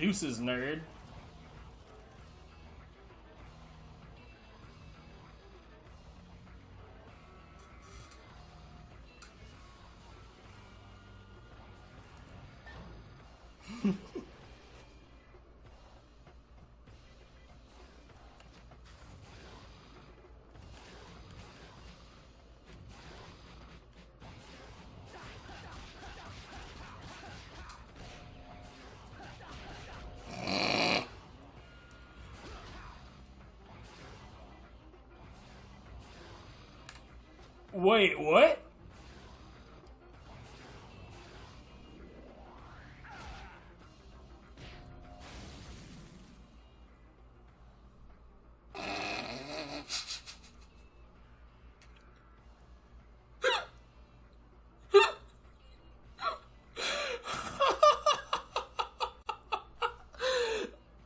Deuces, nerd. Wait, what?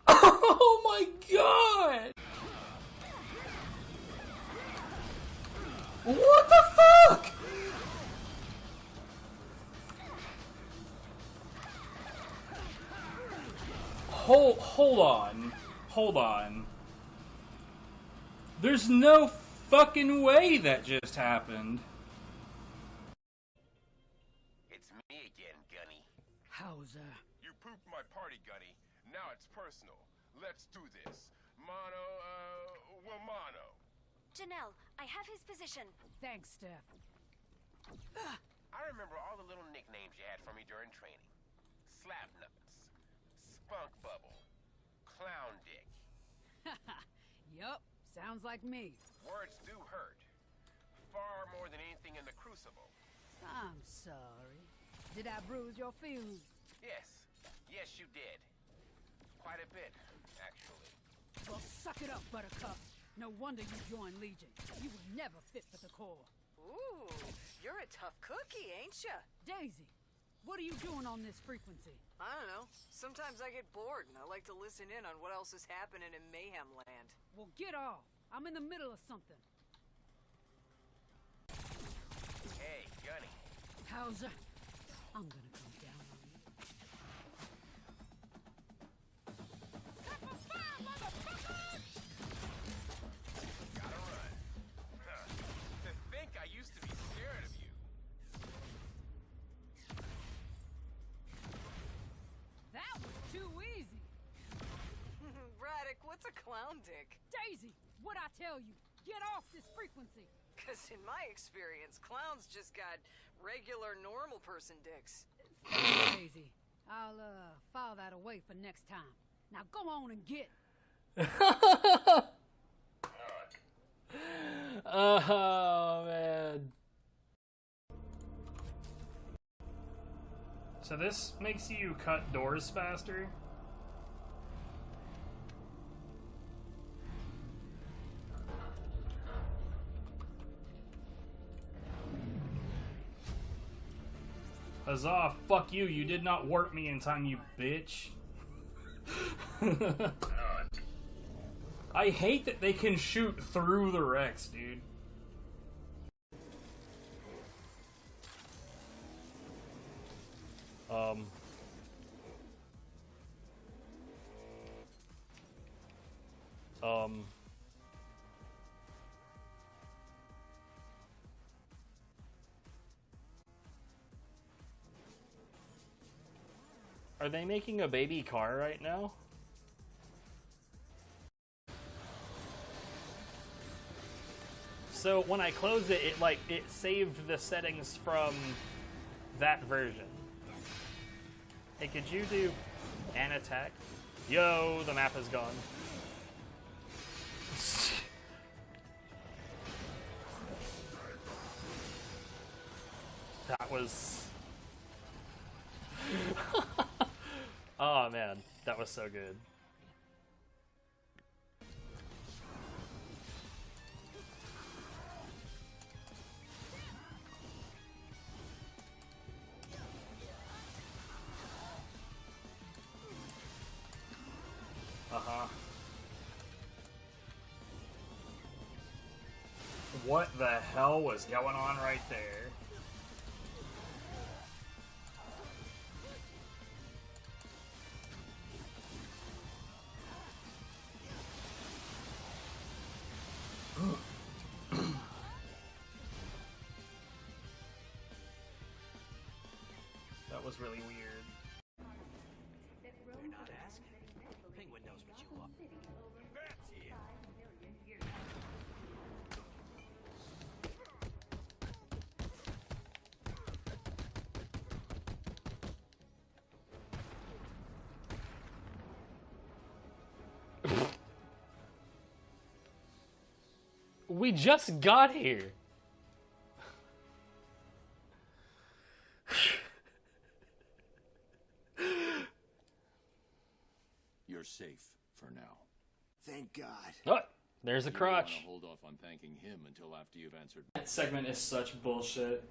Oh my god! What the fuck? Hold on. There's no fucking way that just happened. It's me again, Gunny. How's You pooped my party, Gunny. Now it's personal. Let's do this. Mano. Janelle, I have his position. Thanks, Steph. I remember all the little nicknames you had for me during training. Slap nuts, spunk bubble, clown dick. Yup, sounds like me. Words do hurt. Far more than anything in the crucible. I'm sorry. Did I bruise your feelings? Yes, you did. Quite a bit, actually. Well, suck it up, Buttercup. No wonder you joined Legion. You were never fit for the Corps. Ooh, you're a tough cookie, ain't ya? Daisy, what are you doing on this frequency? I don't know. Sometimes I get bored and I like to listen in on what else is happening in Mayhem Land. Well, get off. I'm in the middle of something. Hey, Gunny. How's I'm gonna come down on you. Gotta run. To think I used to be scared of you. That was too easy. Braddock, what's a clown dick? Daisy, what'd I tell you? Get off this frequency. Cause in my experience, clowns just got regular normal person dicks. Daisy, I'll file that away for next time. Now go on and get. Oh man. So this makes you cut doors faster? Huzzah, fuck you, you did not warp me in time, you bitch. I hate that they can shoot through the Rex, dude. Are they making a baby car right now? So when I closed it, it saved the settings from that version. Hey, could you do an attack? Yo, the map is gone. That was... Oh man, that was so good. What the hell was going on right there? was really weird. They're not asking. Penguin knows what you want. That's it. We just got here. You're safe for now. Thank God. Oh, there's a You may crotch. wanna hold off on thanking him until after you've answered. That segment is such bullshit.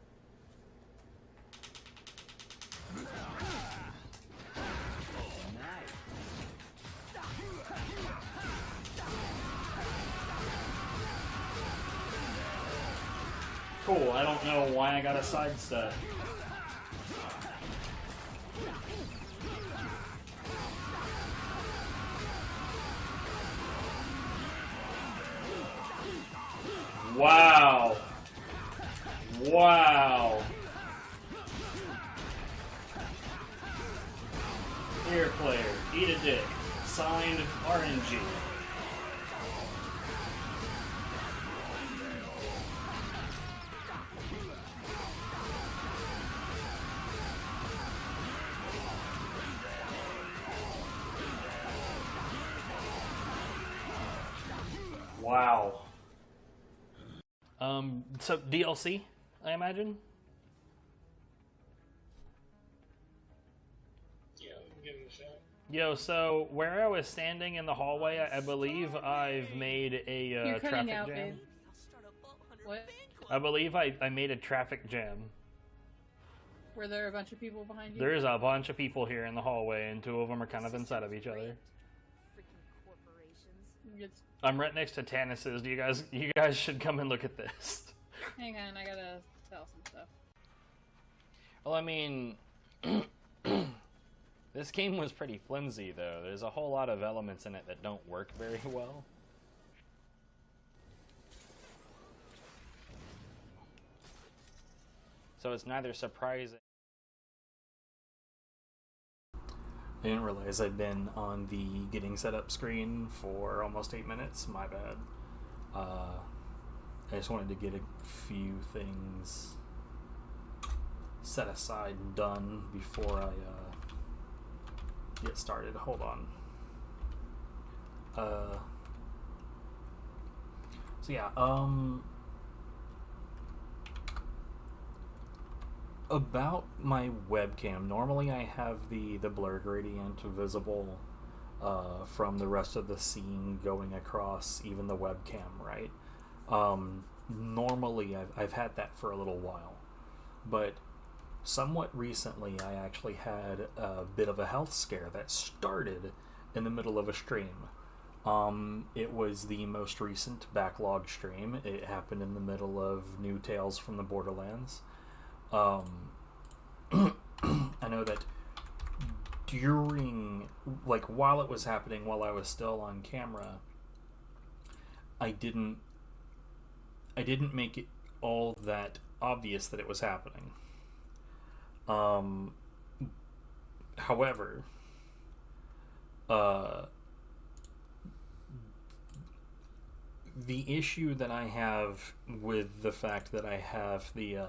Cool, I don't know why I got a sidestep. Wow. Wow. Here, player, eat a dick. Signed, RNG. Wow. So DLC, I imagine? Yeah, give it a shot. Yo, so where I was standing in the hallway, I believe I've made a You're cutting traffic out, jam. babe. What? I believe I made a traffic jam. Were there a bunch of people behind you? There's a bunch of people here in the hallway, and two of them are kind of inside of each other. Freaking corporations. It's- I'm right next to Tannis's. You guys should come and look at this. Hang on, I gotta sell some stuff. Well, I mean, this game was pretty flimsy, though. There's a whole lot of elements in it that don't work very well. So it's neither surprising. I didn't realize I'd been on the getting set up screen for almost 8 minutes. My bad. I just wanted to get a few things set aside and done before I get started. Hold on. So yeah, about my webcam, normally I have the blur gradient visible from the rest of the scene going across even the webcam, right? Normally I've had that for a little while, but somewhat recently I actually had a bit of a health scare that started in the middle of a stream. It was the most recent backlog stream. It happened in the middle of New Tales from the Borderlands. I know that during, like, while it was happening, while I was still on camera, I didn't make it all that obvious that it was happening. However, the issue that I have with the fact that I have the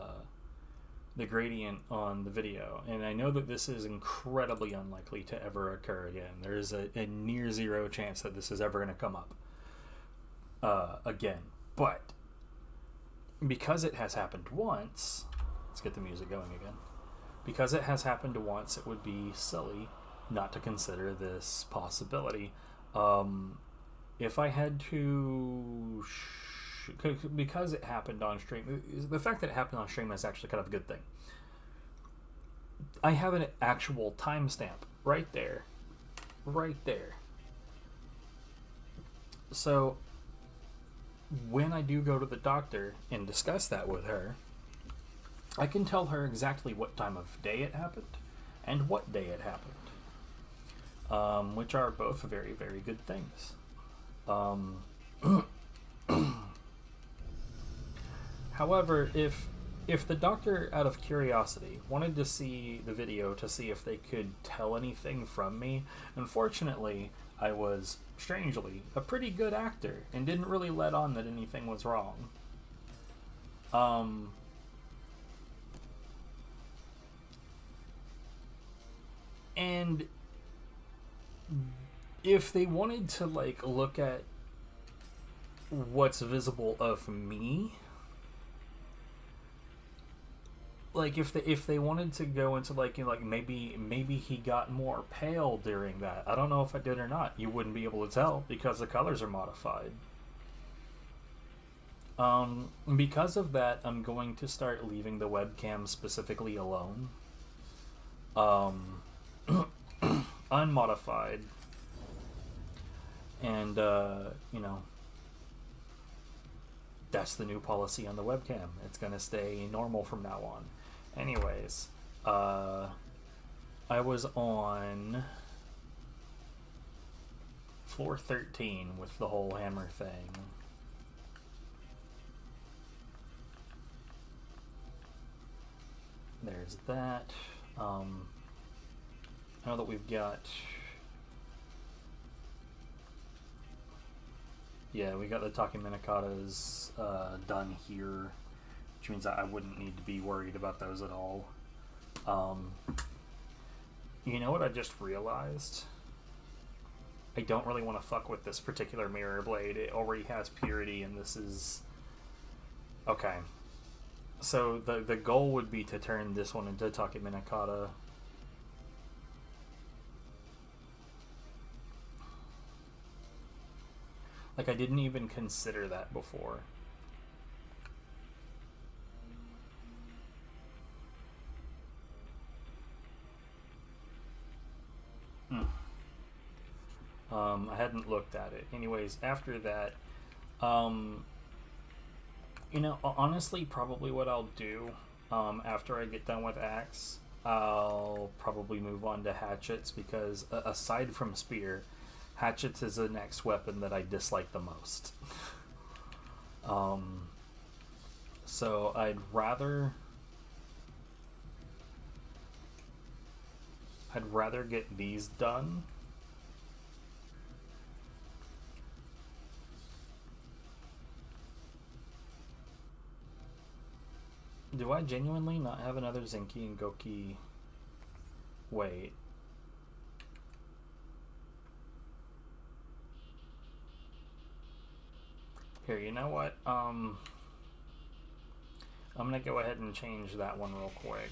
gradient on the video, and I know that this is incredibly unlikely to ever occur again. There's a near zero chance that this is ever going to come up again. But because it has happened once, let's get the music going again. Because it has happened once, it would be silly not to consider this possibility. If I had to... because it happened on stream, the fact that it happened on stream is actually kind of a good thing. I have an actual timestamp right there. Right there. So, when I do go to the doctor and discuss that with her, I can tell her exactly what time of day it happened and what day it happened. Which are both very, very good things. However, if if the doctor, out of curiosity, wanted to see the video to see if they could tell anything from me, unfortunately, I was, strangely, a pretty good actor and didn't really let on that anything was wrong. And if they wanted to, like, look at what's visible of me, like, if they wanted to go into, like, you know, like, maybe he got more pale during that. I don't know if I did or not. You wouldn't be able to tell because the colors are modified. Because of that, I'm going to start leaving the webcam specifically alone. Unmodified. And, you know, that's the new policy on the webcam. It's gonna stay normal from now on. Anyways, I was on floor 13 with the whole hammer thing. There's that. Now that we've got... Yeah, we got the Takiminakatas done here, which means I wouldn't need to be worried about those at all. You know what I just realized? I don't really want to fuck with this particular mirror blade. It already has purity, and this is... Okay. So the goal would be to turn this one into Takiminakata. Like, I didn't even consider that before. I hadn't looked at it. Anyways, after that, you know, honestly, probably what I'll do, after I get done with Axe, I'll probably move on to hatchets, because aside from spear, hatchets is the next weapon that I dislike the most. So I'd rather get these done. Do I genuinely not have another Zenki and Goki? Wait. Here, you know what? I'm gonna go ahead and change that one real quick.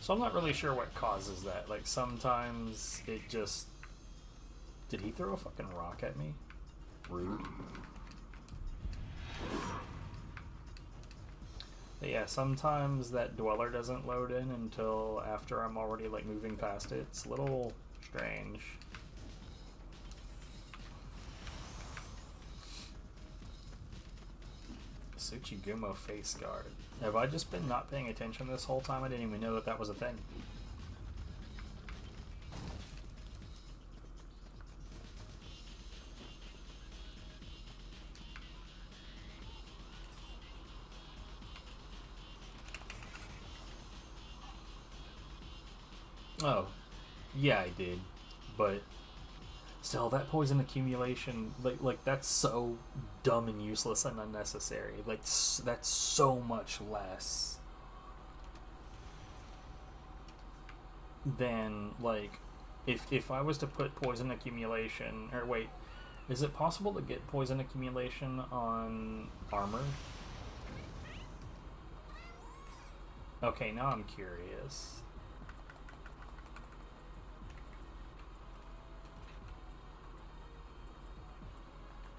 So I'm not really sure what causes that. Like, sometimes it just... Did he throw a fucking rock at me? Rude. But yeah, sometimes that dweller doesn't load in until after I'm already, like, moving past it. It's a little strange. Tsuchigumo face guard. Have I just been not paying attention this whole time? I didn't even know that that was a thing. Oh, yeah, I did, but still, that poison accumulation, like that's so dumb and useless and unnecessary. Like, that's so much less than, like, if I was to put poison accumulation, or wait, is it possible to get poison accumulation on armor? Okay, now I'm curious.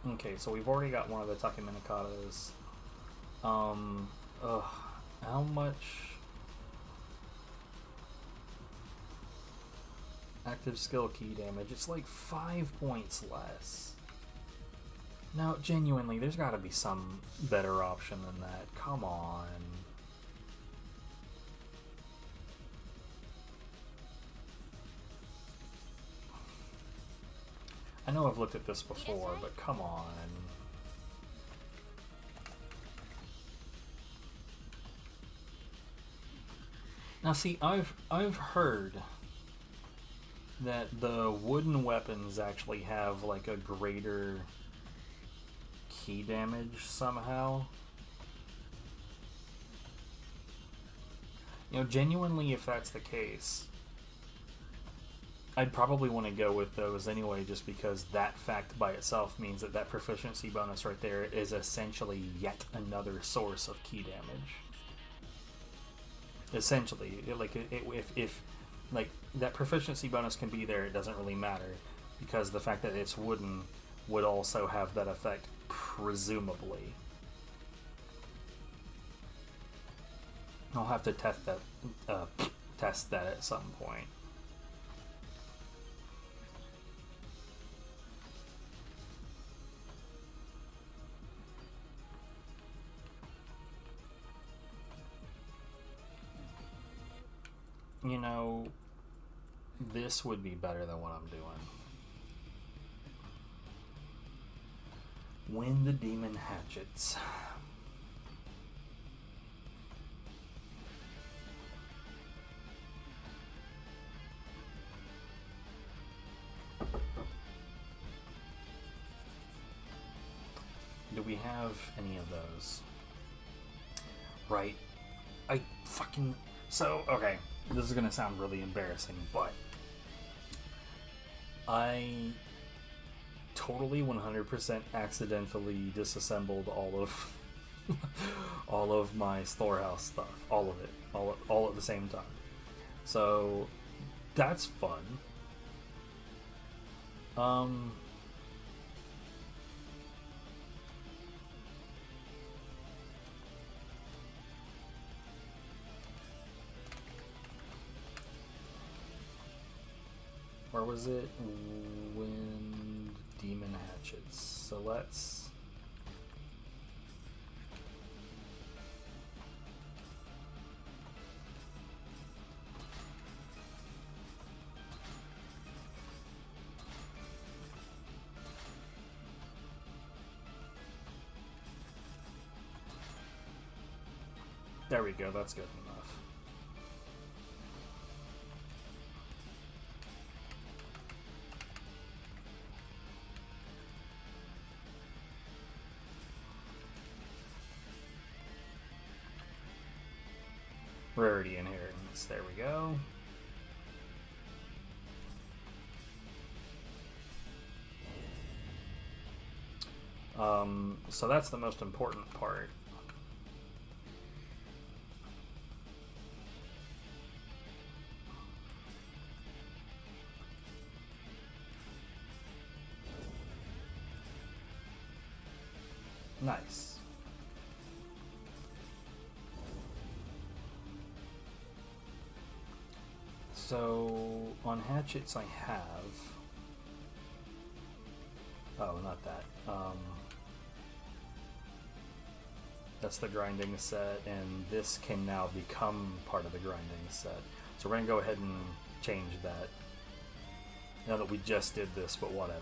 Okay, so we've already got one of the Takiminakatas. How much... Active skill key damage. It's like 5 points less. Now, genuinely, there's got to be some better option than that. Come on. I know I've looked at this before, but come on. Now see, I've heard that the wooden weapons actually have like a greater key damage somehow. You know, genuinely, if that's the case, I'd probably want to go with those anyway, just because that fact by itself means that that proficiency bonus right there is essentially yet another source of key damage. Essentially, if like that proficiency bonus can be there, it doesn't really matter, because the fact that it's wooden would also have that effect, presumably. I'll have to test that at some point. You know, this would be better than what I'm doing. When the demon hatchets. Do we have any of those? Right. Okay. This is going to sound really embarrassing, but I totally 100% accidentally disassembled all of my storehouse stuff. All of it. All at the same time. So, that's fun. Where was it? Wind demon hatchets. So let's... There we go, that's good enough. Rarity inheritance, there we go. So that's the most important part. Nice. So, on hatchets I have... Oh, not that. That's the grinding set, and this can now become part of the grinding set. So we're going to go ahead and change that. Now that we just did this, but whatever.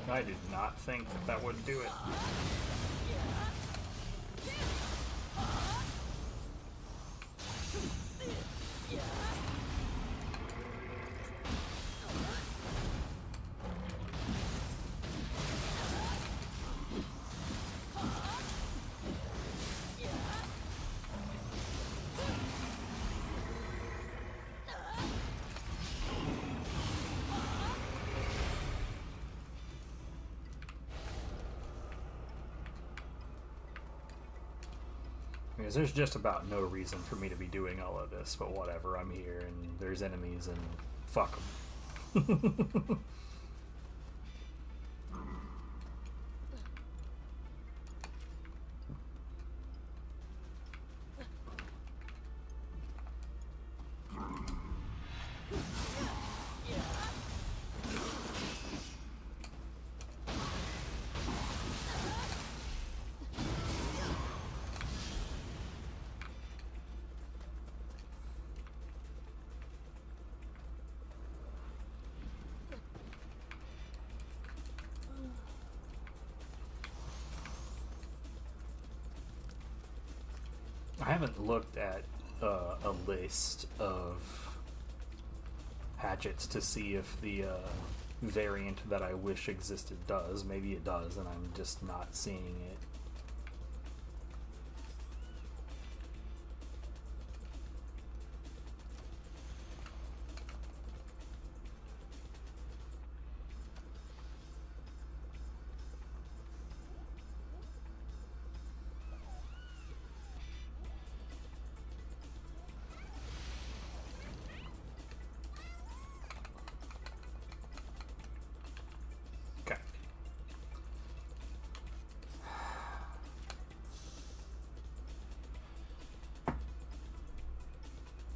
I did not think that that would do it. Because there's just about no reason for me to be doing all of this, but whatever, I'm here, and there's enemies, and fuck them. I haven't looked at a list of hatchets to see if the variant that I wish existed does. Maybe it does, and I'm just not seeing it. Okay.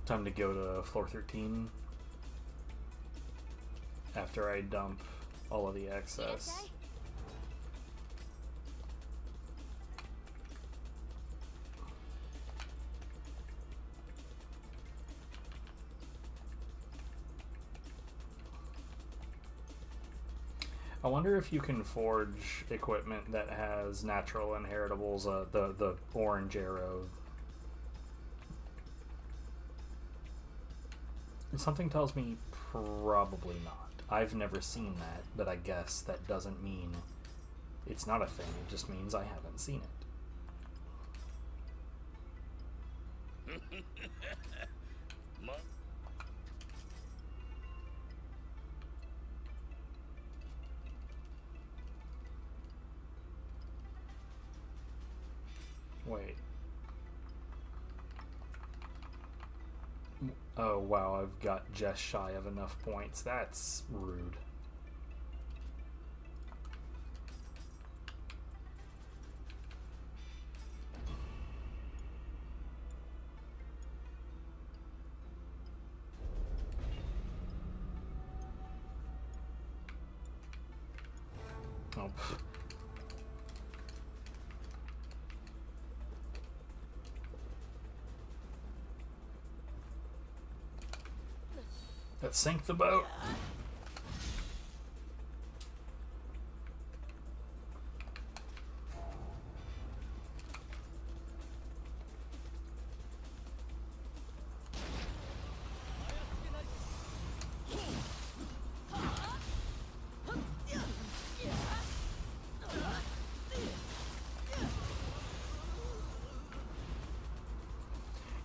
Time to go to floor 13 after I dump all of the excess. I wonder if you can forge equipment that has natural inheritables, the orange arrow. Something tells me probably not. I've never seen that, but I guess that doesn't mean it's not a thing. It just means I haven't seen it. Wait. Oh wow, I've got just shy of enough points. That's rude. Oh. Let's sink the boat.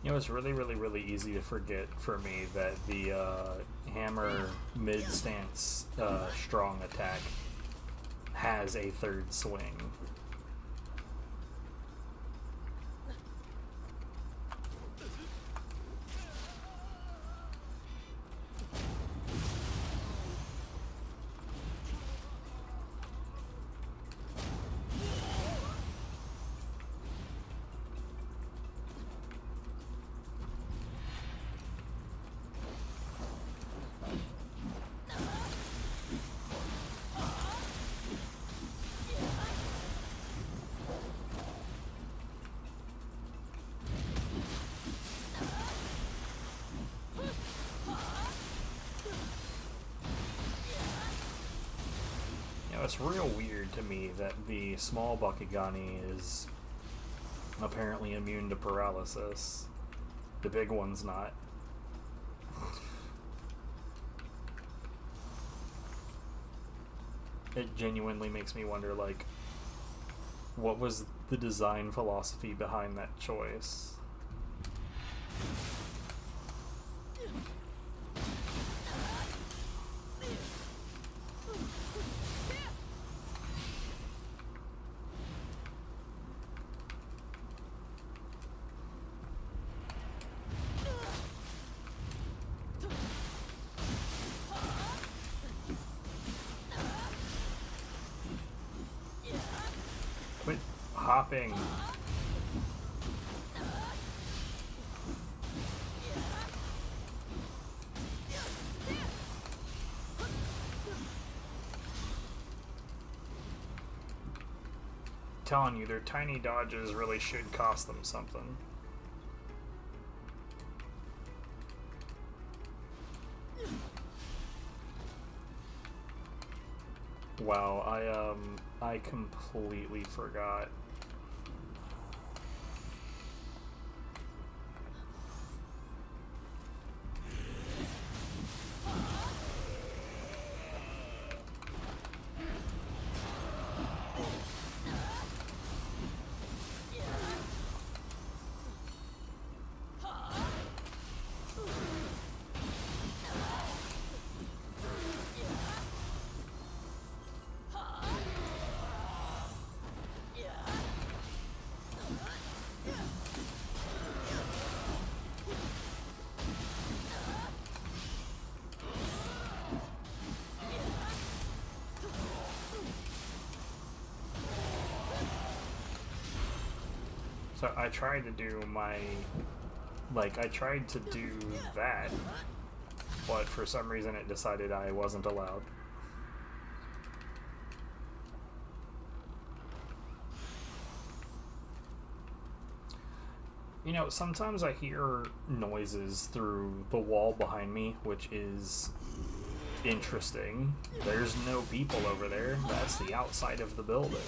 You know, it's really easy to forget for me that the hammer mid-stance strong attack has a third swing. It's real weird to me that the small Bakigani is apparently immune to paralysis. The big one's not. It genuinely makes me wonder, like, what was the design philosophy behind that choice? Quit hopping. Telling you, their tiny dodges really should cost them something. Wow, I completely forgot. So I tried to do my, like, I tried to do that, but for some reason it decided I wasn't allowed. You know, sometimes I hear noises through the wall behind me, which is interesting. There's no people over there. That's the outside of the building.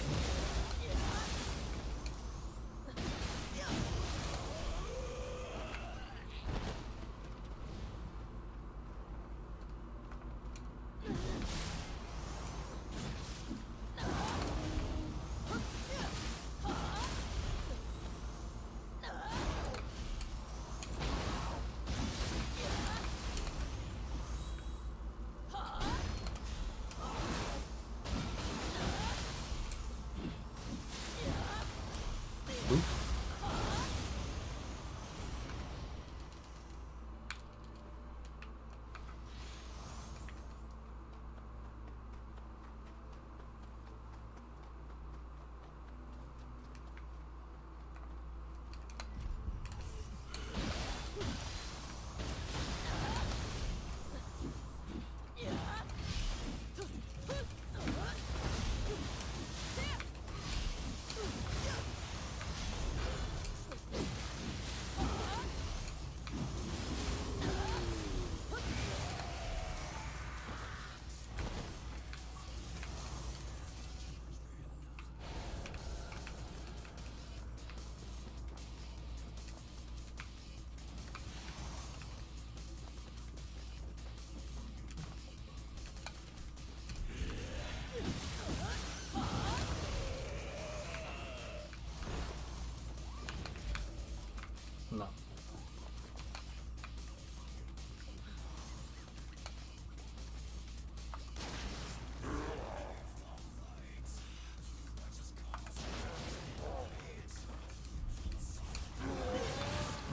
No.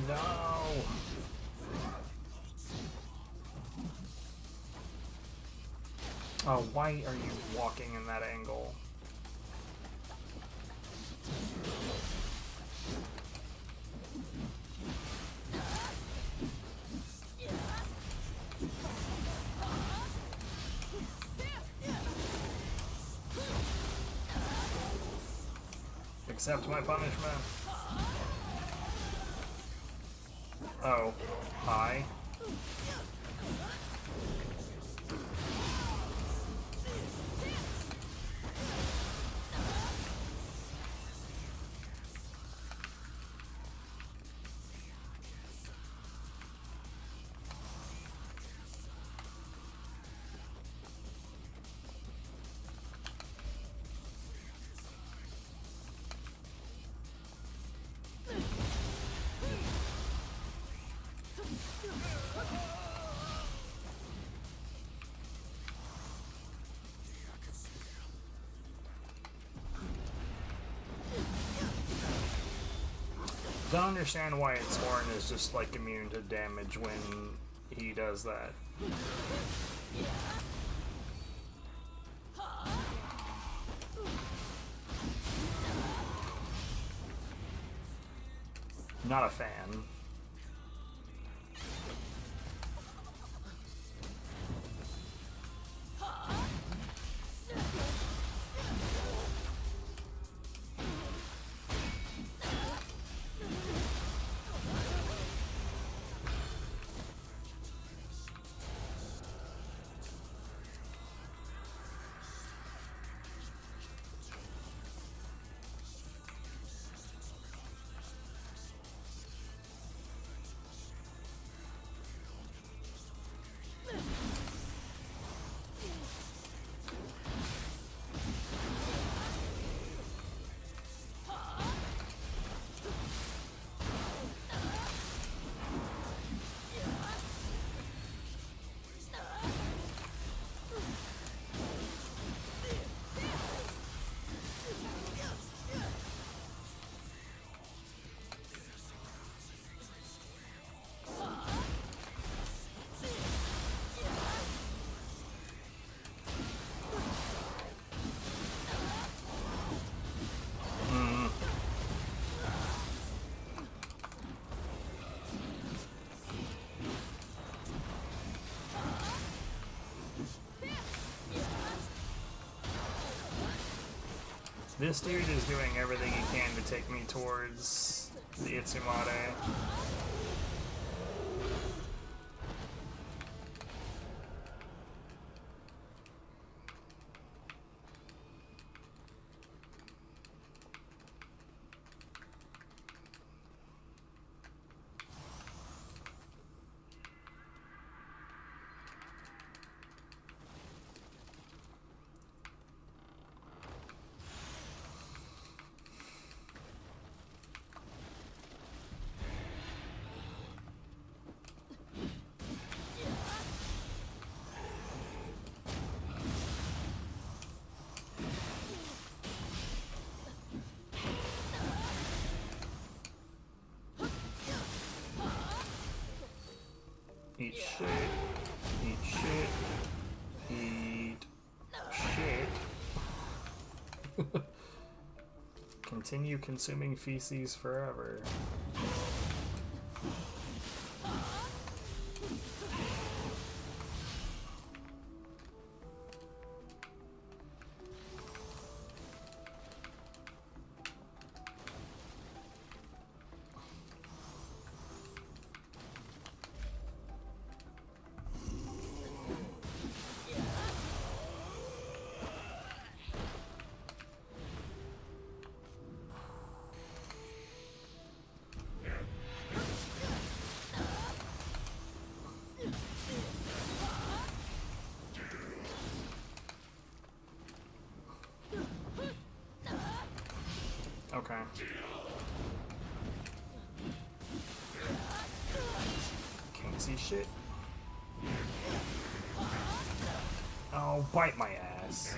No. Oh, why are you walking in that angle? Accept my punishment. Oh, hi. Don't understand why its horn is just like immune to damage when he does that. Not a fan. This dude is doing everything he can to take me towards the Itsumade. Eat shit. Eat shit. Eat shit. Continue consuming feces forever. Okay. Can't see shit. Oh, bite my ass.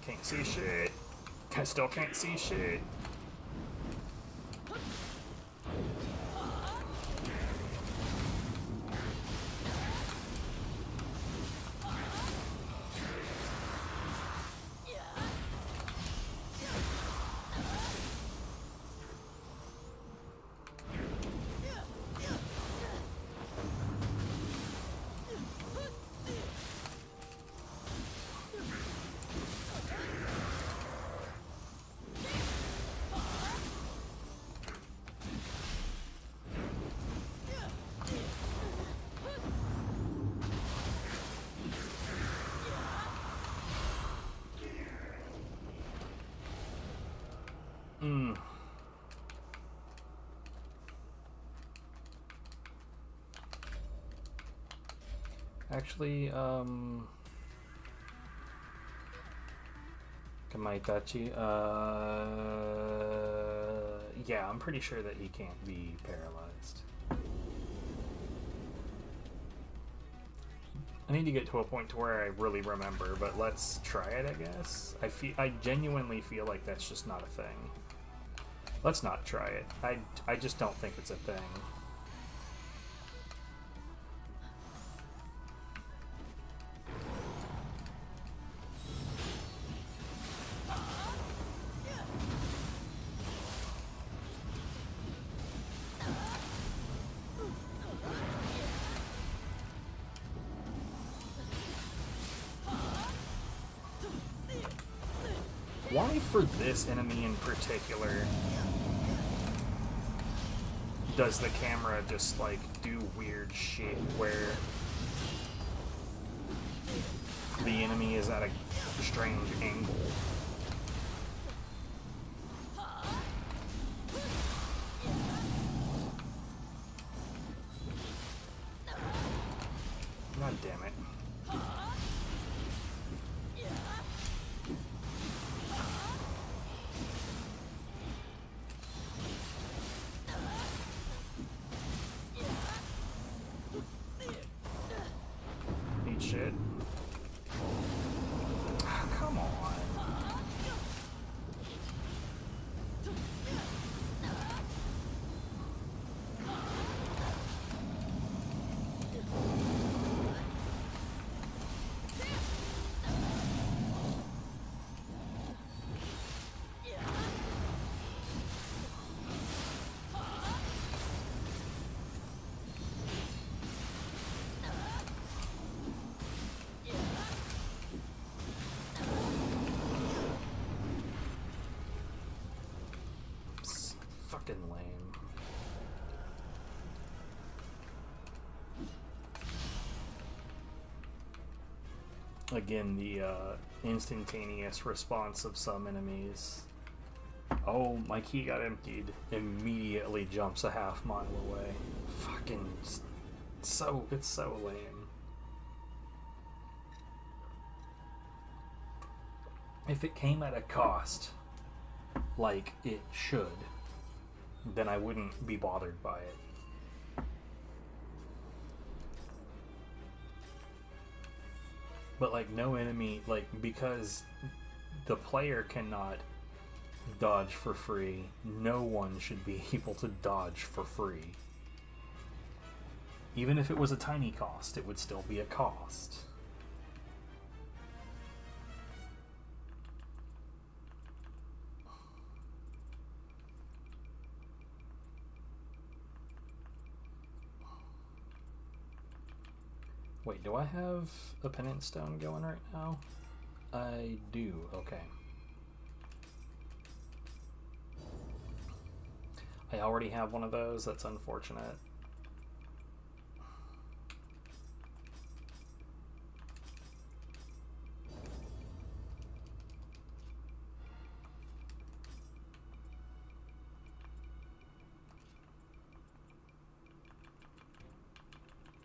Can't see shit. I still can't see shit. Actually, Kamaitachi, yeah, I'm pretty sure that he can't be paralyzed. I need to get to a point to where I really remember, but let's try it, I guess. I genuinely feel like that's just not a thing. Let's not try it. I just don't think it's a thing. Why for this enemy in particular does the camera just like do weird shit where the enemy is at a strange angle? God damn it. Eat shit. Ah, come on. Fucking lame. Again, the instantaneous response of some enemies. Oh, my key got emptied. Immediately jumps a half-mile away. Fucking it's so lame. If it came at a cost, like it should, then I wouldn't be bothered by it. But like no enemy, like because the player cannot dodge for free, no one should be able to dodge for free. Even if it was a tiny cost, it would still be a cost. Wait, do I have a penance stone going right now? I do, okay. I already have one of those, that's unfortunate.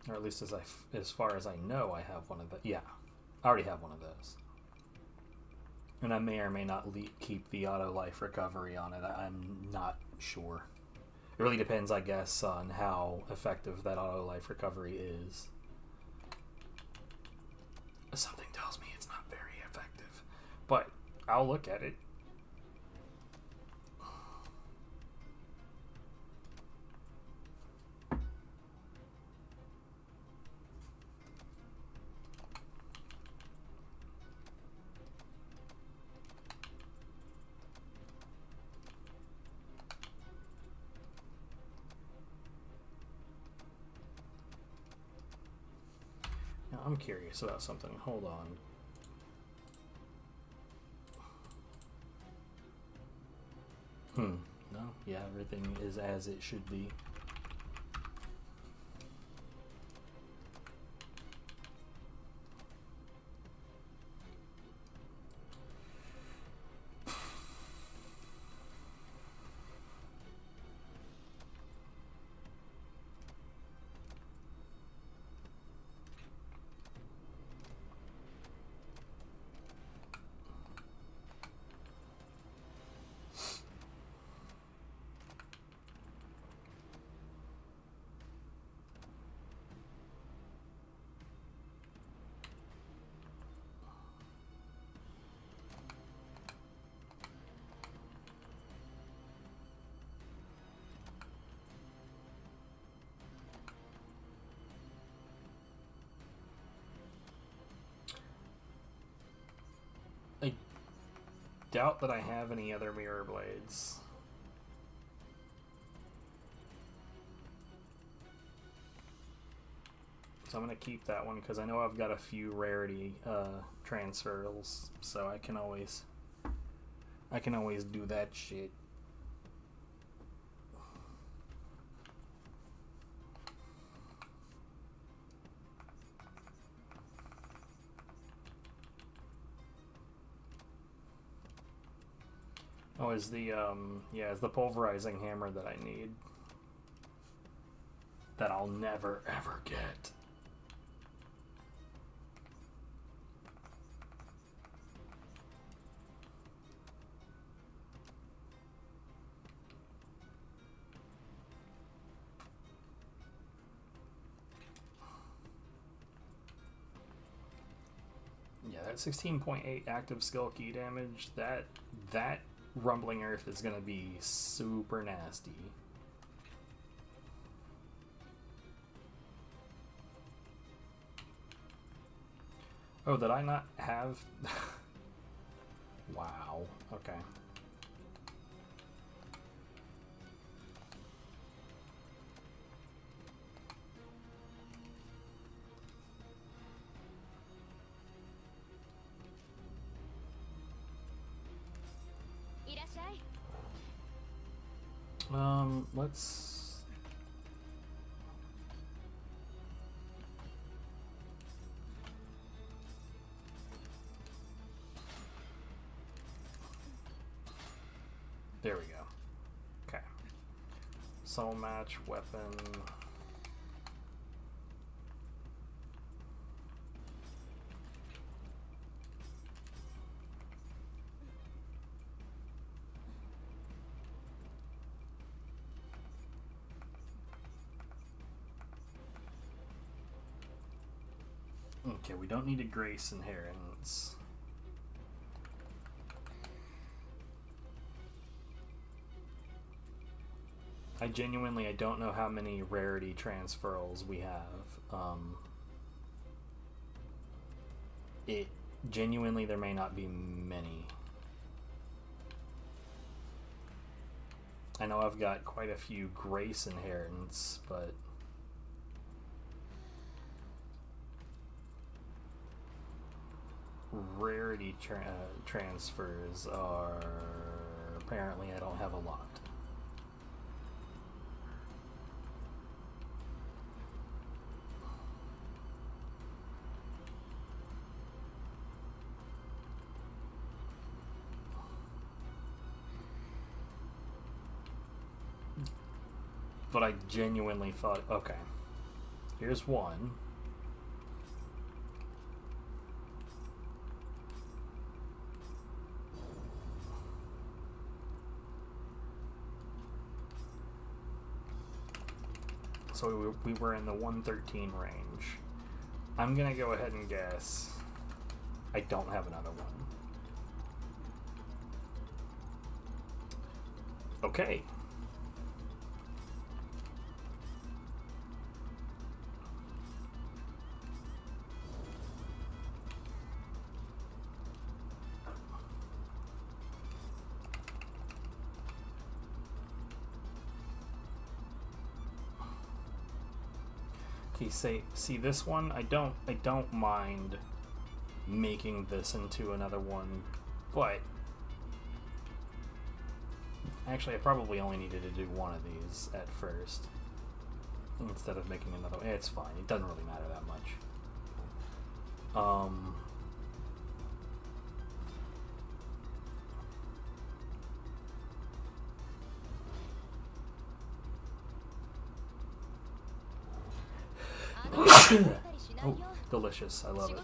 Or at least as far as I know, I have one of the. Yeah, I already have one of those. And I may or may not keep the auto life recovery on it. I'm not sure. It really depends, I guess, on how effective that auto life recovery is. Something tells me it's not very effective, but I'll look at it. I'm curious about something. Hold on. No, yeah, everything is as it should be. doubt that I have any other mirror blades. So I'm gonna keep that one because I know I've got a few rarity transfers, so I can always do that shit. Oh, is the it's the pulverizing hammer that I need. That I'll never ever get. Yeah, that 16.8 active skill key damage, that Rumbling Earth is gonna be super nasty. Oh, did I not have... Wow, okay. Let's... There we go. Okay. Soul match, weapon... Okay, we don't need a grace inheritance. I don't know how many rarity transfers we have. There may not be many. I know I've got quite a few grace inheritance, but rarity transfers are apparently I don't have a lot. But I genuinely thought, okay, here's one. So we were in the 113 range. I'm gonna go ahead and guess I don't have another one. Okay. See this one, I don't mind making this into another one, but actually I probably only needed to do one of these at first instead of making another one. It's fine, it doesn't really matter that much. Oh, delicious. I love it.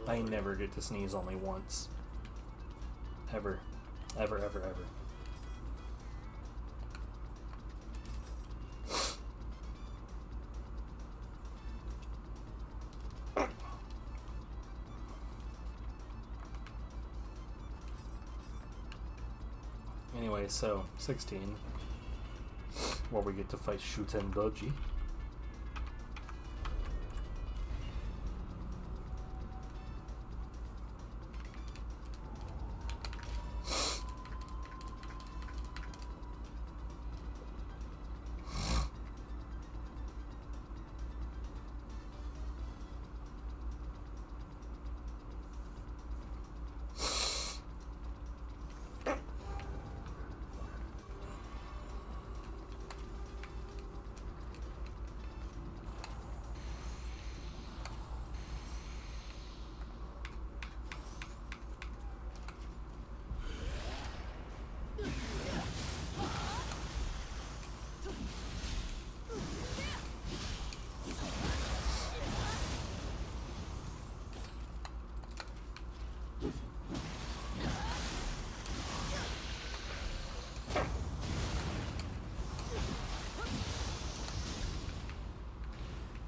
I never get to sneeze only once. Ever. Ever, ever, ever. Alright, so 16. Where we get to fight Shuten Boji.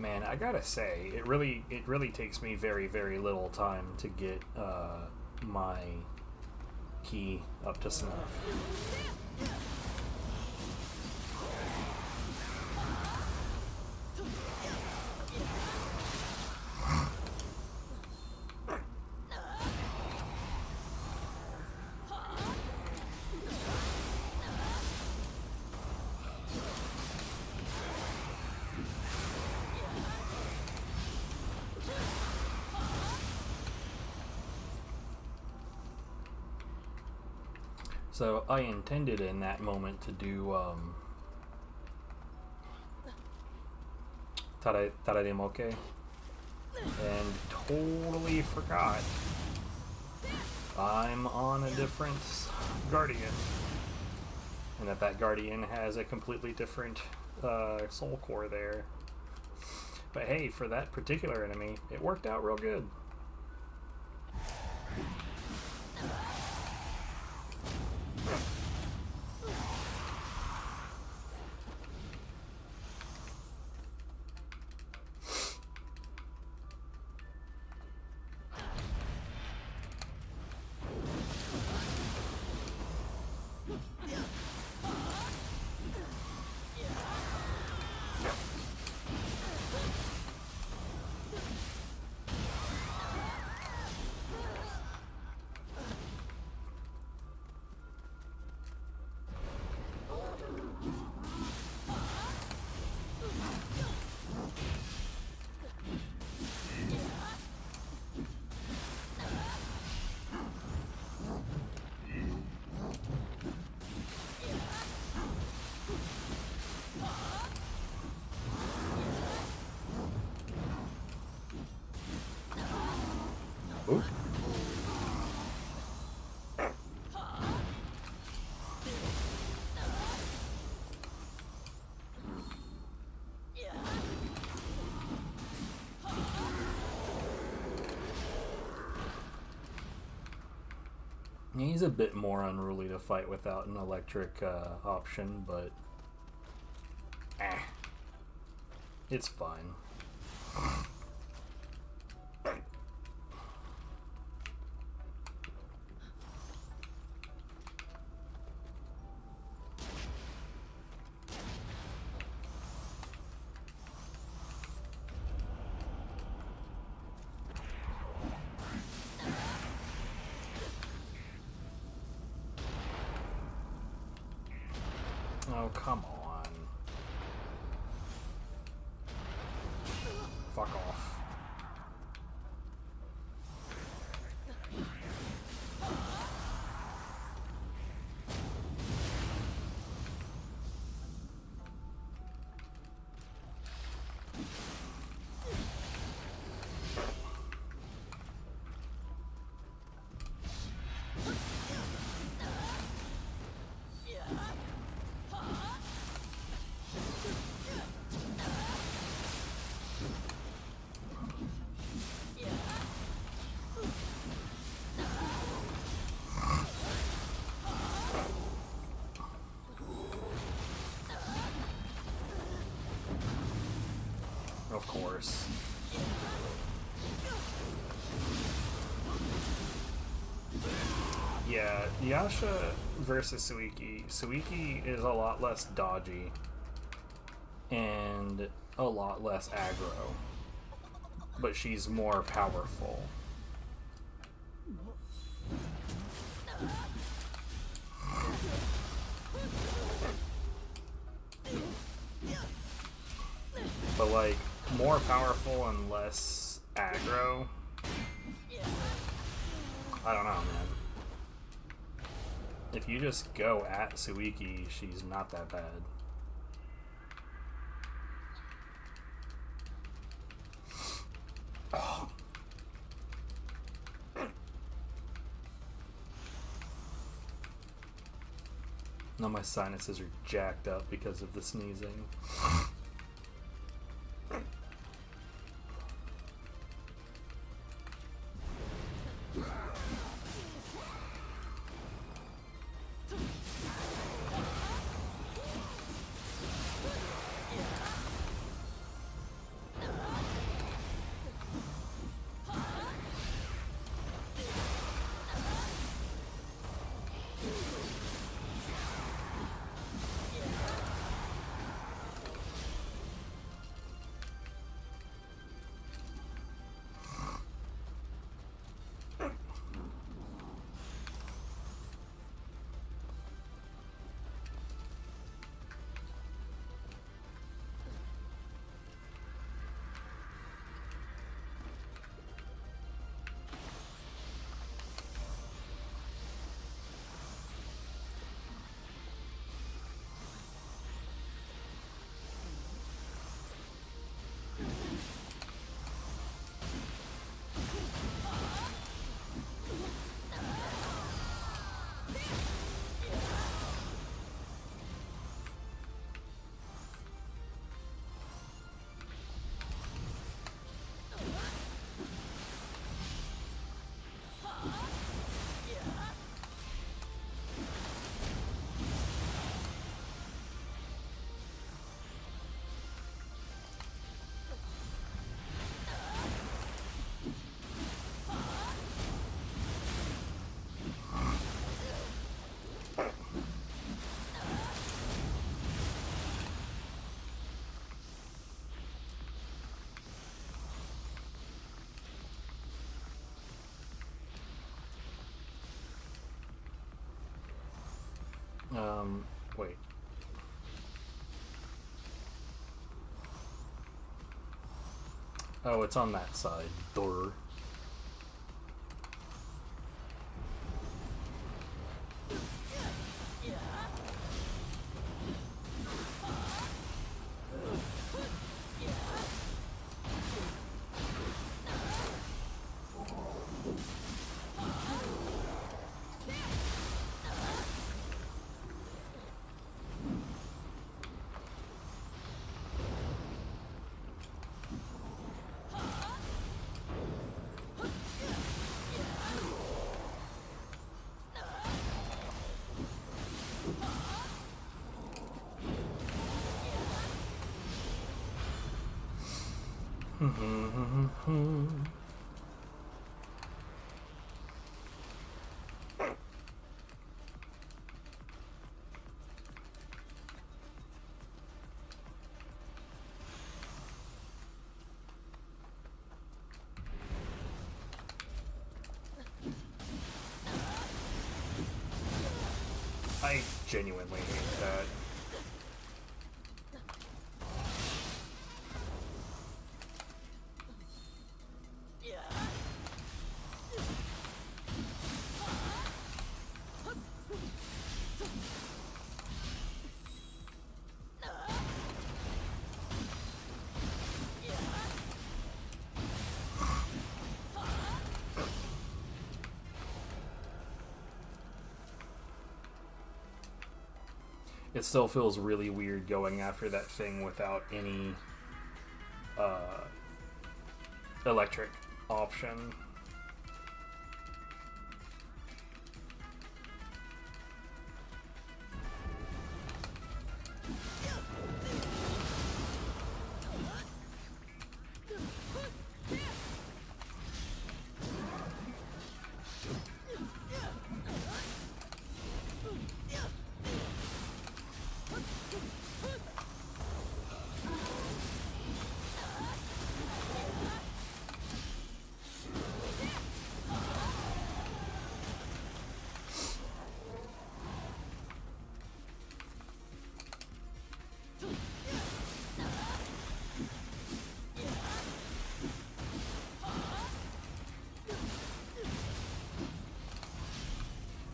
Man, I gotta say, it really takes me very, very little time to get my key up to snuff. So I intended in that moment to do Tarademoke and totally forgot I'm on a different Guardian, and that Guardian has a completely different soul core there. But hey, for that particular enemy, it worked out real good. Ooh. He's a bit more unruly to fight without an electric option, but it's fine. Oh, come on. Fuck off. Of course. Yeah, Yasha versus Suiki. Suiki is a lot less dodgy and a lot less aggro, but she's more powerful. But like, more powerful and less aggro, I don't know, man. If you just go at Suiki, she's not that bad. Oh. Now my sinuses are jacked up because of the sneezing. Wait. Oh, it's on that side. Door. I genuinely hate that. It still feels really weird going after that thing without any electric option.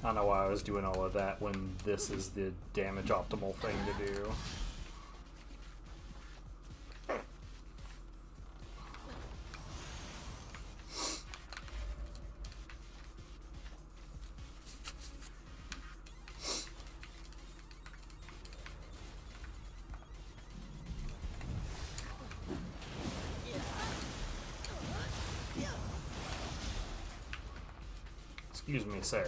I don't know why I was doing all of that when this is the damage optimal thing to do. Excuse me, sir.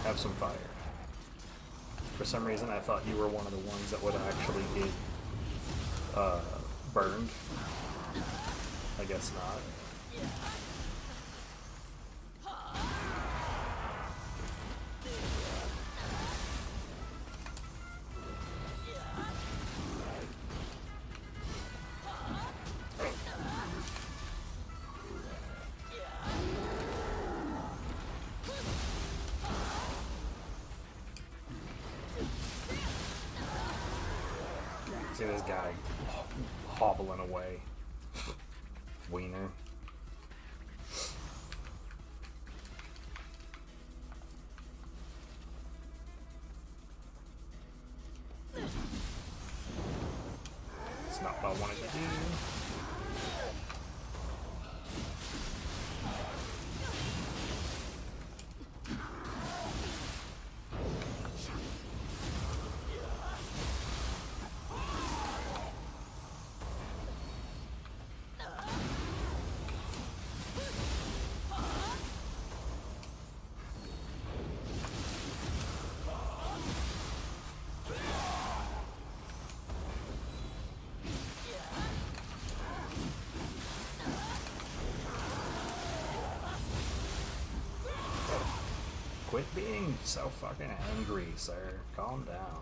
Have some fire. For some reason, I thought you were one of the ones that would actually get burned. I guess not. See this guy hobbling away. Wiener. It's not what I wanted to do. Quit being so fucking angry, sir. Calm down.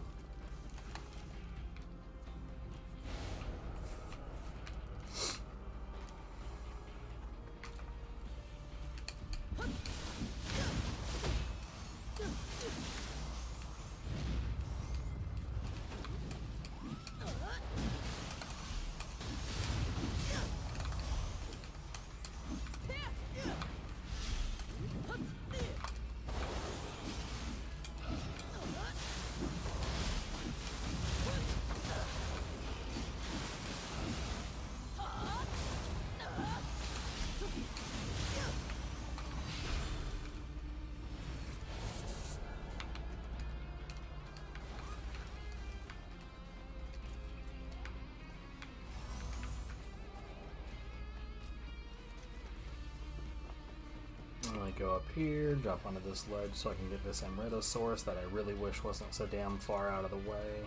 I'm gonna go up here, jump onto this ledge so I can get this Amrita source that I really wish wasn't so damn far out of the way.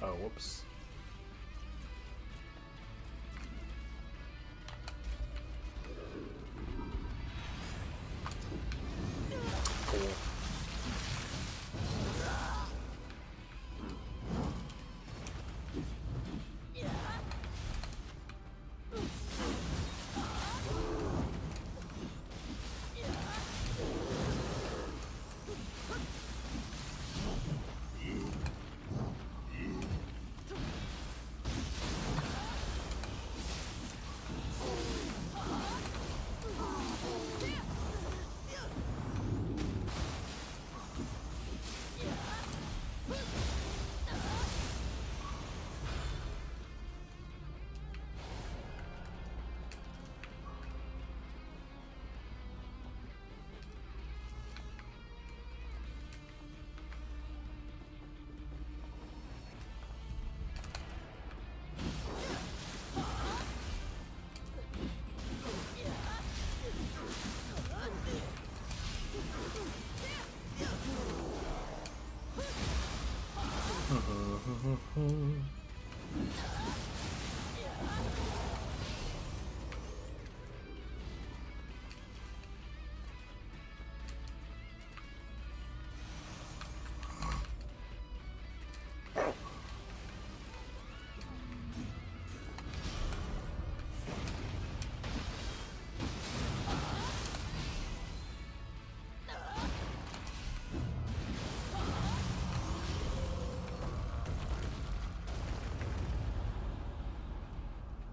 Oh, whoops. Cool.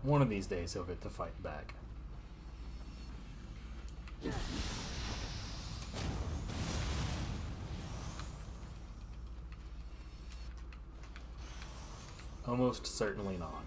One of these days he'll get to fight back. Almost certainly not.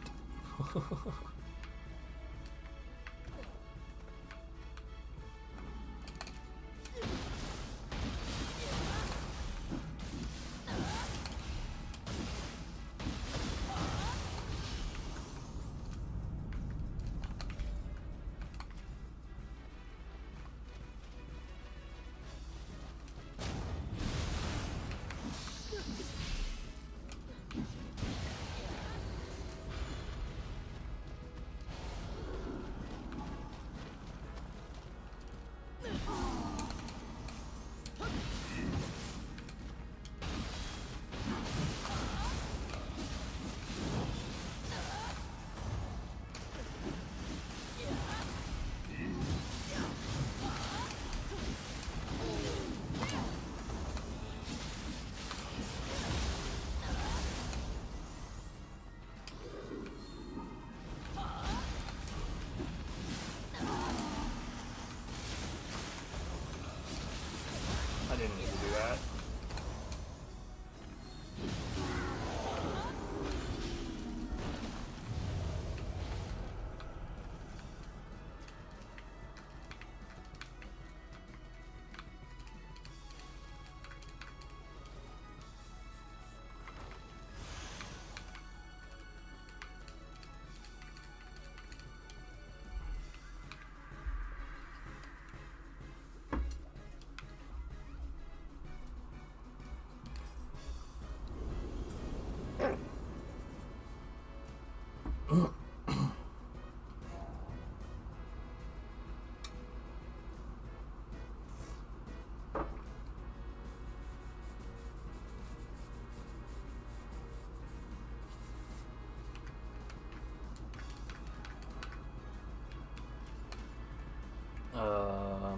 I didn't need to do that.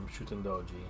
Shooting Doji.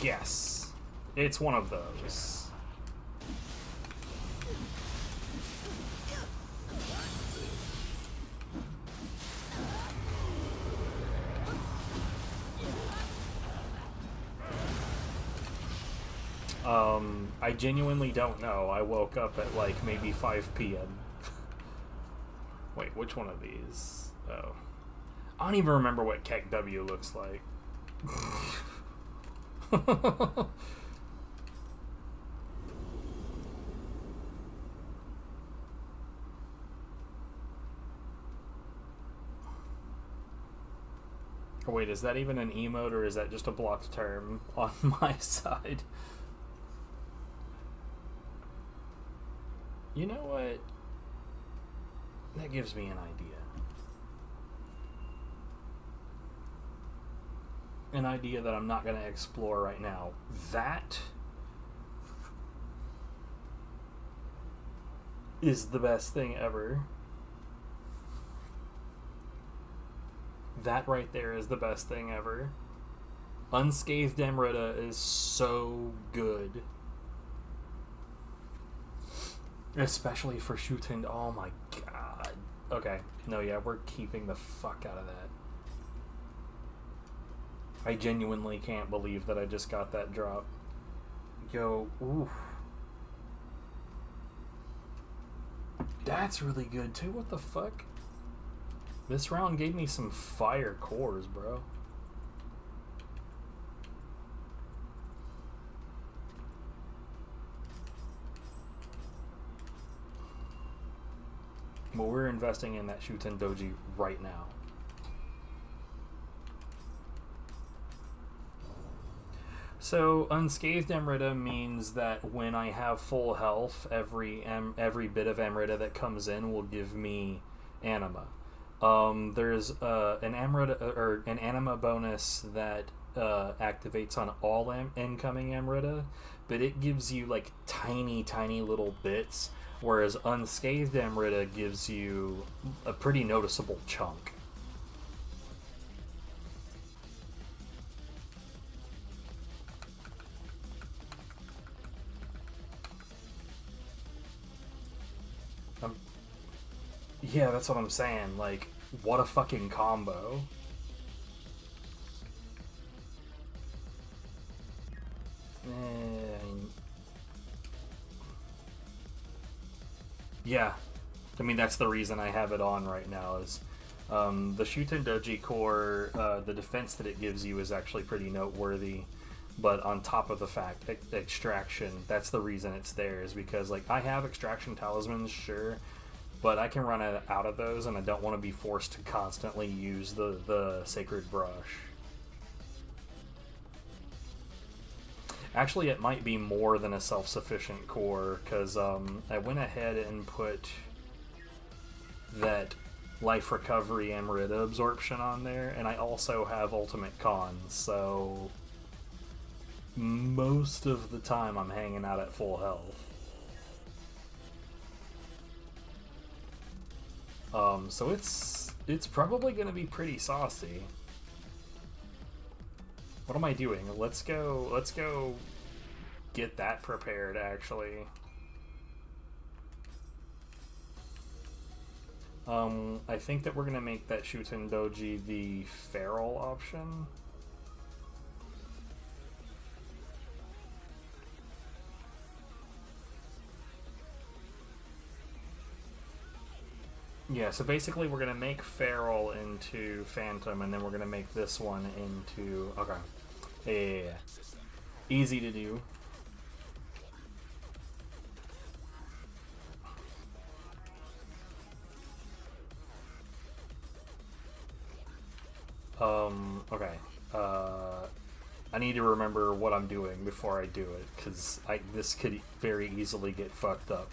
Yes. It's one of those. I genuinely don't know. I woke up at like maybe 5 p.m. Wait, which one of these? Oh. I don't even remember what Kek W looks like. Oh, wait, is that even an emote or is that just a blocked term on my side? You know what? That gives me an idea. an idea that I'm not going to explore right now. That is the best thing ever. That right there is the best thing ever. Unscathed Emerita is so good. Especially for shooting. Oh my god. Okay. No, yeah, we're keeping the fuck out of that. I genuinely can't believe that I just got that drop. Yo, oof. That's really good too. What the fuck? This round gave me some fire cores, bro. But we're investing in that Shuten Doji right now. So unscathed Emerita means that when I have full health, every bit of Emerita that comes in will give me anima. There's an Emerita or an anima bonus that activates on all incoming Emerita, but it gives you like tiny little bits, whereas unscathed Emerita gives you a pretty noticeable chunk. Yeah, that's what I'm saying. Like, what a fucking combo. Yeah. I mean, that's the reason I have it on right now is the Shuten Doji core, the defense that it gives you is actually pretty noteworthy. But on top of the fact, extraction, that's the reason it's there, is because, like, I have extraction talismans, sure, but I can run out of those, and I don't want to be forced to constantly use the Sacred Brush. Actually, it might be more than a self-sufficient core, because I went ahead and put that Life Recovery Emerita absorption on there, and I also have Ultimate Cons, so most of the time I'm hanging out at full health. So it's probably going to be pretty saucy. What am I doing? Let's go get that prepared, actually. I think that we're going to make that Shuten Doji the feral option. Yeah, so basically we're going to make Feral into Phantom, and then we're going to make this one into... Okay. Yeah. Easy to do. Okay. I need to remember what I'm doing before I do it, because this could very easily get fucked up.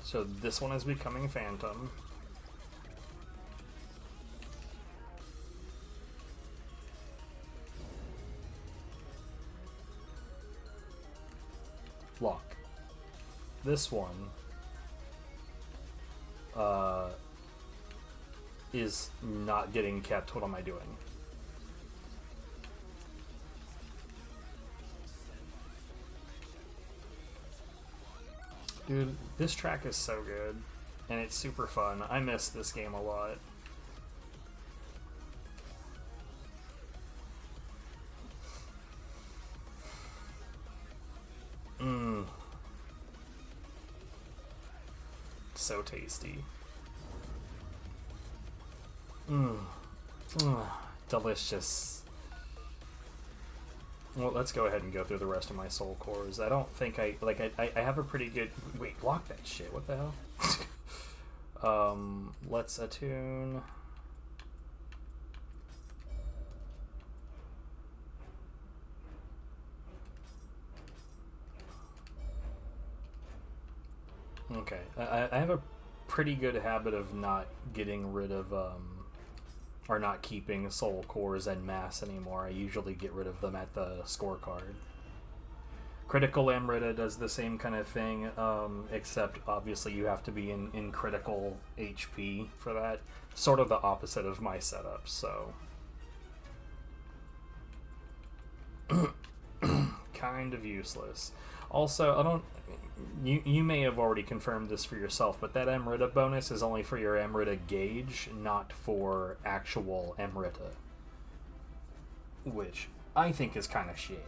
So this one is becoming Phantom. Lock. This one is not getting kept. What am I doing? Dude, this track is so good, and it's super fun. I miss this game a lot. So tasty. Delicious. Well, let's go ahead and go through the rest of my soul cores. I don't think I have a pretty good... Wait, block that shit. What the hell? Let's attune... Okay, I have a pretty good habit of not getting rid of, or not keeping soul cores en masse anymore. I usually get rid of them at the scorecard. Critical Amrita does the same kind of thing, except obviously you have to be in critical HP for that. Sort of the opposite of my setup, so... kind of useless. Also, I don't... You may have already confirmed this for yourself, but that Amrita bonus is only for your Amrita gauge, not for actual Amrita. Which I think is kind of shit.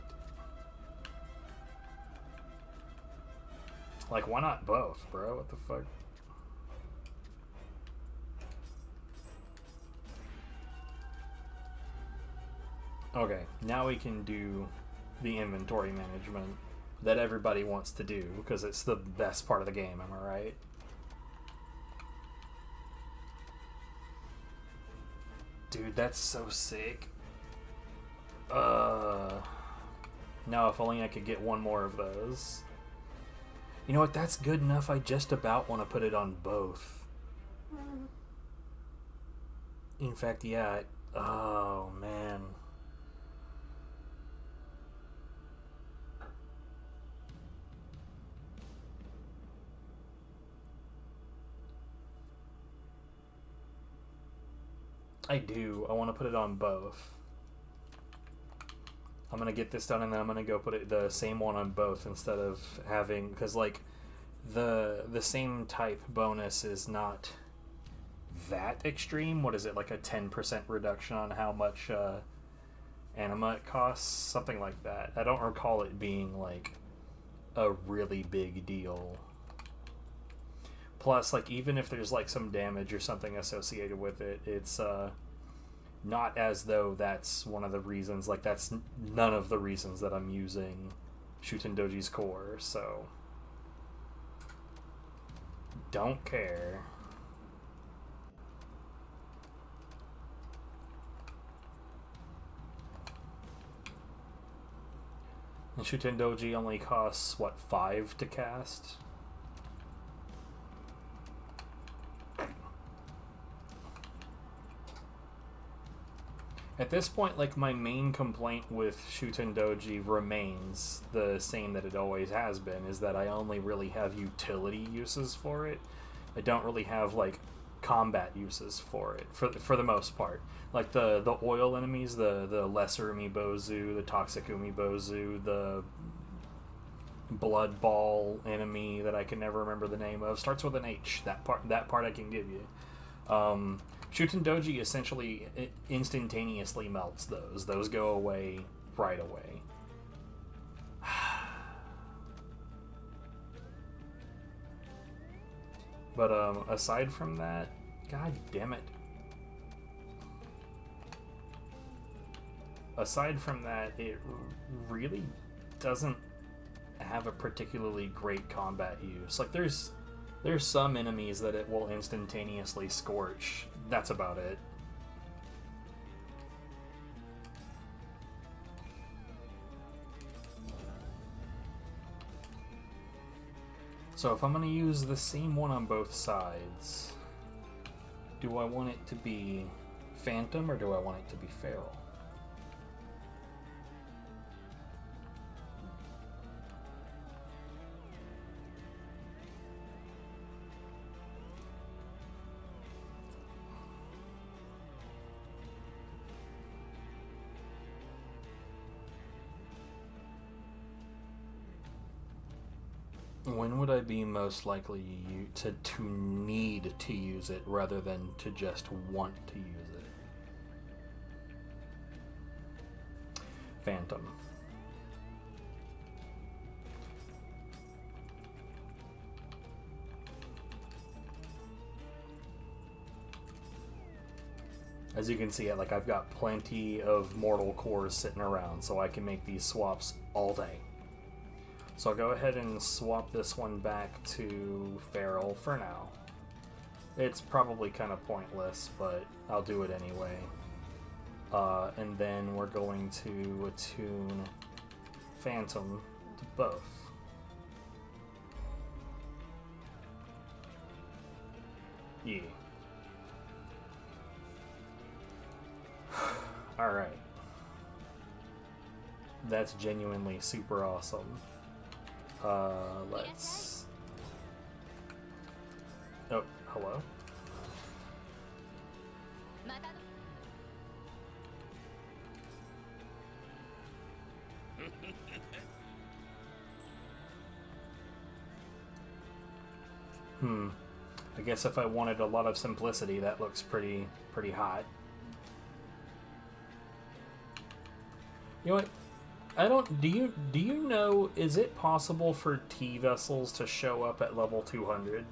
Like, why not both, bro? What the fuck? Okay, now we can do the inventory management that everybody wants to do, because it's the best part of the game, am I right? Dude, that's so sick. Now if only I could get one more of those. You know what, that's good enough. I just about want to put it on both. In fact, yeah. Oh, man. I do. I want to put it on both. I'm going to get this done and then I'm going to go put the same one on both instead of having... Because, like, the same type bonus is not that extreme. What is it? Like a 10% reduction on how much anima it costs? Something like that. I don't recall it being, like, a really big deal. Plus, like, even if there's, like, some damage or something associated with it, it's not as though that's one of the reasons. Like, that's none of the reasons that I'm using Shutendoji's core, so... Don't care. And Shutendoji only costs, what, 5 to cast? At this point, like, my main complaint with Shutendoji remains the same that it always has been, is that I only really have utility uses for it. I don't really have, like, combat uses for it, for the most part. Like, the oil enemies, the lesser Umibozu, the toxic Umibozu, the blood ball enemy that I can never remember the name of, starts with an H. That part I can give you. Shutendoji essentially instantaneously melts those. Those go away right away. But aside from that, god damn it. Aside from that, it really doesn't have a particularly great combat use. Like, there's some enemies that it will instantaneously scorch. That's about it. So if I'm going to use the same one on both sides, do I want it to be Phantom or do I want it to be Feral? When would I be most likely to need to use it rather than to just want to use it? Phantom. As you can see, like, I've got plenty of mortal cores sitting around, so I can make these swaps all day. So I'll go ahead and swap this one back to Feral for now. It's probably kind of pointless, but I'll do it anyway. And then we're going to attune Phantom to both. Yeah. Alright. That's genuinely super awesome. Let's... Oh, hello? I guess if I wanted a lot of simplicity, that looks pretty hot. You know what? I don't. Do you know? Is it possible for T vessels to show up at level 200?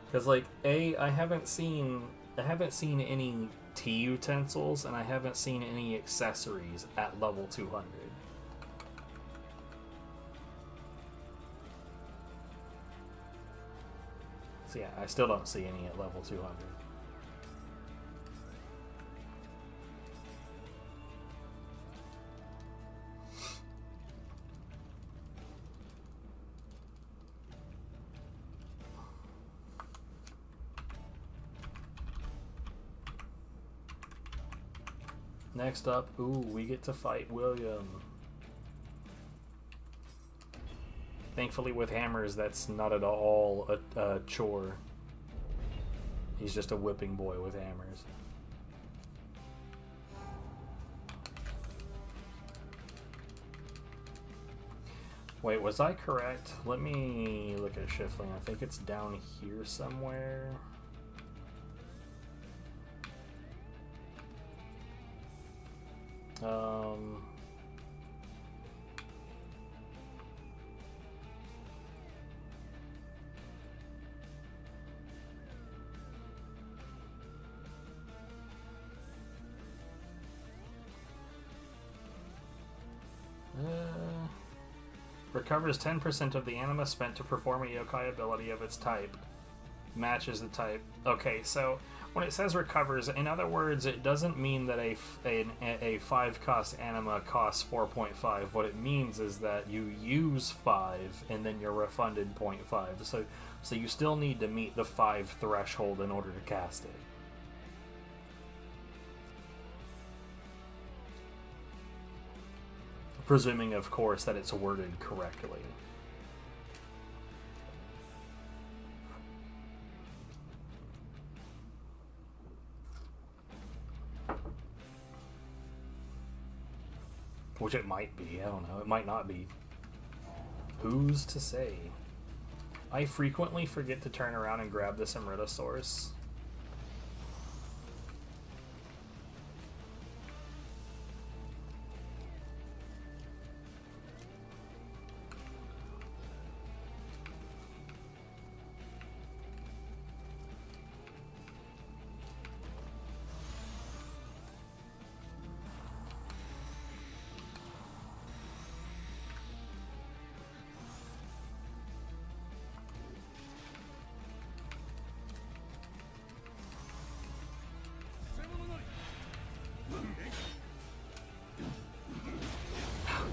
Because like I haven't seen any T utensils, and I haven't seen any accessories at level 200. So yeah, I still don't see any at level 200. Next up, ooh, we get to fight William. Thankfully with hammers, that's not at all a chore. He's just a whipping boy with hammers. Wait, was I correct? Let me look at Schiffling. I think it's down here somewhere. Recovers 10% of the anima spent to perform a yokai ability of its type. Matches the type. Okay, so when it says recovers, in other words, it doesn't mean that a 5 cost anima costs 4.5. What it means is that you use 5 and then you're refunded 0.5. So you still need to meet the 5 threshold in order to cast it. Presuming, of course, that it's worded correctly. Which it might be, I don't know. It might not be. Who's to say? I frequently forget to turn around and grab this Amritosaurus.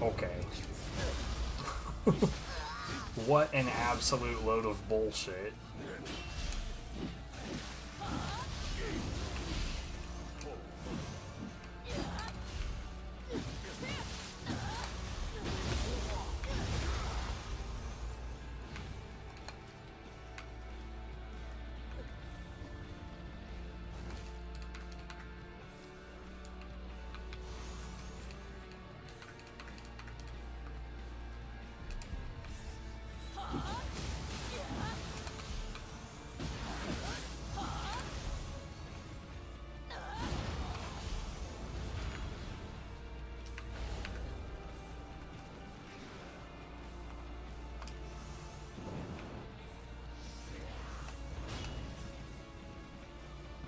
Okay. What an absolute load of bullshit.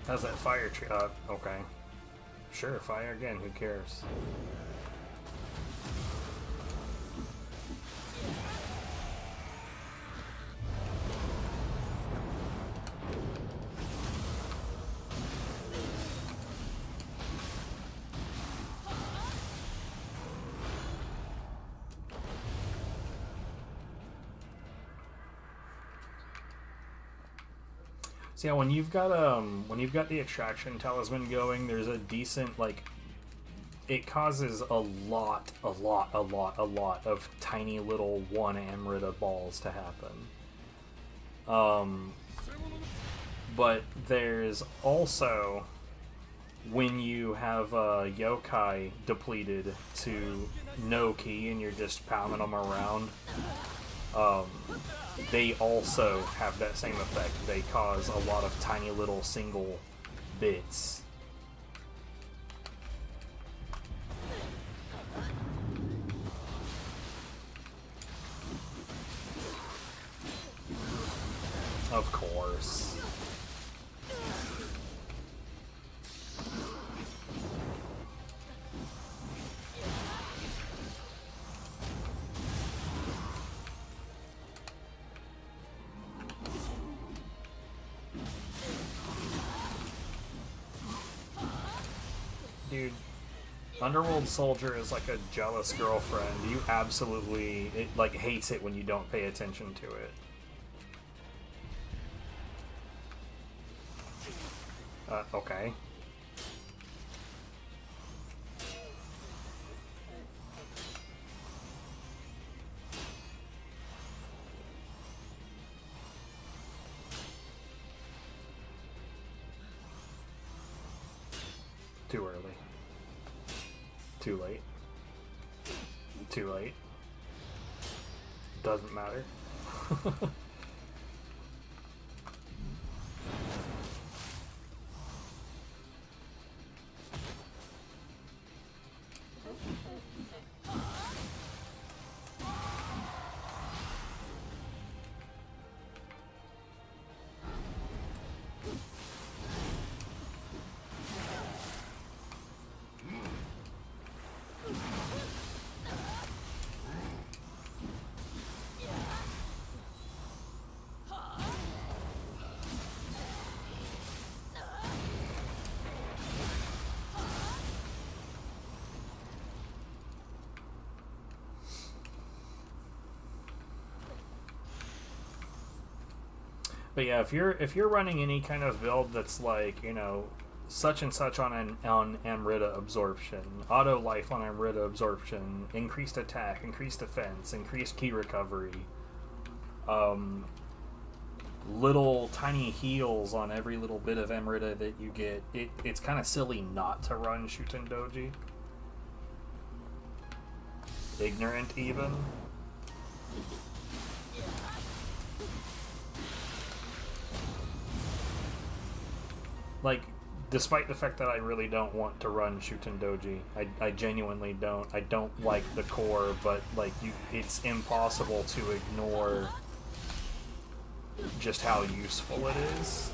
How's that fire tree? Okay. Sure, fire again, who cares? So yeah, when you've got the extraction talisman going, there's a decent, like, it causes a lot of tiny little 1 Amrita balls to happen. But there's also, when you have yokai depleted to no ki and you're just pounding them around, they also have that same effect. They cause a lot of tiny little single bits. Of course. Dude, Underworld Soldier is like a jealous girlfriend. You absolutely, it like hates it when you don't pay attention to it. Okay. Too early. Too late. Too late. Doesn't matter. But yeah, if you're running any kind of build that's like, you know, such and such on Amrita absorption, auto life on Amrita absorption, increased attack, increased defense, increased key recovery, little tiny heals on every little bit of Amrita that you get, it's kind of silly not to run Shuten Doji. Ignorant even. Like, despite the fact that I really don't want to run Shuten Doji, I genuinely don't. I don't like the core, but like it's impossible to ignore just how useful it is.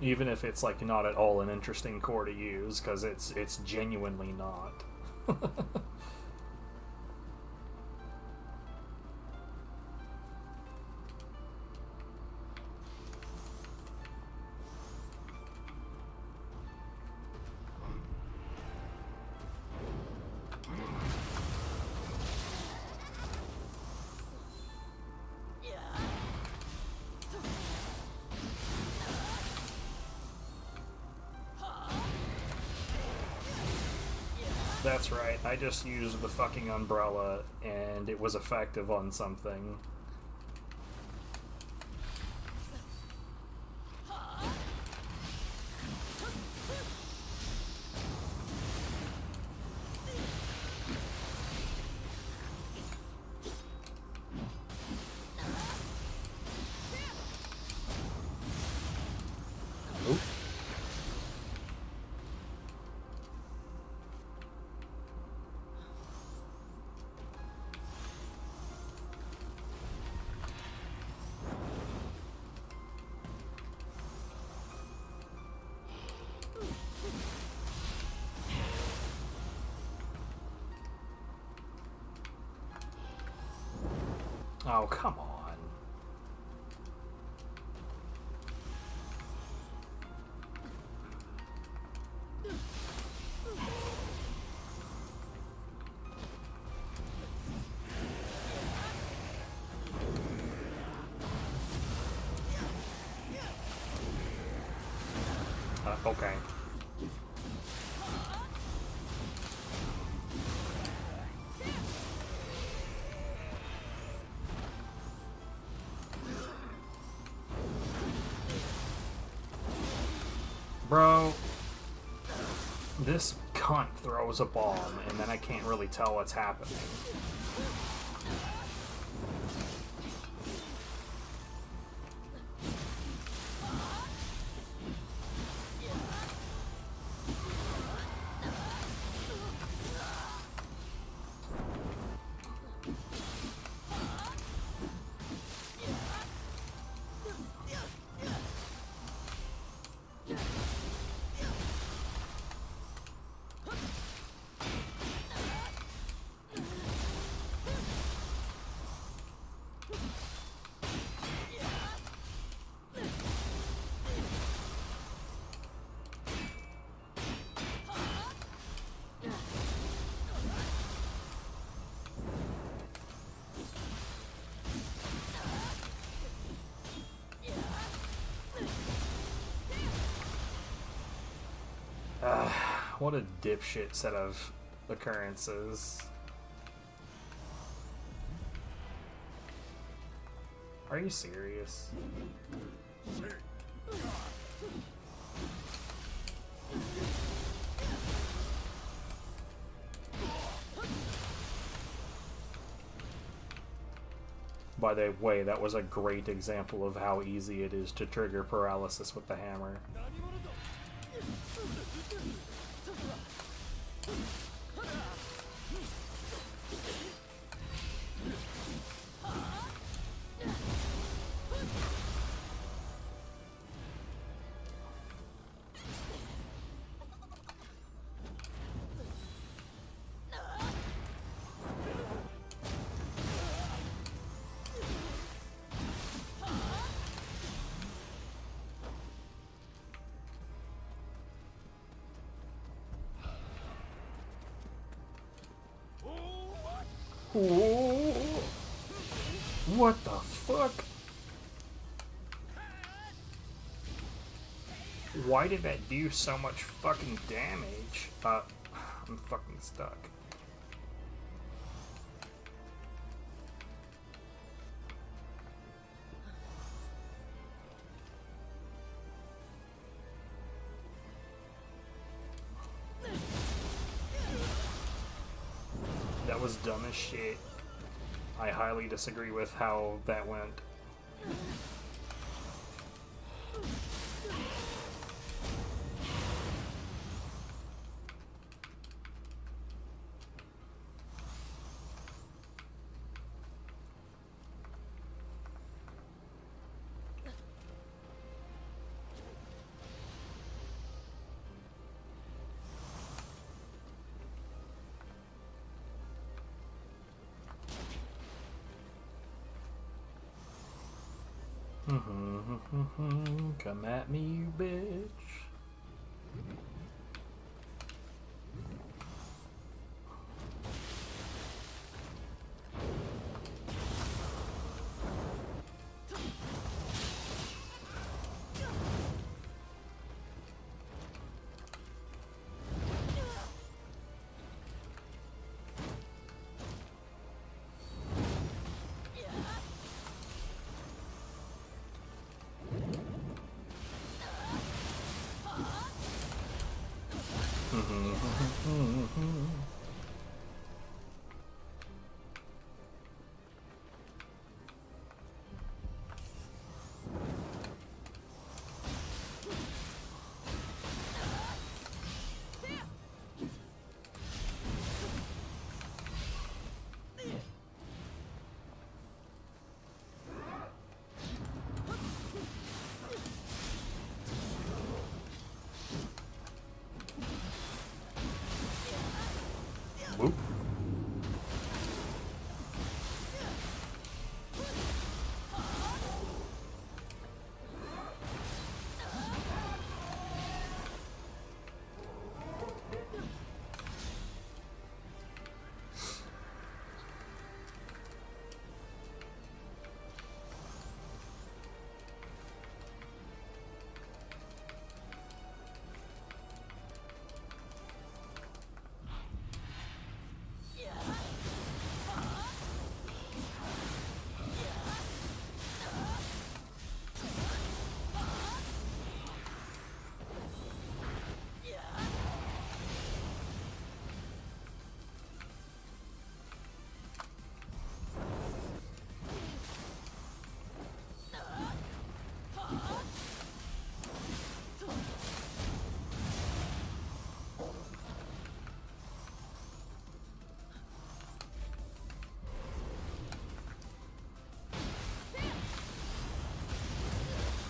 Even if it's like not at all an interesting core to use, because it's genuinely not. That's right, I just used the fucking umbrella and it was effective on something. Oh, come on. Okay. Bro, this cunt throws a bomb, and then I can't really tell what's happening. What a dipshit set of occurrences. Are you serious? By the way, that was a great example of how easy it is to trigger paralysis with the hammer. Whoa. What the fuck? Why did that do so much fucking damage? I'm fucking stuck. That was dumb as shit. I highly disagree with how that went. Come at me, you bitch.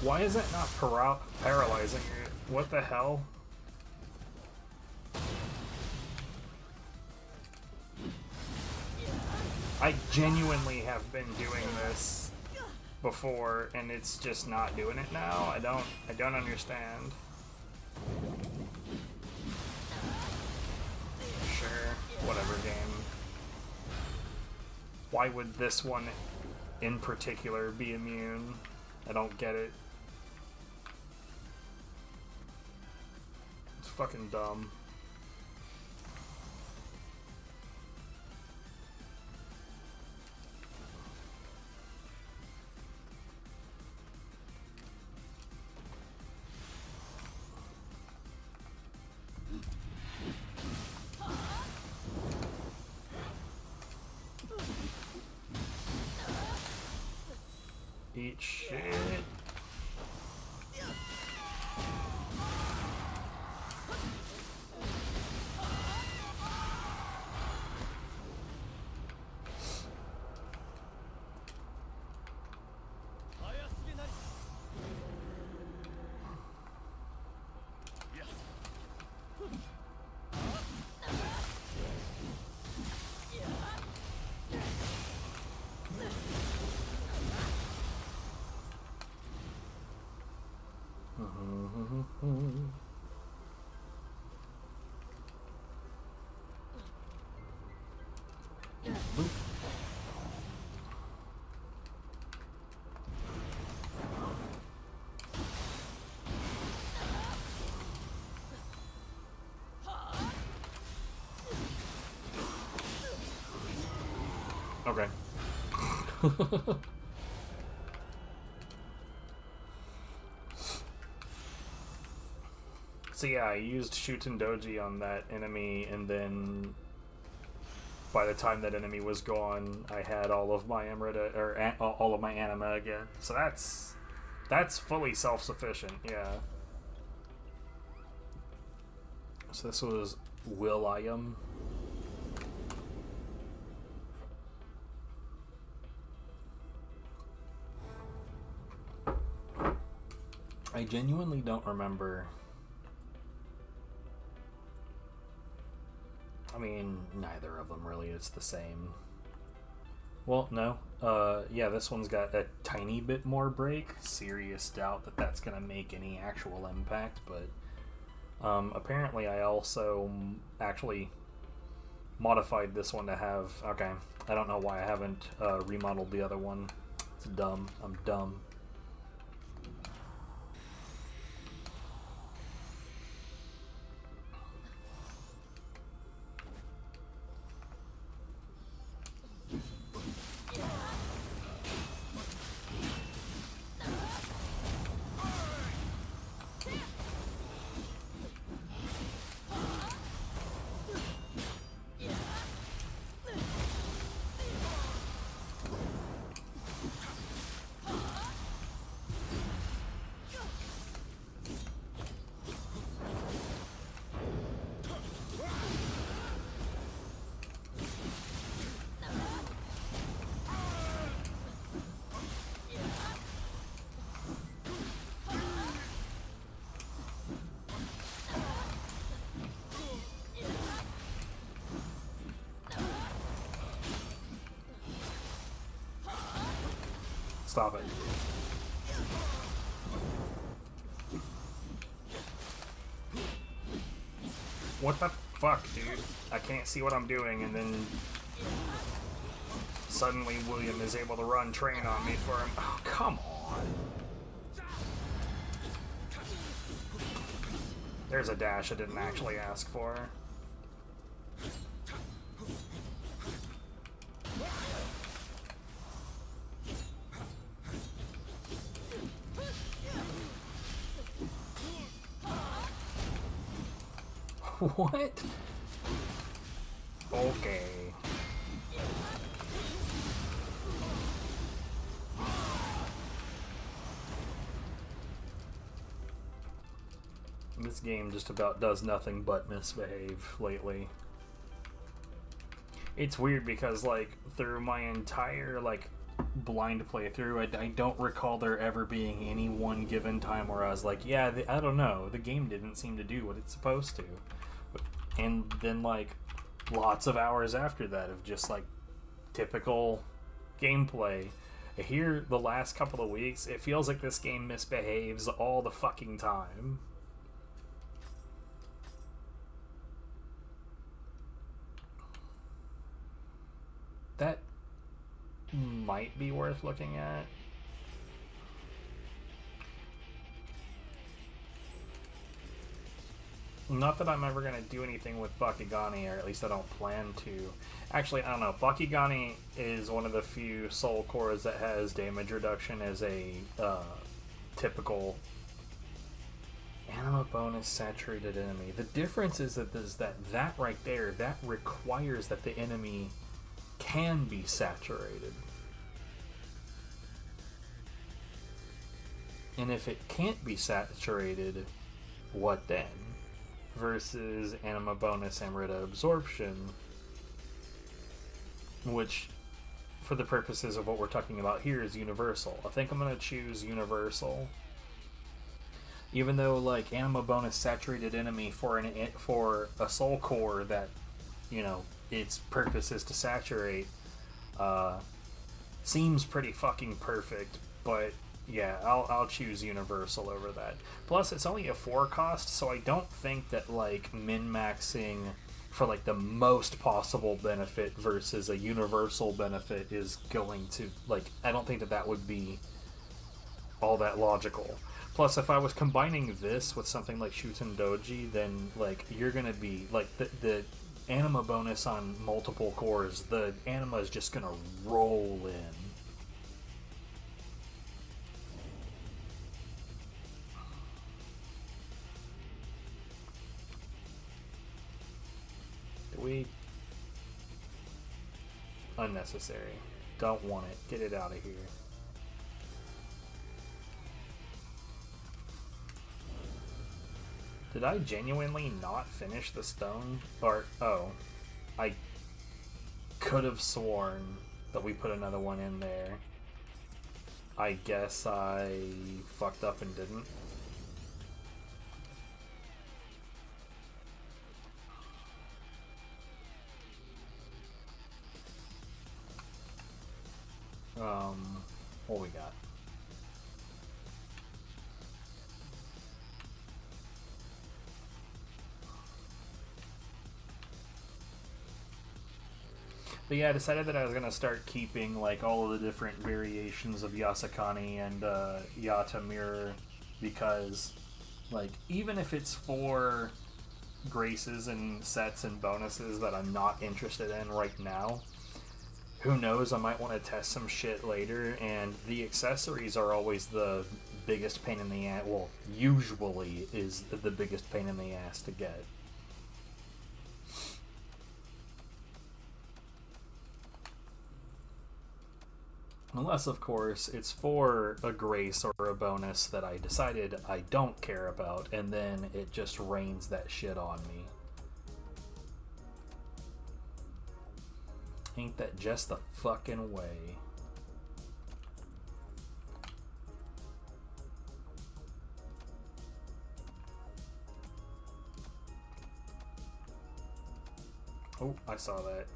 Why is it not paralyzing it? What the hell? I genuinely have been doing this before, and it's just not doing it now. I don't understand. Sure, whatever game. Why would this one in particular be immune? I don't get it. It's fucking dumb. Eat shit. Okay. So yeah, I used Shuten Doji on that enemy, and then by the time that enemy was gone, I had all of my Emerita, or all of my anima again. So that's fully self-sufficient, yeah. So this was Will.i.am. I genuinely don't remember. I mean, neither of them really. It's the same. Well, no. Yeah, this one's got a tiny bit more break. Serious doubt that that's going to make any actual impact, but apparently I also actually modified this one to have... Okay, I don't know why I haven't remodeled the other one. It's dumb. I'm dumb. Stop it. What the fuck, dude? I can't see what I'm doing, and then suddenly William is able to run train on me for him. Oh, come on. There's a dash I didn't actually ask for. What? Okay. This game just about does nothing but misbehave lately. It's weird because, like, through my entire, like, blind playthrough, I don't recall there ever being any one given time where I was like, yeah, I don't know, the game didn't seem to do what it's supposed to. And then, like, lots of hours after that of just, like, typical gameplay. Here, the last couple of weeks, it feels like this game misbehaves all the fucking time. That might be worth looking at. Not that I'm ever going to do anything with Bakigani, or at least I don't plan to. Actually, I don't know. Bakigani is one of the few soul cores that has damage reduction as a typical anima bonus saturated enemy. The difference is that that right there, that requires that the enemy can be saturated. And if it can't be saturated, what then? Versus anima bonus amrita absorption, which, for the purposes of what we're talking about here, is universal. I think I'm going to choose universal. Even though, like, anima bonus saturated enemy for a soul core that, you know, its purpose is to saturate, seems pretty fucking perfect, but yeah, I'll choose universal over that. Plus, it's only a 4 cost, so I don't think that, like, min-maxing for, like, the most possible benefit versus a universal benefit is going to, like, I don't think that would be all that logical. Plus, if I was combining this with something like Shuten Doji, then, like, you're gonna be, like, the anima bonus on multiple cores, the anima is just gonna roll in. Unnecessary. Don't want it. Get it out of here. Did I genuinely not finish the stone? Or, oh. I could have sworn that we put another one in there. I guess I fucked up and didn't. What we got? But yeah, I decided that I was gonna start keeping, like, all of the different variations of Yasakani and Yata Mirror, because, like, even if it's for graces and sets and bonuses that I'm not interested in right now, who knows, I might want to test some shit later, and the accessories are always the biggest pain in the ass. Well, usually is the biggest pain in the ass to get. Unless, of course, it's for a grace or a bonus that I decided I don't care about, and then it just rains that shit on me. Ain't that just the fucking way? Oh, I saw that.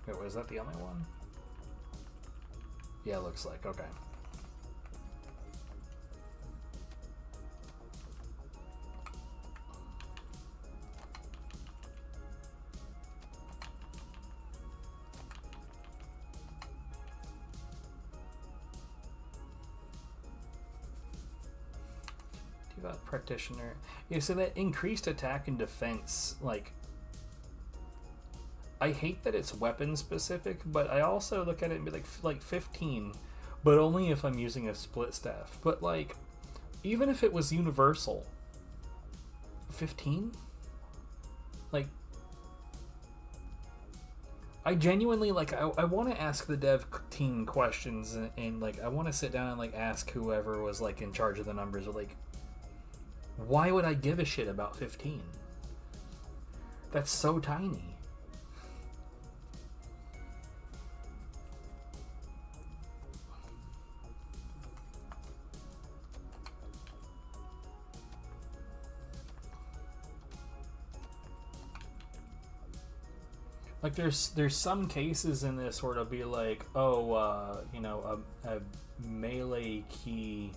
Wait, was that the only one? Yeah, looks like. Okay. Practitioner. Yeah, so that increased attack and defense, like, I hate that it's weapon specific, but I also look at it and be like 15, but only if I'm using a split staff. But, like, even if it was universal, 15? Like, I genuinely, like, I want to ask the dev team questions, and like, I want to sit down and, like, ask whoever was, like, in charge of the numbers, or, like, why would I give a shit about 15? That's so tiny. Like there's some cases in this where it'll be like, oh, you know, a melee key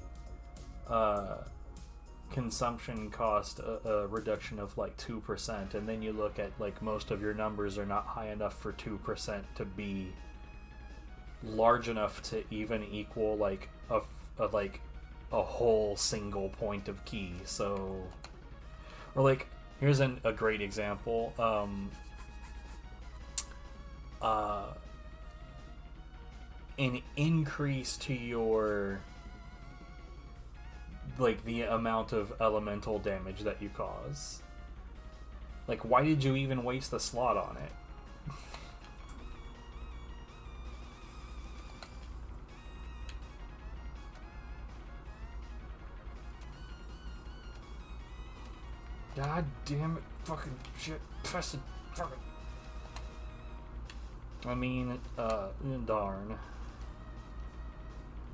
consumption cost a reduction of like 2%, and then you look at like most of your numbers are not high enough for 2% to be large enough to even equal like a whole single point of key. So, or like here's a great example. An increase to your like the amount of elemental damage that you cause. Like, why did you even waste the slot on it? God damn it, fucking shit, press it, fucking. I mean, darn.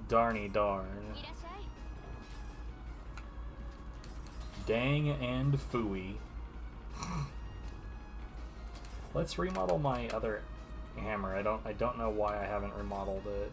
Darny darn. Dang and phooey. Let's remodel my other hammer. I don't know why I haven't remodeled it.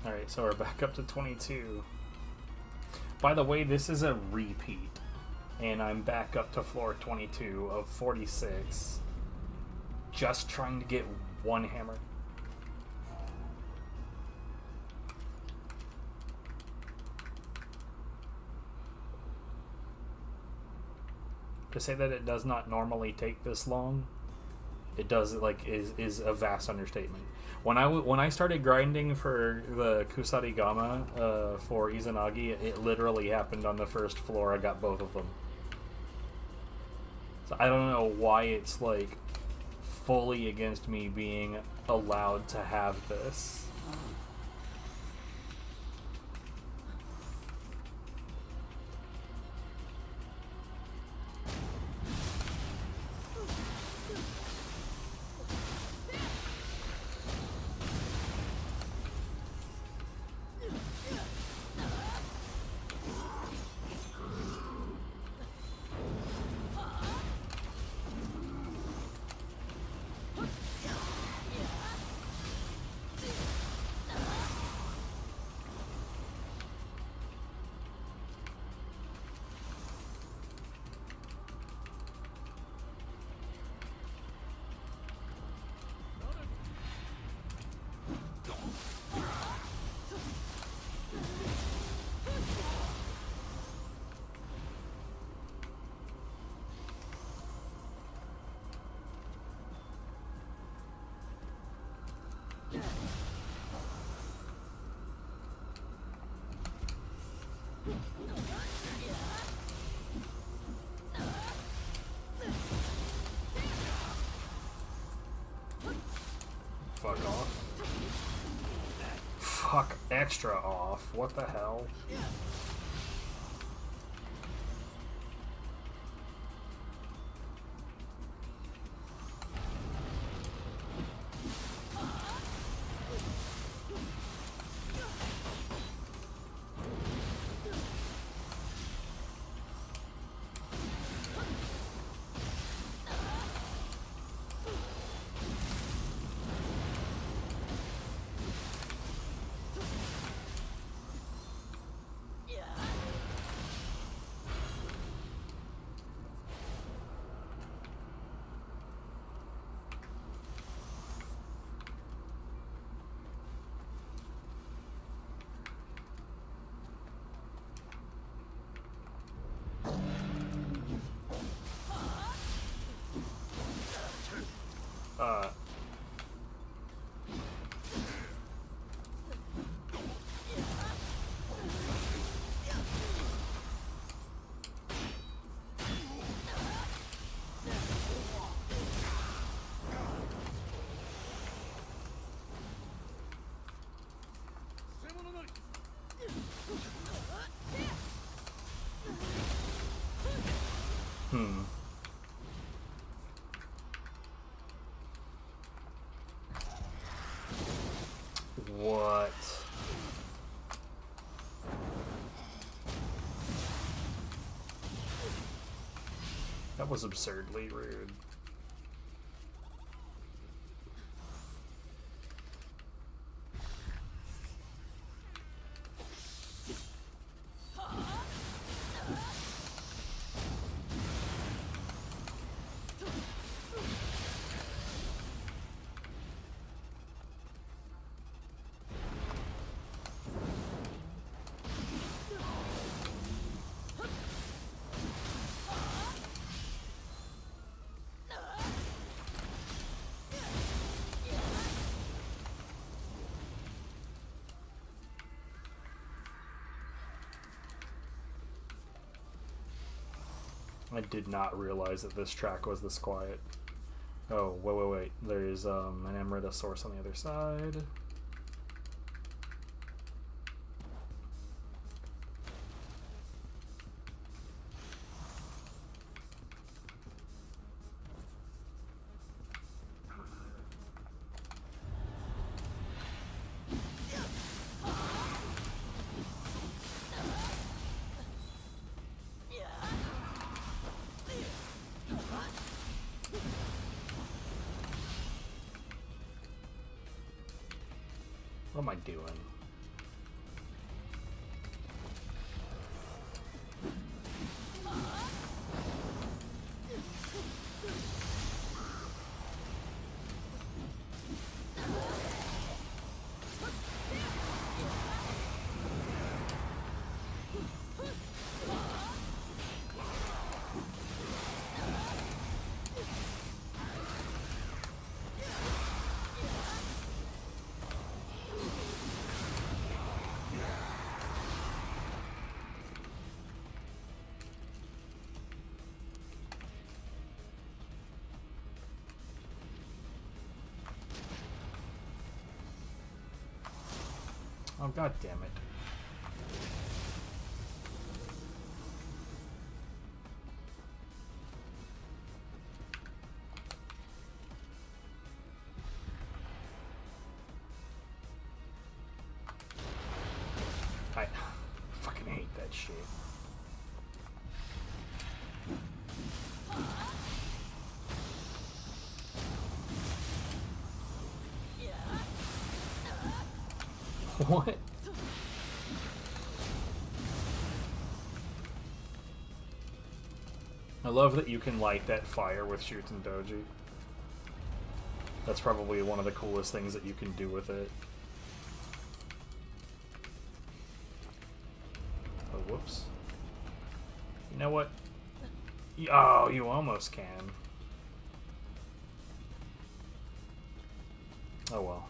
Alright, so we're back up to 22. By the way, this is a repeat. And I'm back up to floor 22 of 46. Just trying to get one hammer. To say that it does not normally take this long, it does, like, is a vast understatement. When I started grinding for the Kusarigama for Izanagi, it literally happened on the first floor. I got both of them. So I don't know why it's like fully against me being allowed to have this. Fuck off. Fuck extra off. What the hell? What? That was absurdly rude. I did not realize that this track was this quiet. Oh, wait. There's an Emerita source on the other side. What am I doing? Oh, god damn it. I fucking hate that shit. What? I love that you can light that fire with shooting doji. That's probably one of the coolest things that you can do with it. Oh, whoops. You know what? Oh, you almost can. Oh well.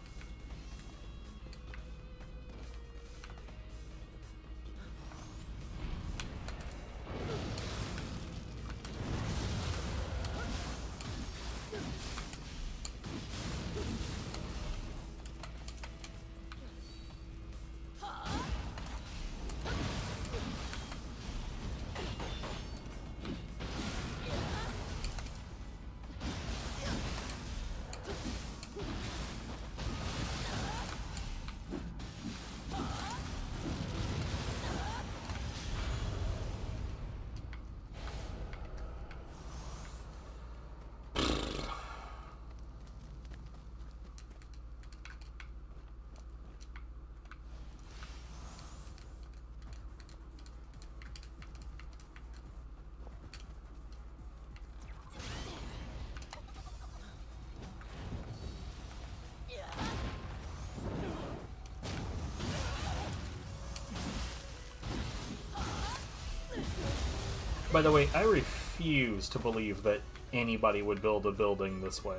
By the way, I refuse to believe that anybody would build a building this way.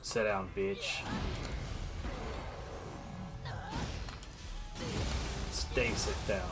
Sit down, bitch. Stay sit down.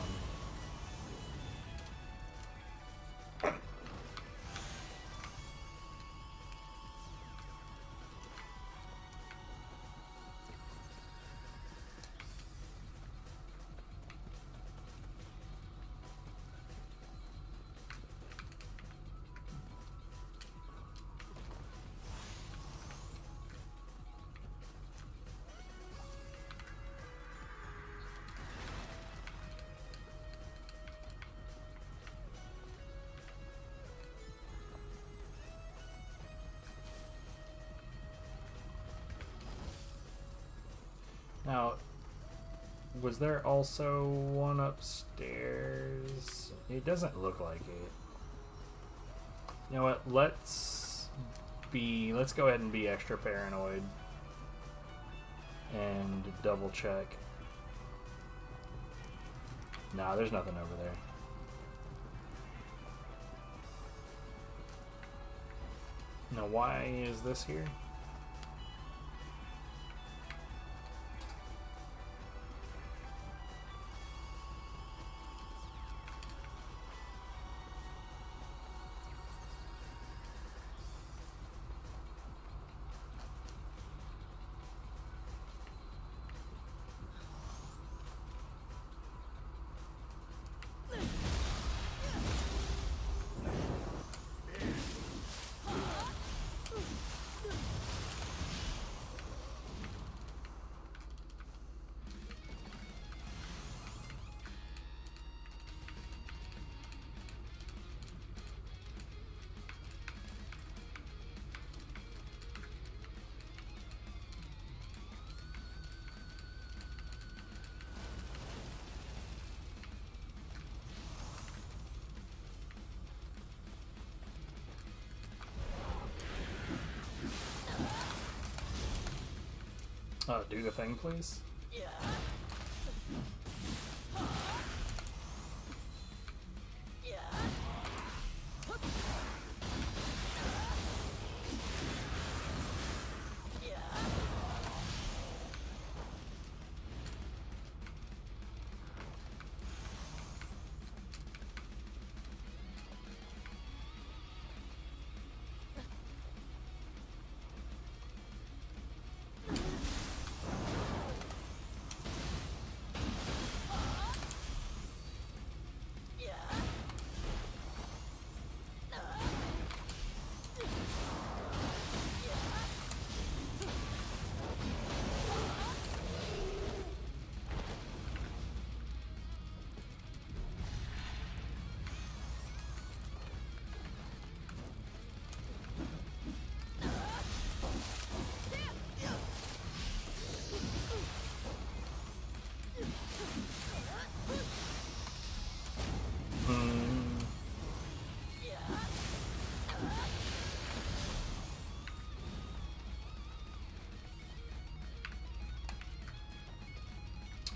Now, was there also one upstairs? It doesn't look like it. You know what? Let's go ahead and be extra paranoid and double check. Nah, there's nothing over there. Now, why is this here? Do the thing, please.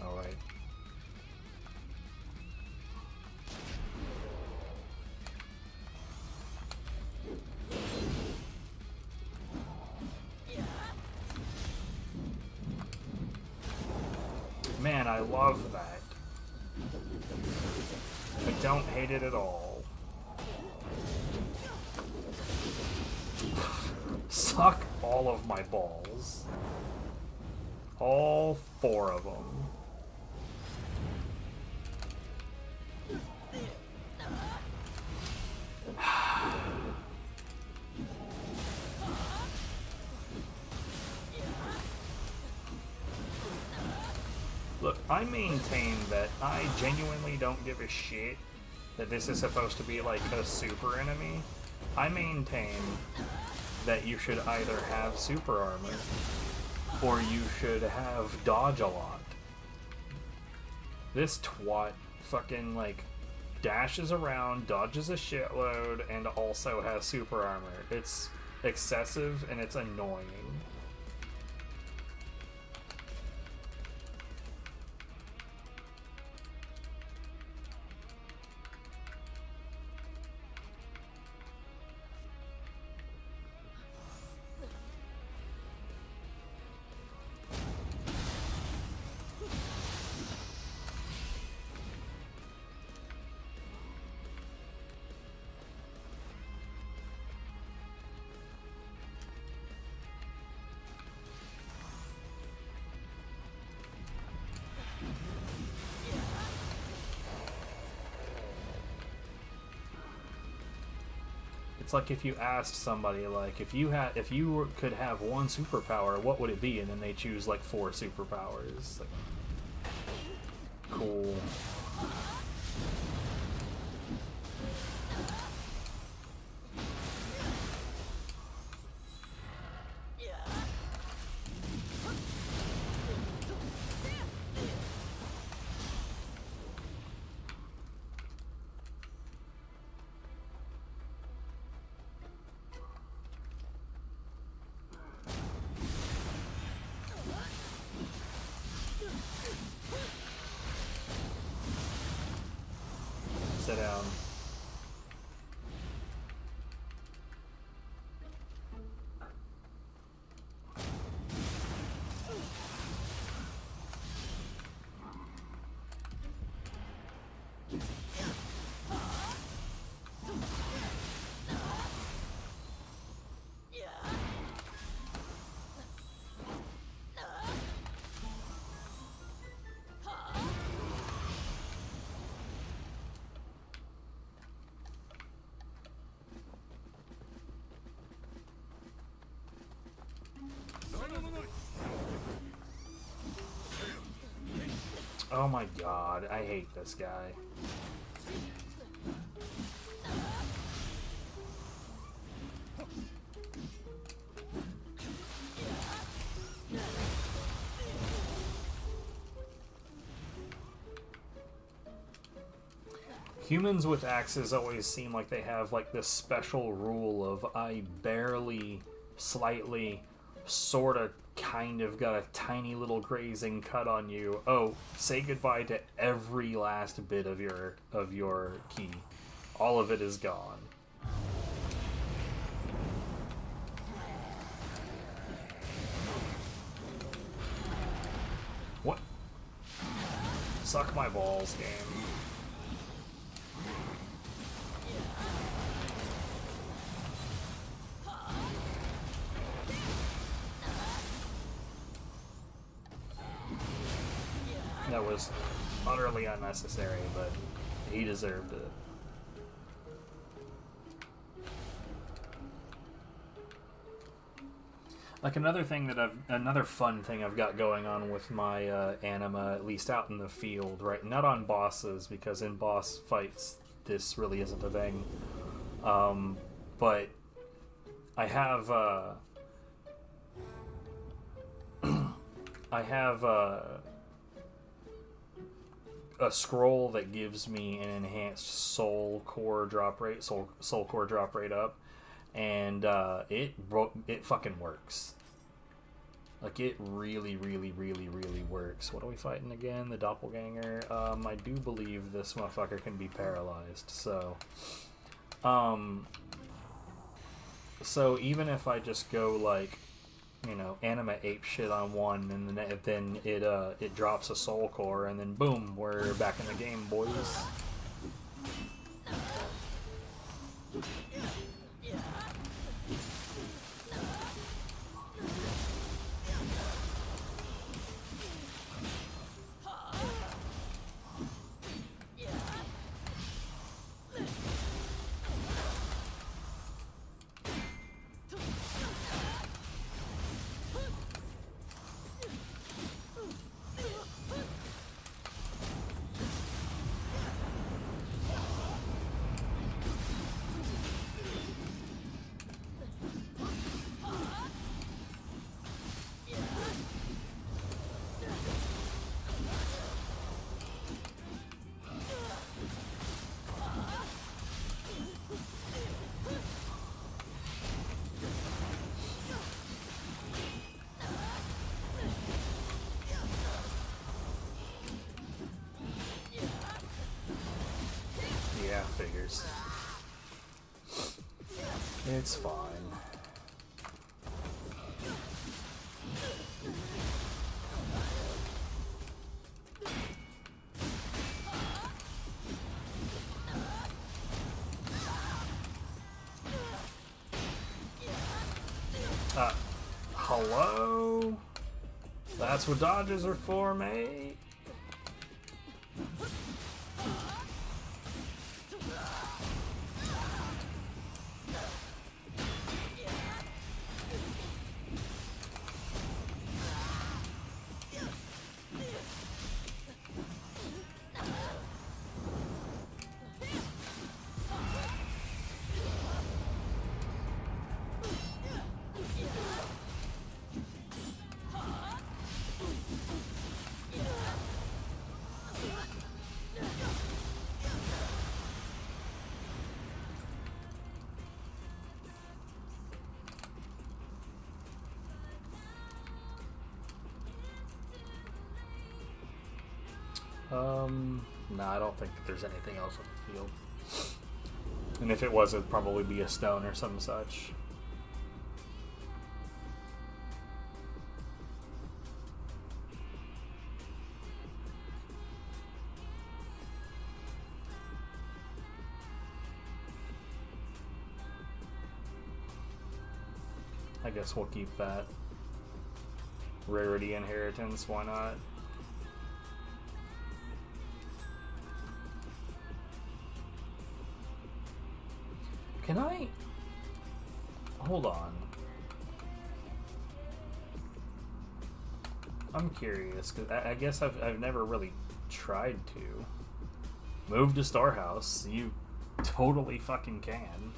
All right. Man, I love that. I don't hate it at all. Suck all of my balls. All 4 of them. Look, I maintain that I genuinely don't give a shit that this is supposed to be like a super enemy. I maintain that you should either have super armor or you should have dodge a lot. This twat fucking like dashes around, dodges a shitload, and also has super armor. It's excessive and it's annoying. It's like if you asked somebody, like, if you could have one superpower, what would it be? And then they choose like 4 superpowers. Like, cool. Sit down. Oh my god, I hate this guy. Humans with axes always seem like they have like this special rule of I barely, slightly, sorta, kind of got a tiny little grazing cut on you. Oh, say goodbye to every last bit of your key. All of it is gone. What? Suck my balls, game. That was utterly unnecessary, but he deserved it. Like another fun thing I've got going on with my anima, at least out in the field, right? Not on bosses, because in boss fights this really isn't a thing. But I have a scroll that gives me an enhanced soul core drop rate up, and it fucking works. Like, it really works. What are we fighting again? The doppelganger. I do believe this motherfucker can be paralyzed, so so even if I just go like, you know, anima ape shit on one, and then it drops a soul core, and then boom, we're back in the game, boys. Yeah, figures. It's fine. Hello? That's what dodges are for, mate. No, I don't think there's anything else on the field. And if it was, it'd probably be a stone or some such. I guess we'll keep that. Rarity inheritance, why not? Can I... Hold on. I'm curious, because I guess I've never really tried to. Move to Storehouse. You totally fucking can.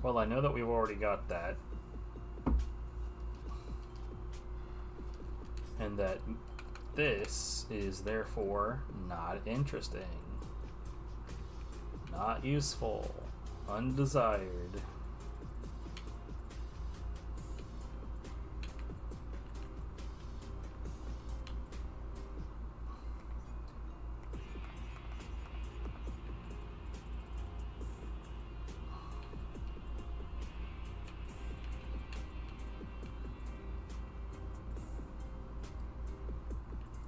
Well, I know that we've already got that. And that this is therefore not interesting. Not useful. Undesired.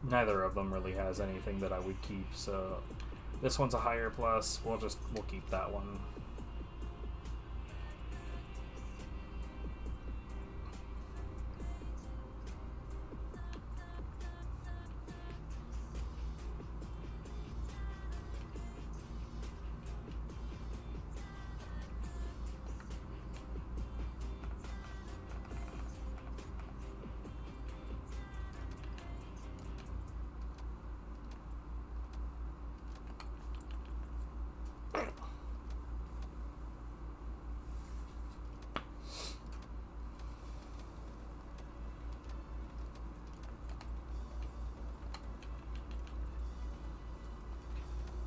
Neither of them really has anything that I would keep, so this one's a higher plus. We'll keep that one.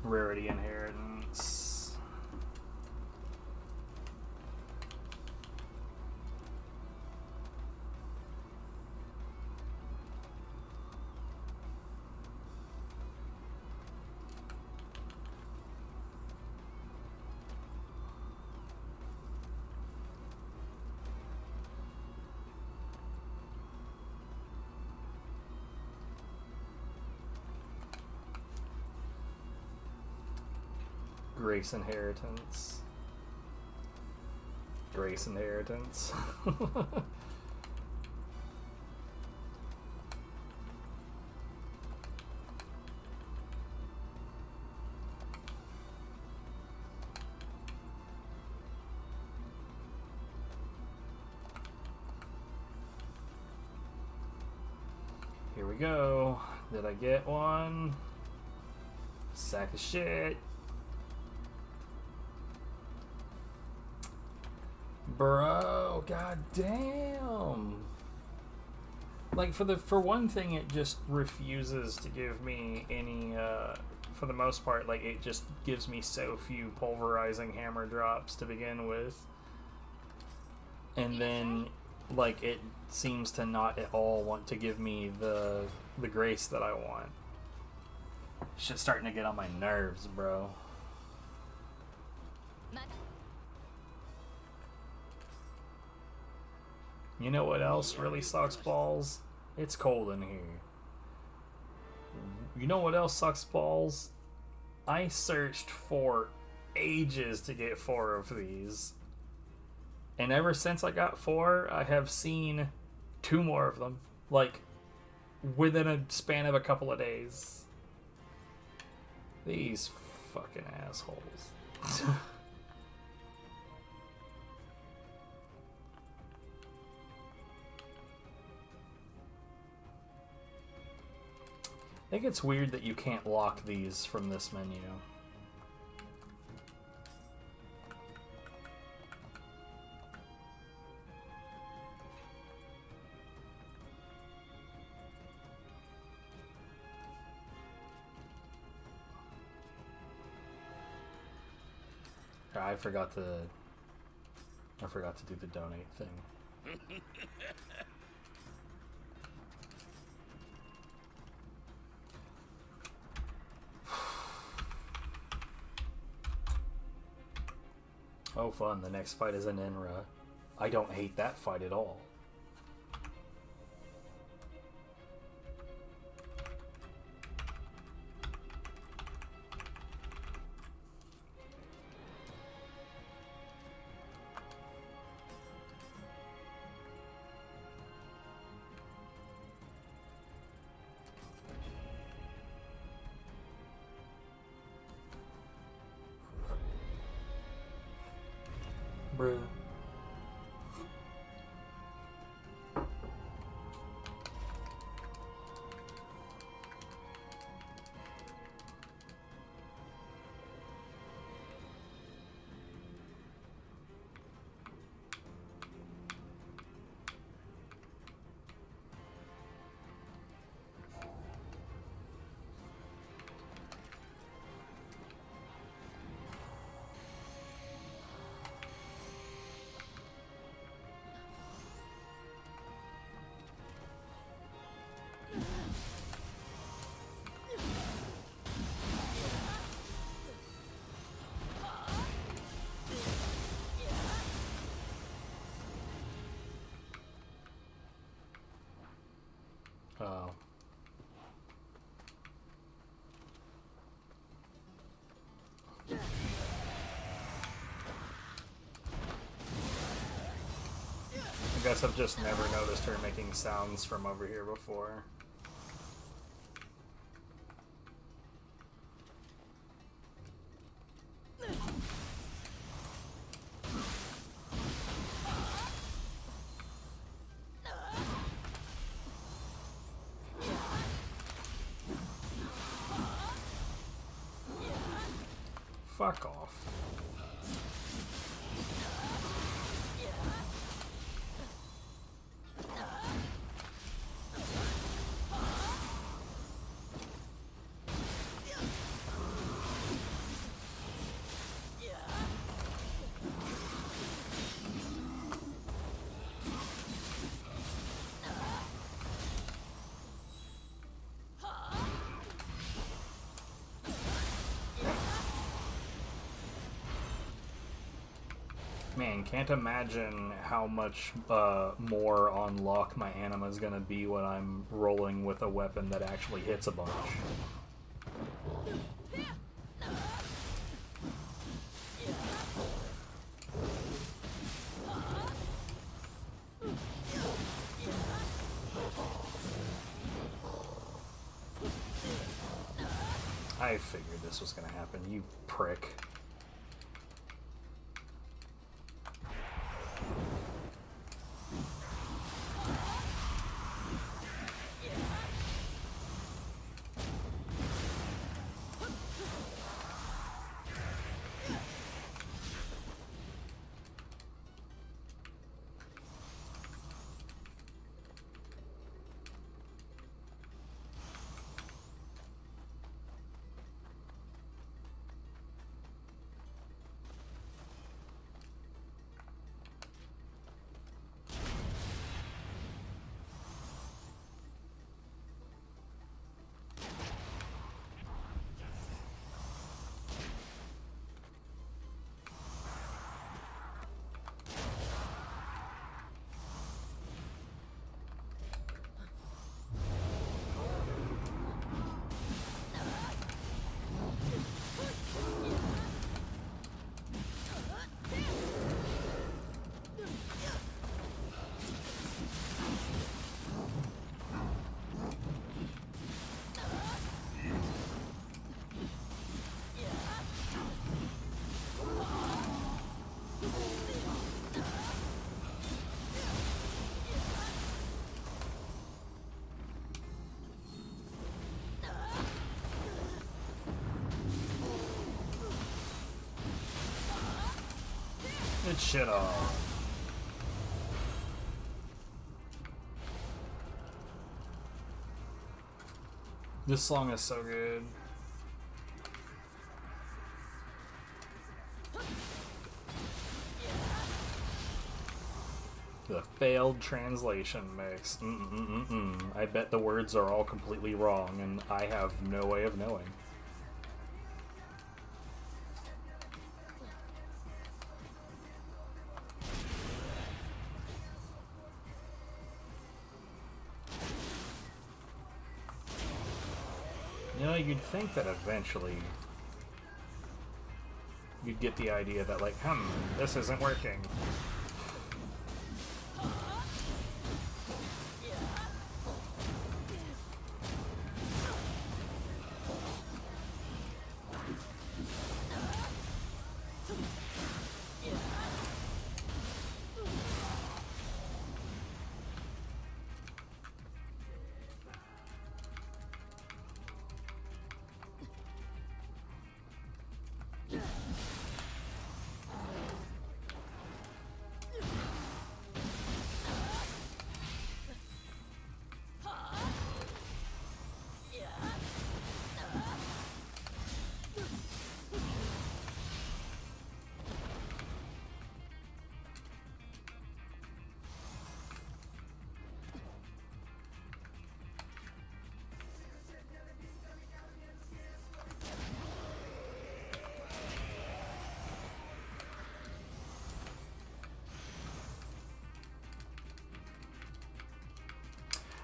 Rarity inheritance. Grace inheritance. Grace inheritance. Here we go. Did I get one? Sack of shit. Bro, goddamn. Like for one thing, it just refuses to give me any. For the most part, like it just gives me so few pulverizing hammer drops to begin with, and then like it seems to not at all want to give me the grace that I want. Shit's starting to get on my nerves, bro. You know what else really sucks balls? It's cold in here. You know what else sucks balls? I searched for ages to get 4 of these. And ever since I got 4, I have seen 2 more of them. Like, within a span of a couple of days. These fucking assholes. I think it's weird that you can't lock these from this menu. I forgot to do the donate thing. Oh, fun. The next fight is an Enra. I don't hate that fight at all. Bruh. Oh. I guess I've just never noticed her making sounds from over here before. Fuck off. Man, can't imagine how much more on lock my anima is gonna be when I'm rolling with a weapon that actually hits a bunch. I figured this was gonna happen, you prick. Good shit off. This song is so good. The failed translation mix. I bet the words are all completely wrong, and I have no way of knowing. You know, you'd think that eventually you'd get the idea that, like, this isn't working.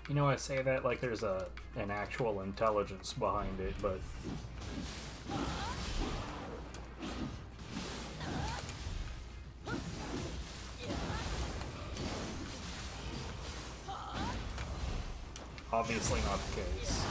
You know, I say that like there's an actual intelligence behind it, but obviously not the case.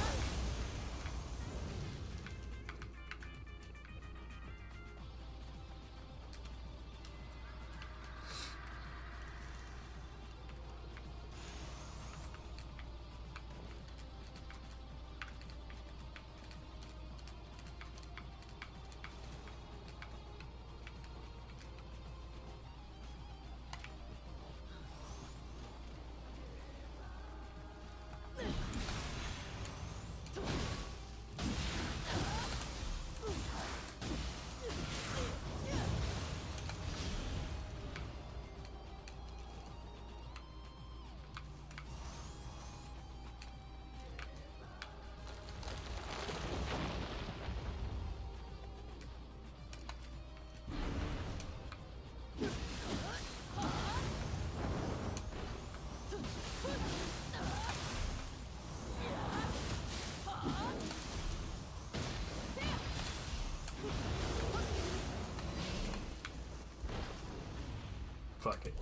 Fuck it.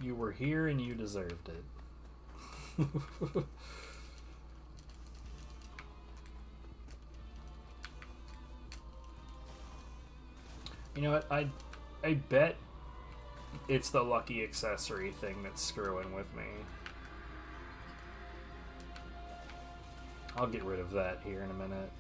You were here and you deserved it. You know what? I bet it's the lucky accessory thing that's screwing with me. I'll get rid of that here in a minute.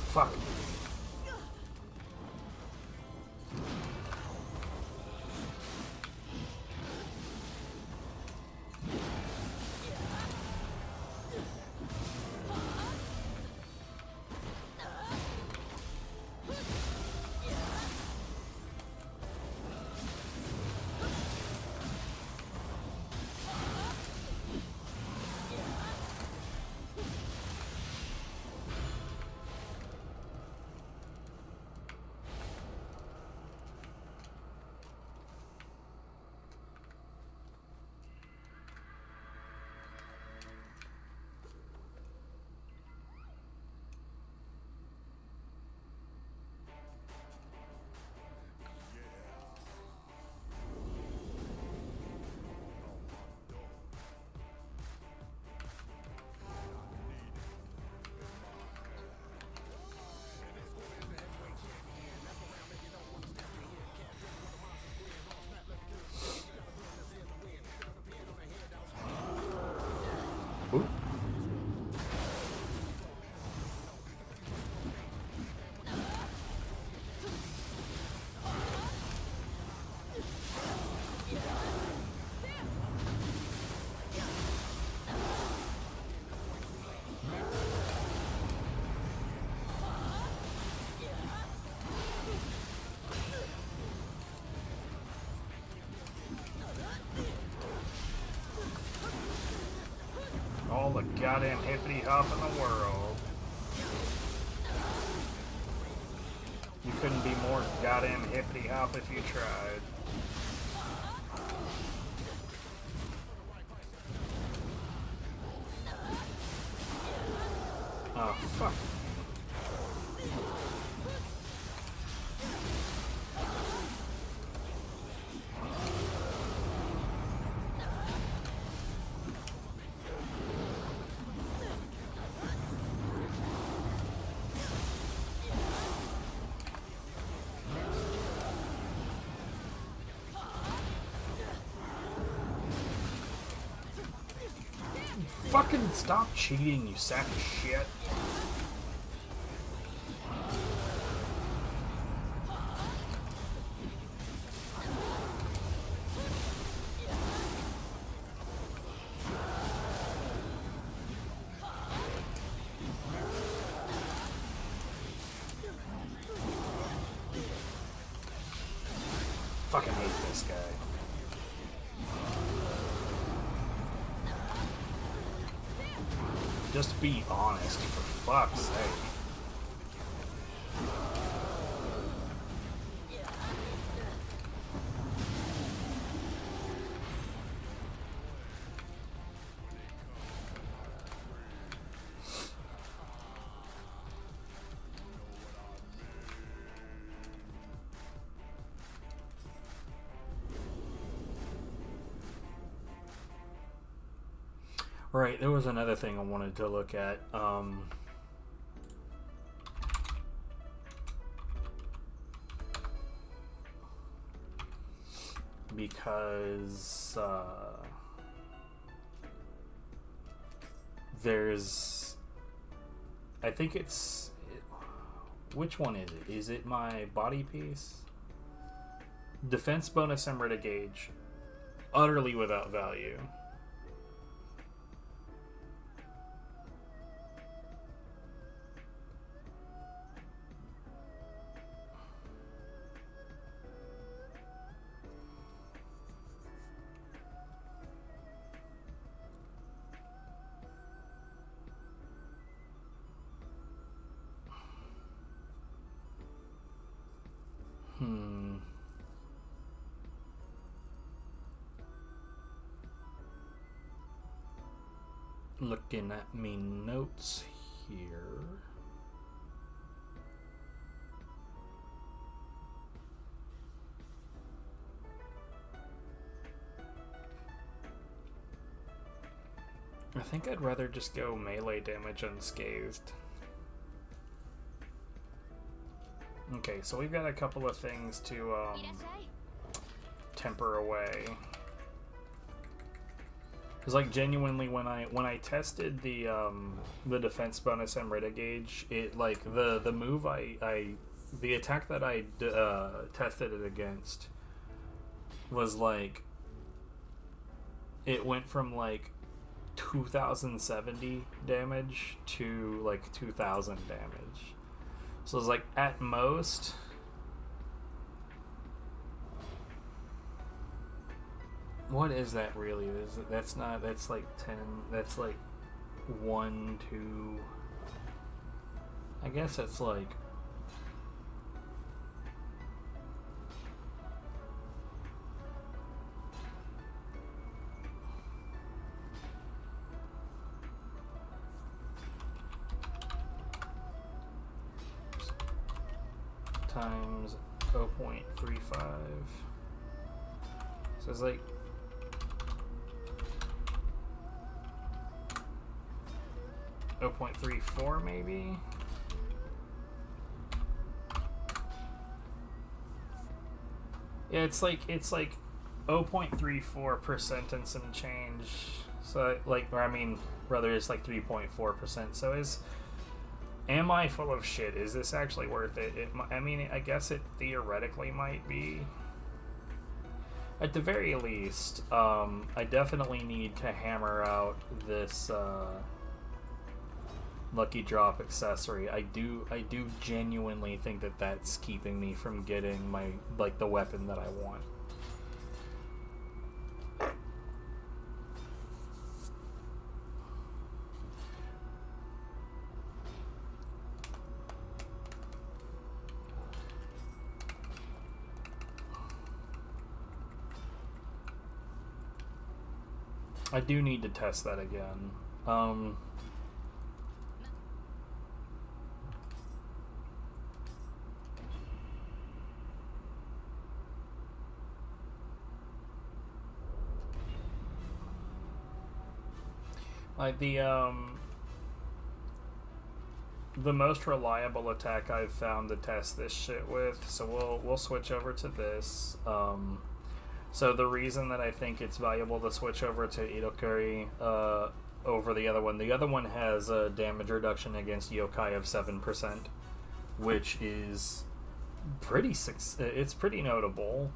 Fuck. all the goddamn hippity hop in the world. You couldn't be more goddamn hippity hop if you tried. Oh, fuck. Fucking stop cheating, you sack of shit. Fucking hate this guy. Just be honest, for fuck's sake. Right, there was another thing I wanted to look at. Because there's, I think it's, which one is it? Is it my body piece? Defense bonus and Rita gauge, utterly without value. Looking at me notes here. I think I'd rather just go melee damage unscathed. Okay, so we've got a couple of things to temper away. Because, like, genuinely, when I tested the defense bonus and Rita gauge, it, like, the move the attack that I tested it against was, like, it went from, like, 2070 damage to, like, 2000 damage. So it's like, at most, what is that really? That's like 10, that's like 1, 2, I guess it's like, times 0.35. So it's like 0.34 maybe. Yeah, it's like 0.34% and some change. So like, or I mean, rather it's like 3.4%. So am I full of shit? Is this actually worth it? I mean, I guess it theoretically might be. At the very least, I definitely need to hammer out this lucky drop accessory. I do genuinely think that that's keeping me from getting my, like, the weapon that I want. I do need to test that again. Like the most reliable attack I've found to test this shit with, so we'll switch over to this. So the reason that I think it's valuable to switch over to Itokuri over the other one has a damage reduction against yokai of 7%, which is it's pretty notable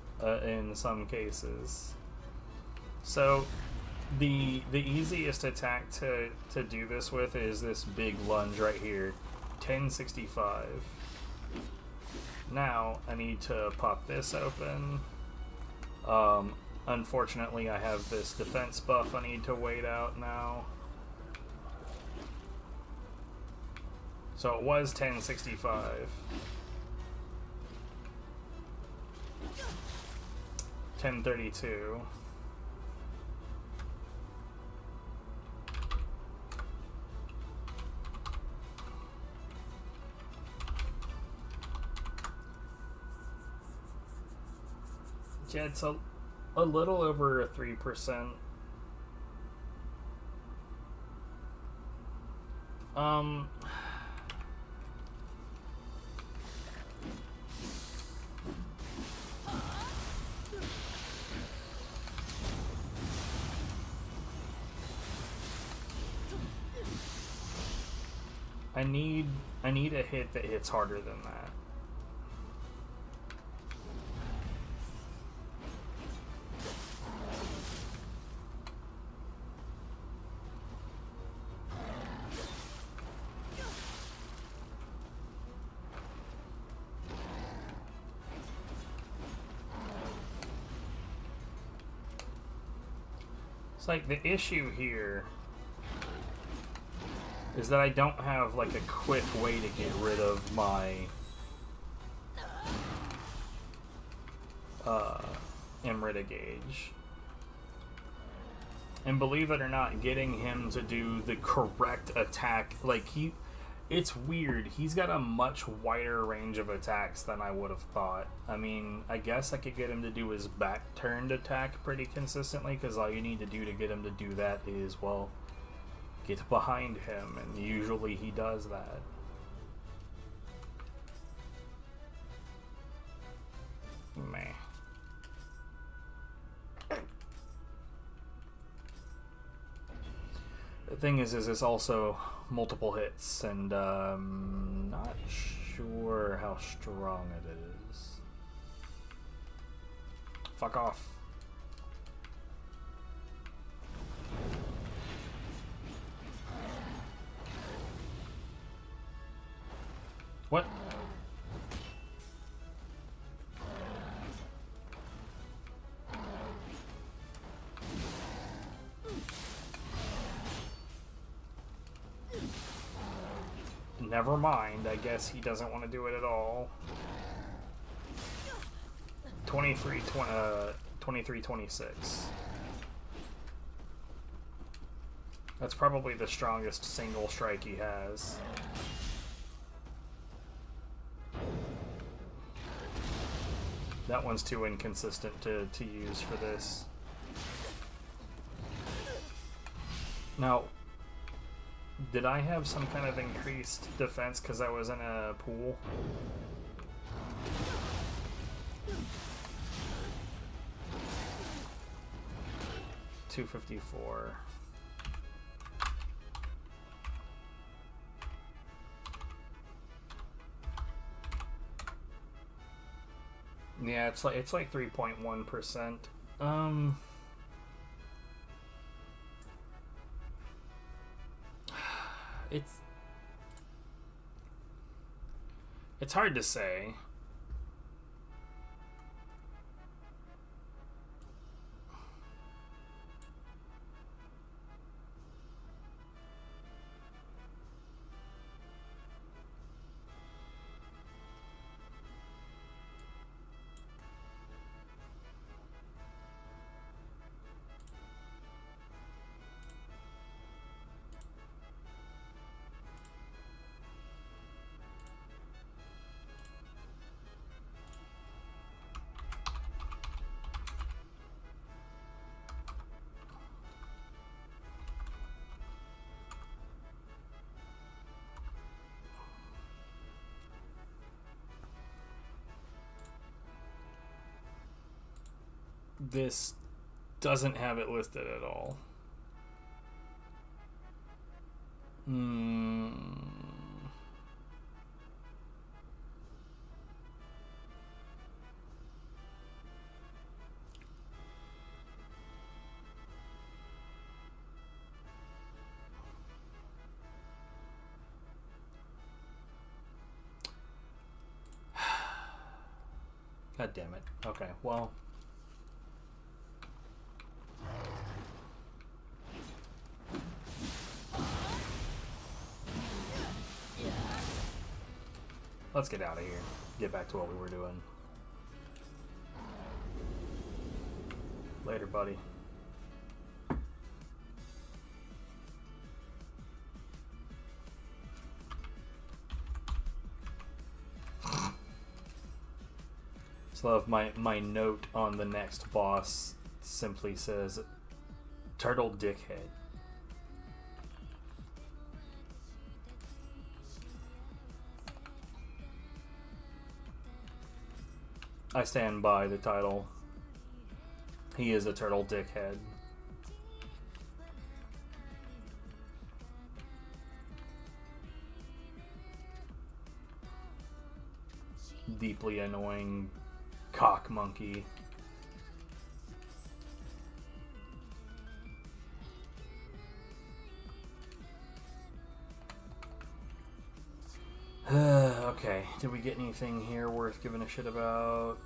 in some cases. So the easiest attack to do this with is this big lunge right here, 1065. Now I need to pop this open. Unfortunately, I have this defense buff I need to wait out now. So it was 1065. 1032. Yeah, it's a little over 3%. I need a hit that hits harder than that. It's like the issue here is that I don't have like a quick way to get rid of my Emerita gauge. And believe it or not, getting him to do the correct attack, like it's weird. He's got a much wider range of attacks than I would have thought. I mean, I guess I could get him to do his back-turned attack pretty consistently, because all you need to do to get him to do that is, well, get behind him, and usually he does that. Meh. The thing is it's also multiple hits, and not sure how strong it is. Fuck off. What? Never mind, I guess he doesn't want to do it at all. 23-26. That's probably the strongest single strike he has. That one's too inconsistent to use for this. Now, did I have some kind of increased defense because I was in a pool? $254. Yeah, it's like 3.1%. It's hard to say. this doesn't have it listed at all. God damn it. Okay, well. Let's get out of here. Get back to what we were doing. Later, buddy. So my note on the next boss simply says turtle dickhead. I stand by the title. He is a turtle dickhead. Deeply annoying cock monkey. Okay, did we get anything here worth giving a shit about?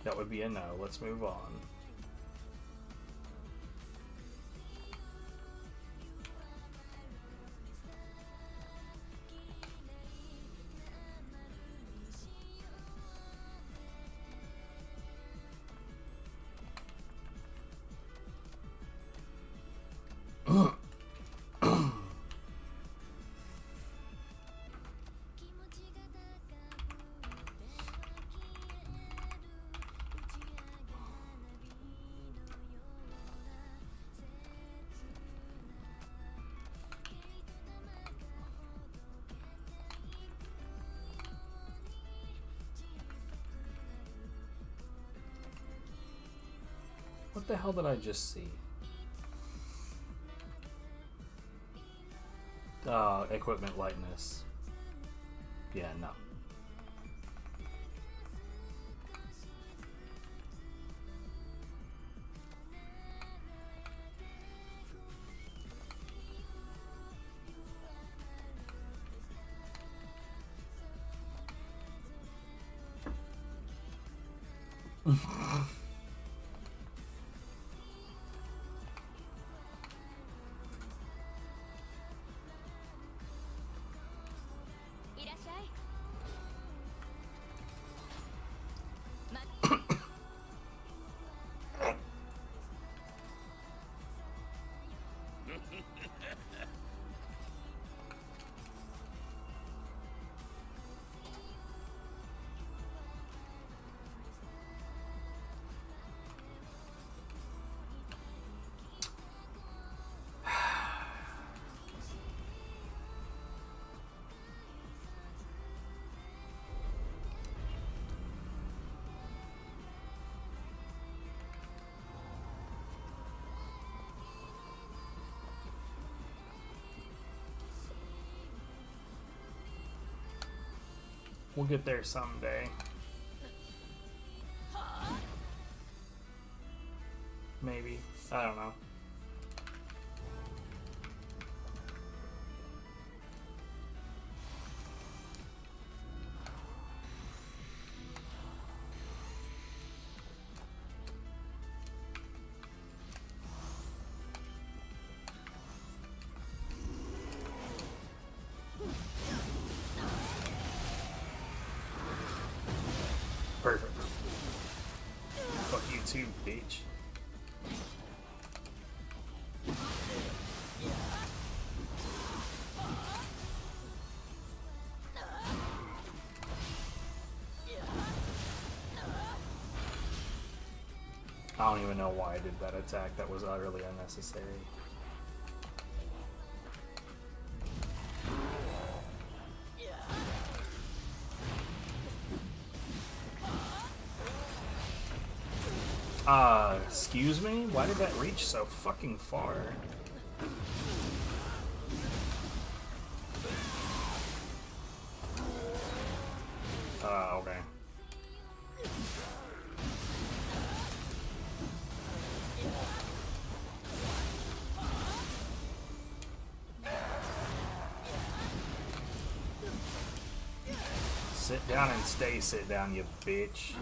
That would be a no. Let's move on. What the hell did I just see? Equipment lightness. Yeah, no. We'll get there someday. Maybe. I don't know. Perfect. Fuck you too, bitch. I don't even know why I did that attack. That was utterly unnecessary. Excuse me? Why did that reach so fucking far? Okay. Sit down and stay sit down, you bitch.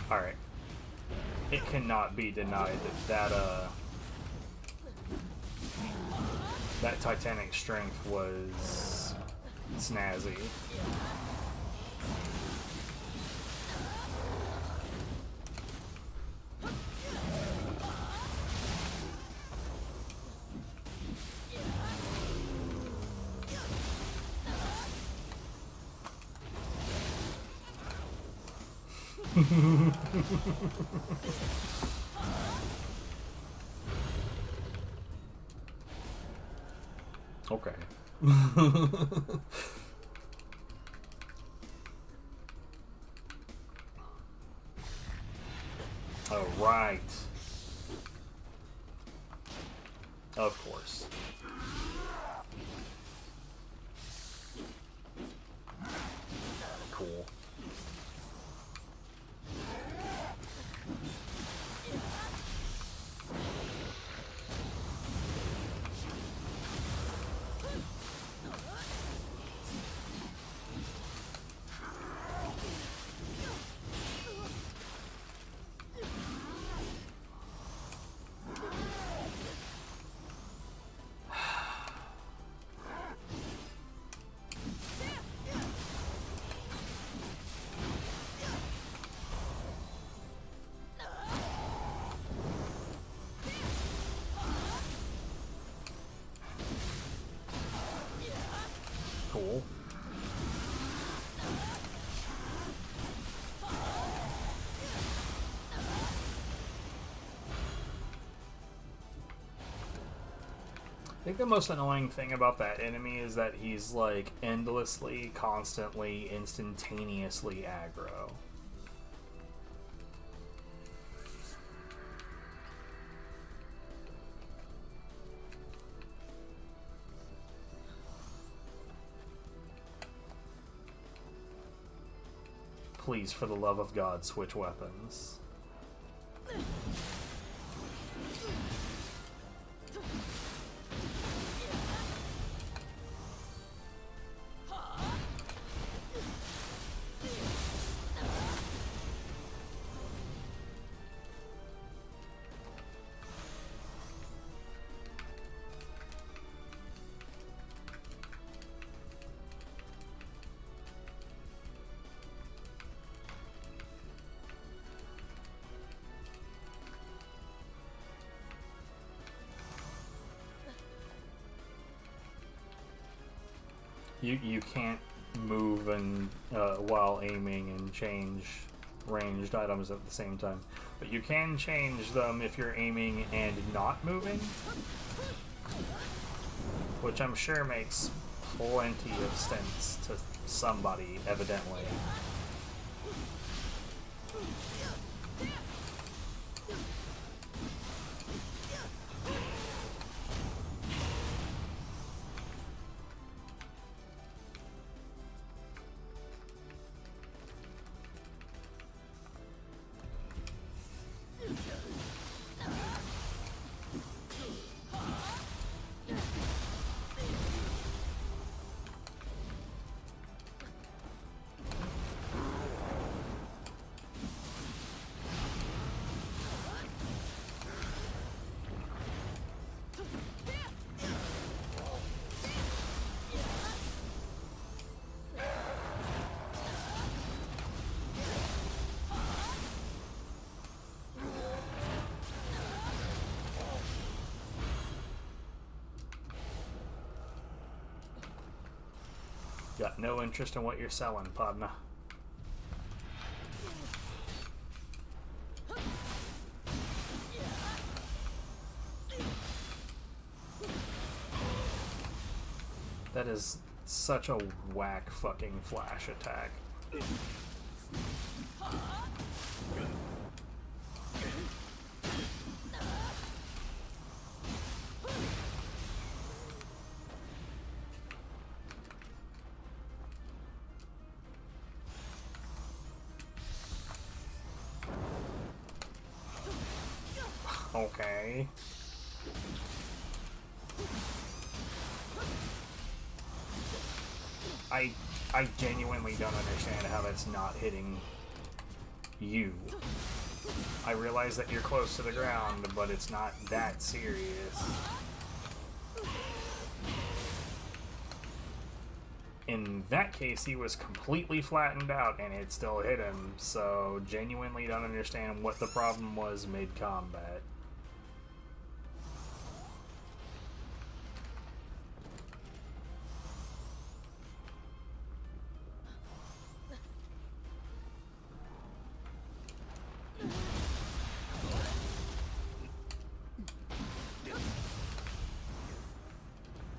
Alright. It cannot be denied that that Titanic strength was snazzy. Okay. Oh, right. Of course. Cool. Cool. I think the most annoying thing about that enemy is that he's like endlessly, constantly, instantaneously aggro. Please, for the love of God, switch weapons. You can't move and while aiming and change ranged items at the same time, but you can change them if you're aiming and not moving, which I'm sure makes plenty of sense to somebody, evidently. Got no interest in what you're selling, partner. That is such a whack fucking flash attack. Okay. I genuinely don't understand how that's not hitting you. I realize that you're close to the ground, but it's not that serious. In that case, he was completely flattened out and it still hit him, so genuinely don't understand what the problem was mid-combat.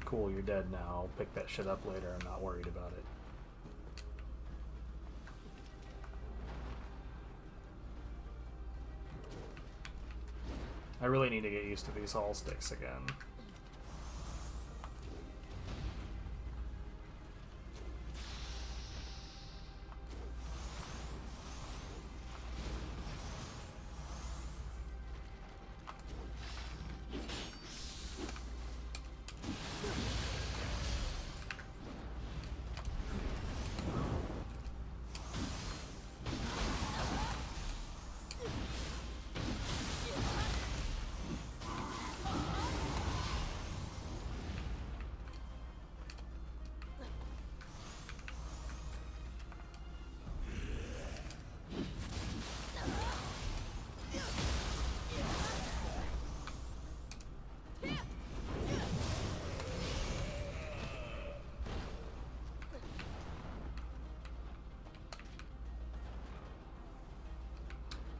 Cool, you're dead now. I'll pick that shit up later. I'm not worried about it. I really need to get used to these haul sticks again.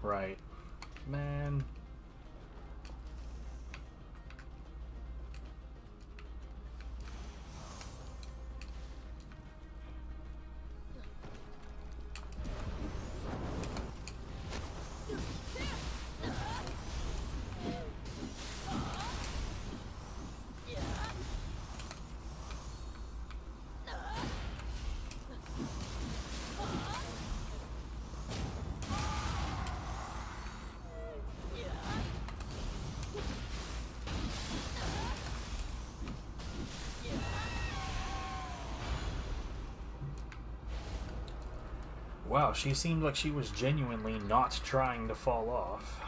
Right. Man. Wow, she seemed like she was genuinely not trying to fall off.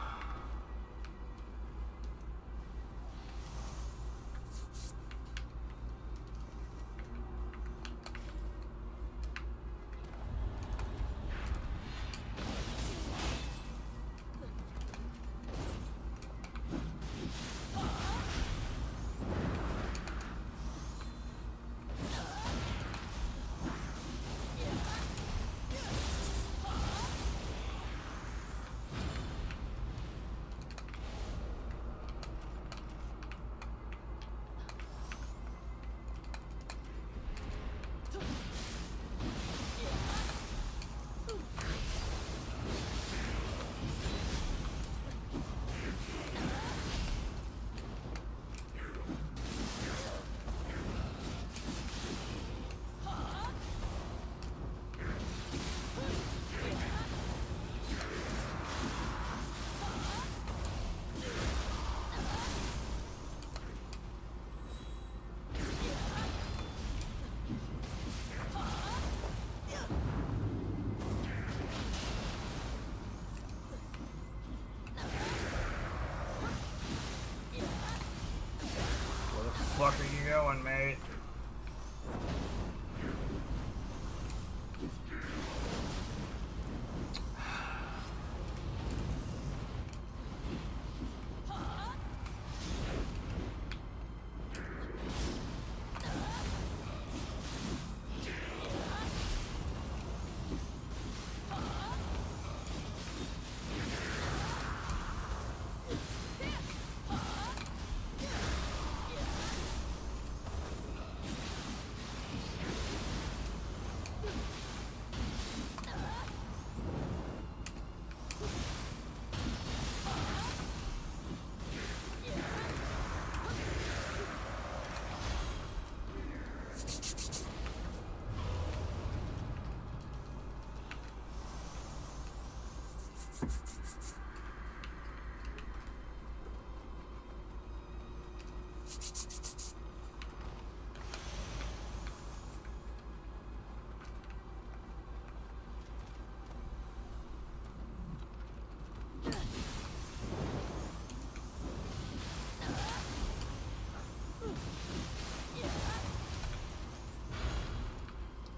Where the fuck are you going, mate?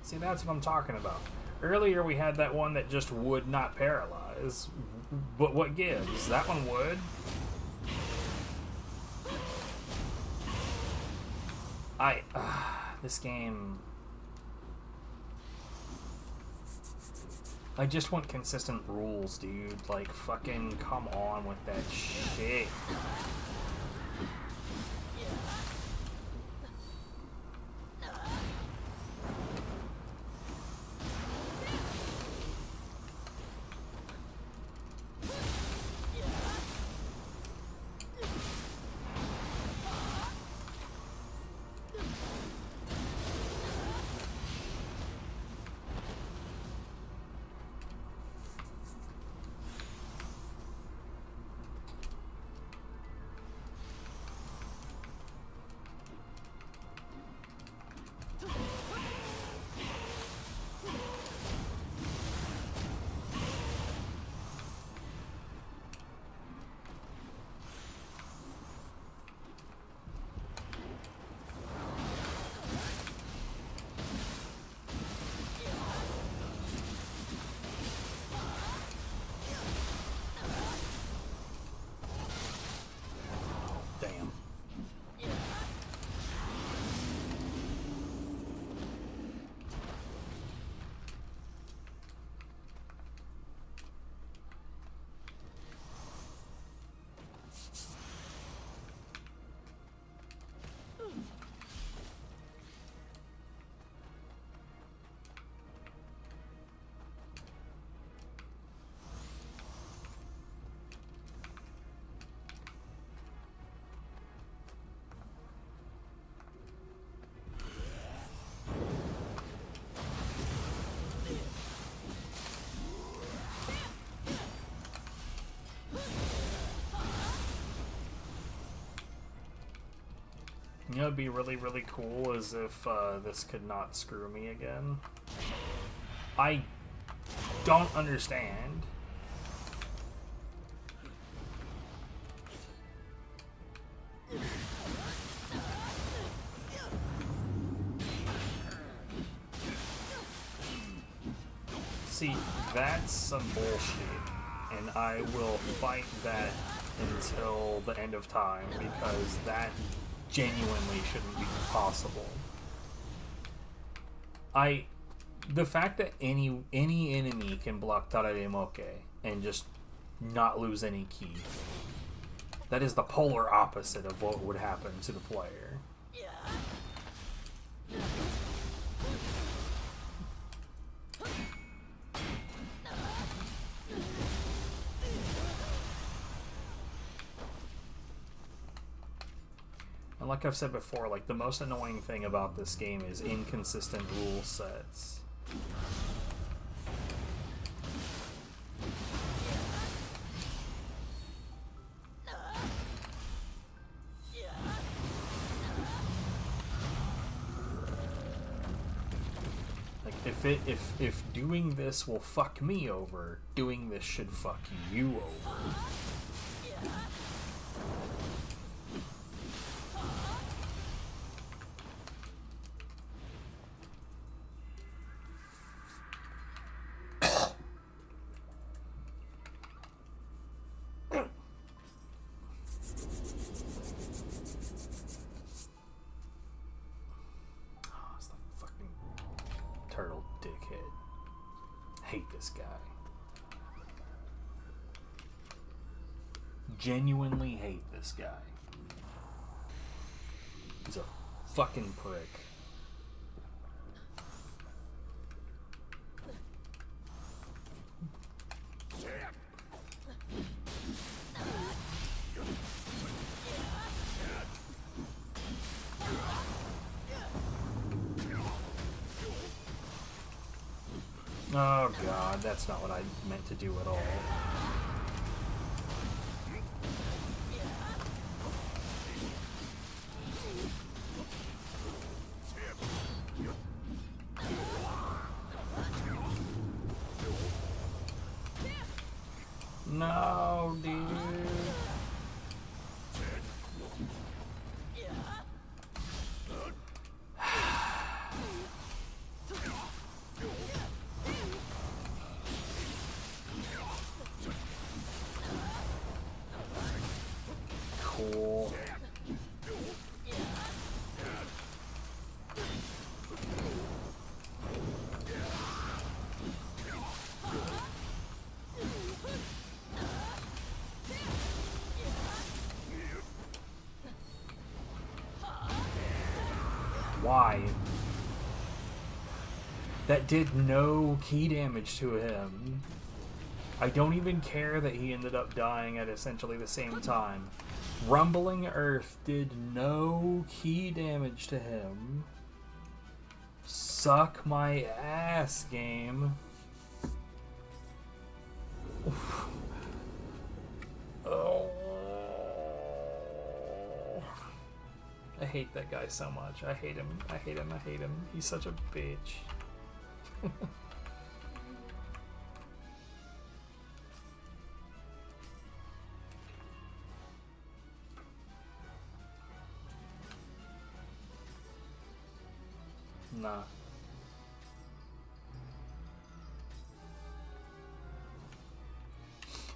See, that's what I'm talking about. Earlier we had that one that just would not paralyze. But what gives? That one would. This game... I just want consistent rules, dude. Like, fucking come on with that shit. Damn. You know, it'd be really, really cool is if this could not screw me again. I don't understand. See, that's some bullshit, and I will fight that until the end of time, because that genuinely shouldn't be possible. The fact that any enemy can block Tararemoke and just not lose any ki, that is the polar opposite of what would happen to the player. And like I've said before, like, the most annoying thing about this game is inconsistent rule sets. Like, if doing this will fuck me over, doing this should fuck you over. Turtle dickhead. Hate this guy. Genuinely hate this guy. He's a fucking prick. Oh god, that's not what I meant to do at all. No, dude. Cool. Why? That did no key damage to him. I don't even care that he ended up dying at essentially the same time. Rumbling Earth did no key damage to him. Suck my ass, game. Oh. I hate that guy so much. I hate him. I hate him. I hate him. He's such a bitch. Nah.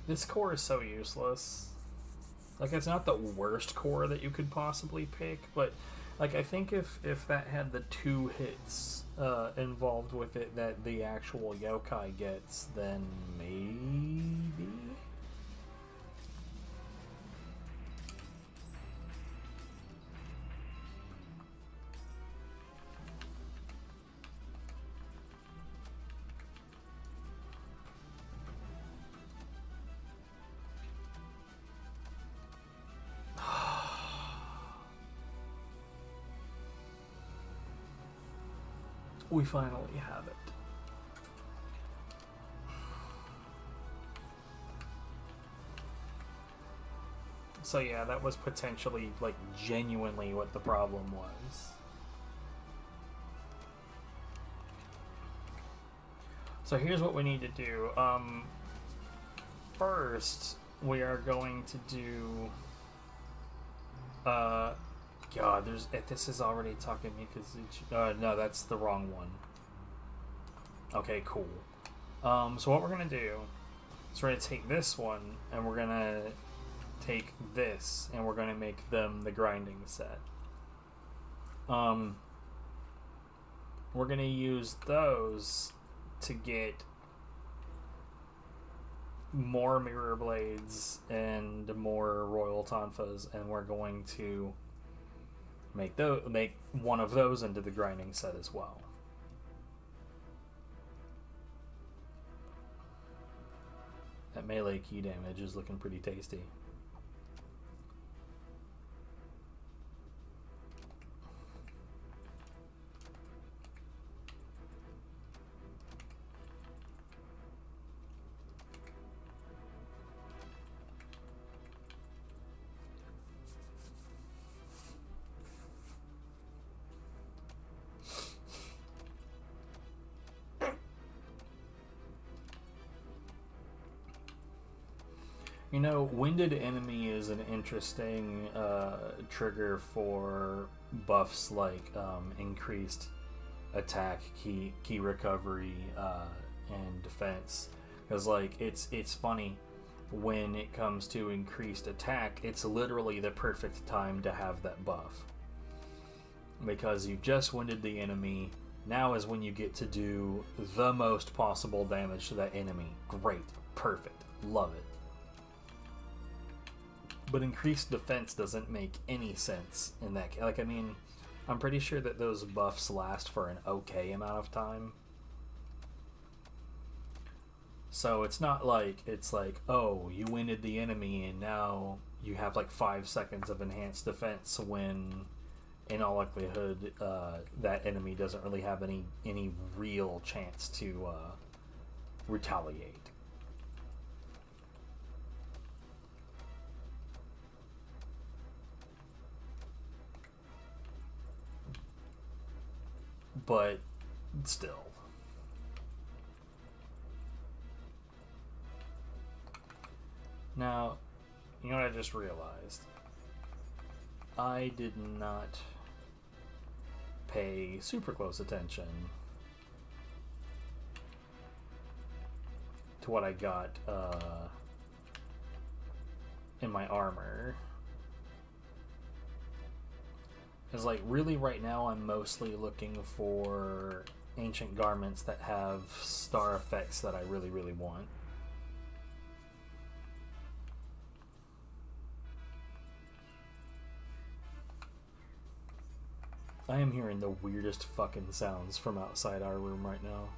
This core is so useless. Like, it's not the worst core that you could possibly pick, but like, I think if that had the 2 hits involved with it that the actual yokai gets, then maybe. We finally have it. So yeah, that was potentially, like, genuinely what the problem was. So here's what we need to do. First, we are going to do... God, this is already talking to me because no, that's the wrong one. Okay, cool. So what we're gonna do is we're gonna take this one and we're gonna take this and we're gonna make them the grinding set. We're gonna use those to get more mirror blades and more royal tonfas, and we're going to make one of those into the grinding set as well. That melee key damage is looking pretty tasty. You know, Winded Enemy is an interesting trigger for buffs like increased attack, key recovery, and defense. Because, like, it's funny, when it comes to increased attack, it's literally the perfect time to have that buff. Because you've just winded the enemy, now is when you get to do the most possible damage to that enemy. Great, perfect, love it. But increased defense doesn't make any sense in that. Like, I mean, I'm pretty sure that those buffs last for an okay amount of time. So it's not like, it's like, oh, you winded the enemy and now you have like 5 seconds of enhanced defense, when in all likelihood that enemy doesn't really have any real chance to retaliate. But still. Now, you know what I just realized? I did not pay super close attention to what I got in my armor. Because, like, really right now I'm mostly looking for ancient garments that have star effects that I really, really want. I am hearing the weirdest fucking sounds from outside our room right now.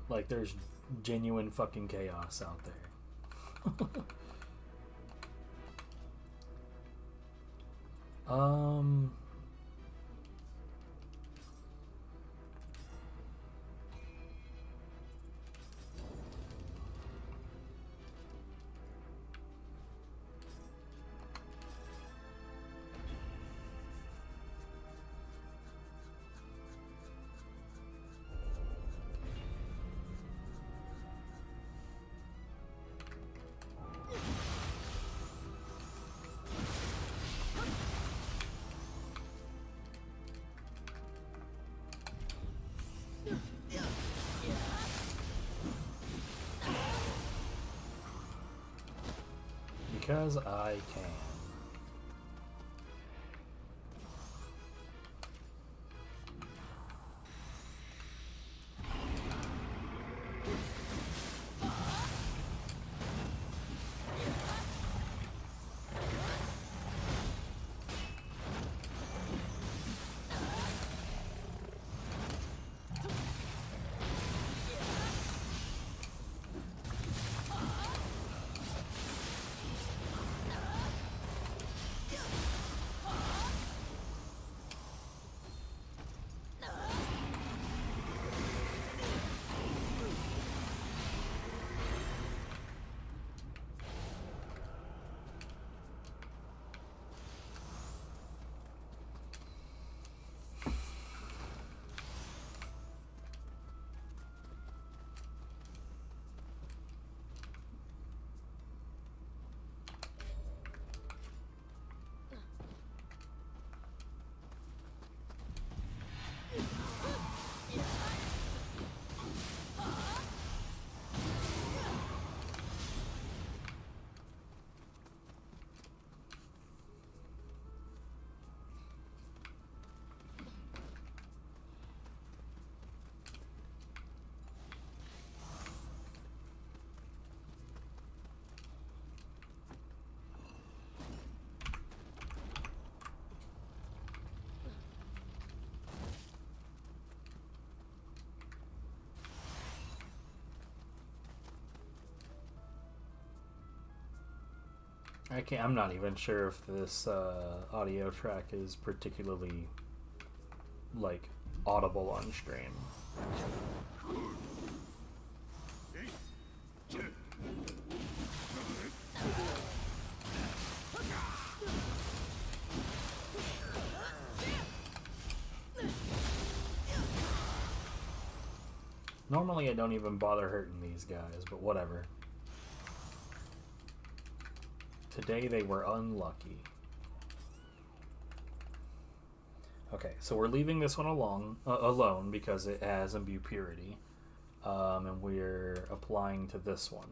Like, there's genuine fucking chaos out there. Because I can. I'm not even sure if this audio track is particularly, like, audible on stream. Normally I don't even bother hurting these guys, but whatever. Today they were unlucky. Okay, so we're leaving this one alone because it has imbue purity. And we're applying to this one.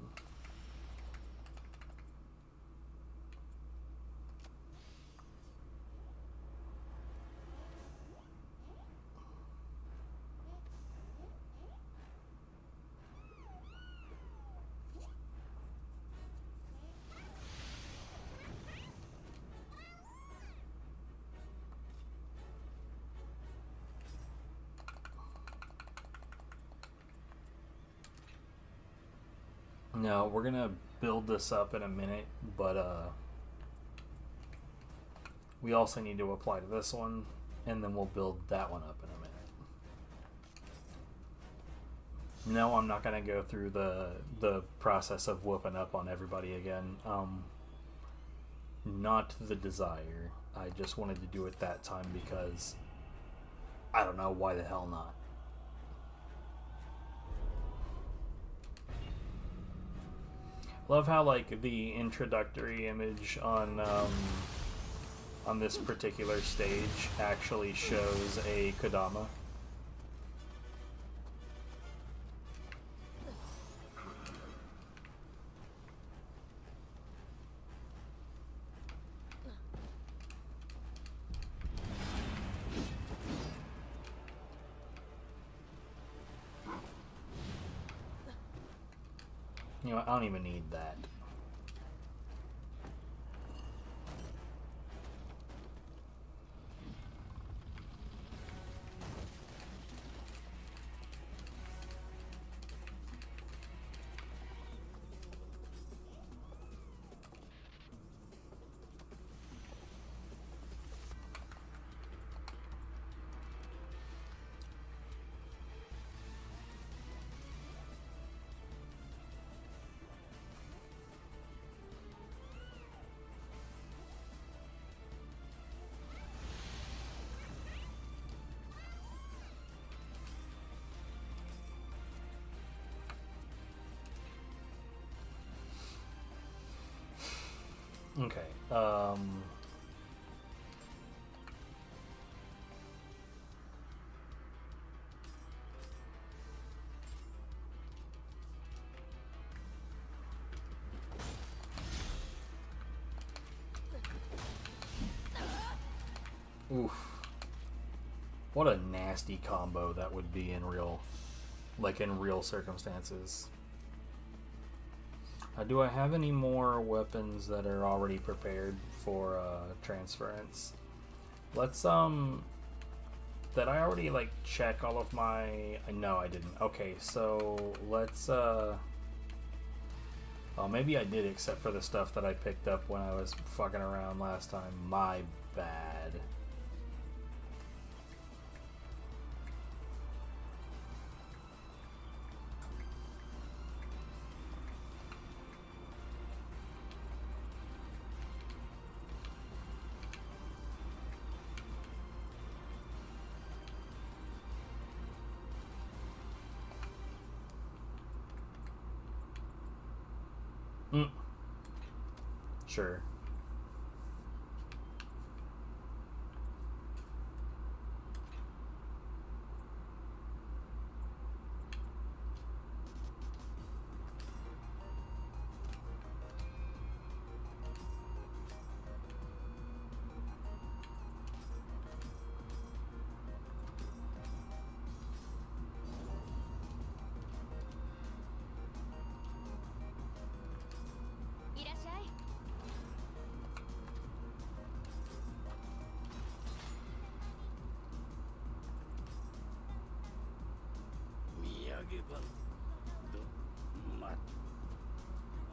No, we're gonna build this up in a minute, but we also need to apply to this one, and then we'll build that one up in a minute. No, I'm not gonna go through the process of whooping up on everybody again. not the desire. I just wanted to do it that time because I don't know why the hell not. Love how like the introductory image on this particular stage actually shows a Kodama. You know, I don't even need that. Okay. Oof. What a nasty combo that would be in real, like in real circumstances. Do I have any more weapons that are already prepared for transference? Let's did I already like check all of my? No, I didn't. Okay, so let's oh, maybe I did, except for the stuff that I picked up when I was fucking around last time. My bad. Sure.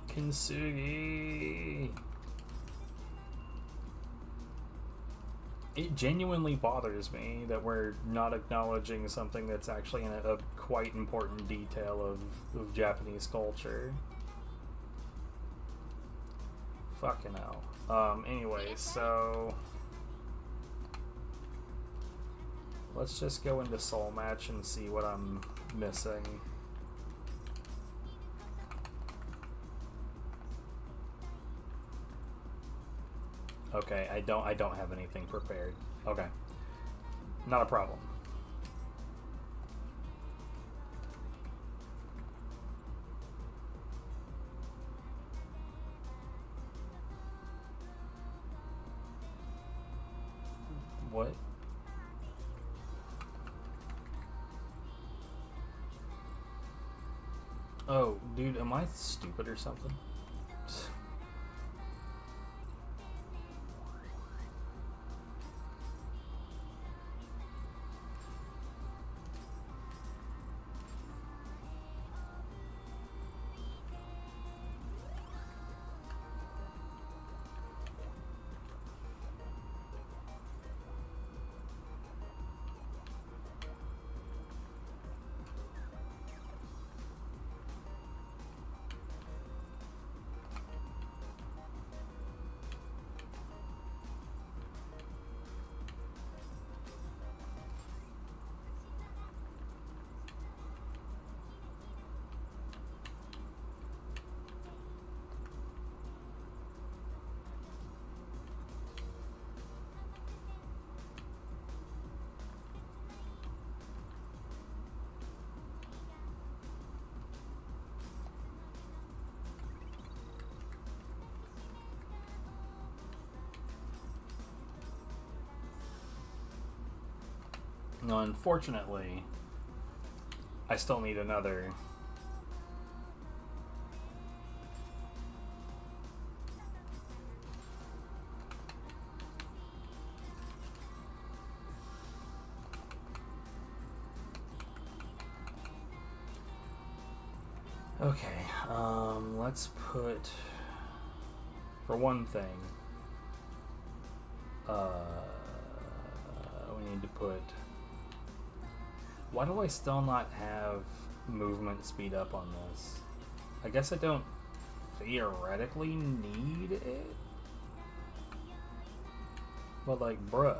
Kintsugi. It genuinely bothers me that we're not acknowledging something that's actually a quite important detail of Japanese culture. Fucking hell. Anyway, so let's just go into Soul Match and see what I'm missing. Okay, I don't have anything prepared. Okay. Not a problem. What? Oh, dude, am I stupid or something? Now, unfortunately, I still need another. Okay, let's put, for one thing, we need to put, why do I still not have movement speed up on this? I guess I don't theoretically need it, but like, bruh.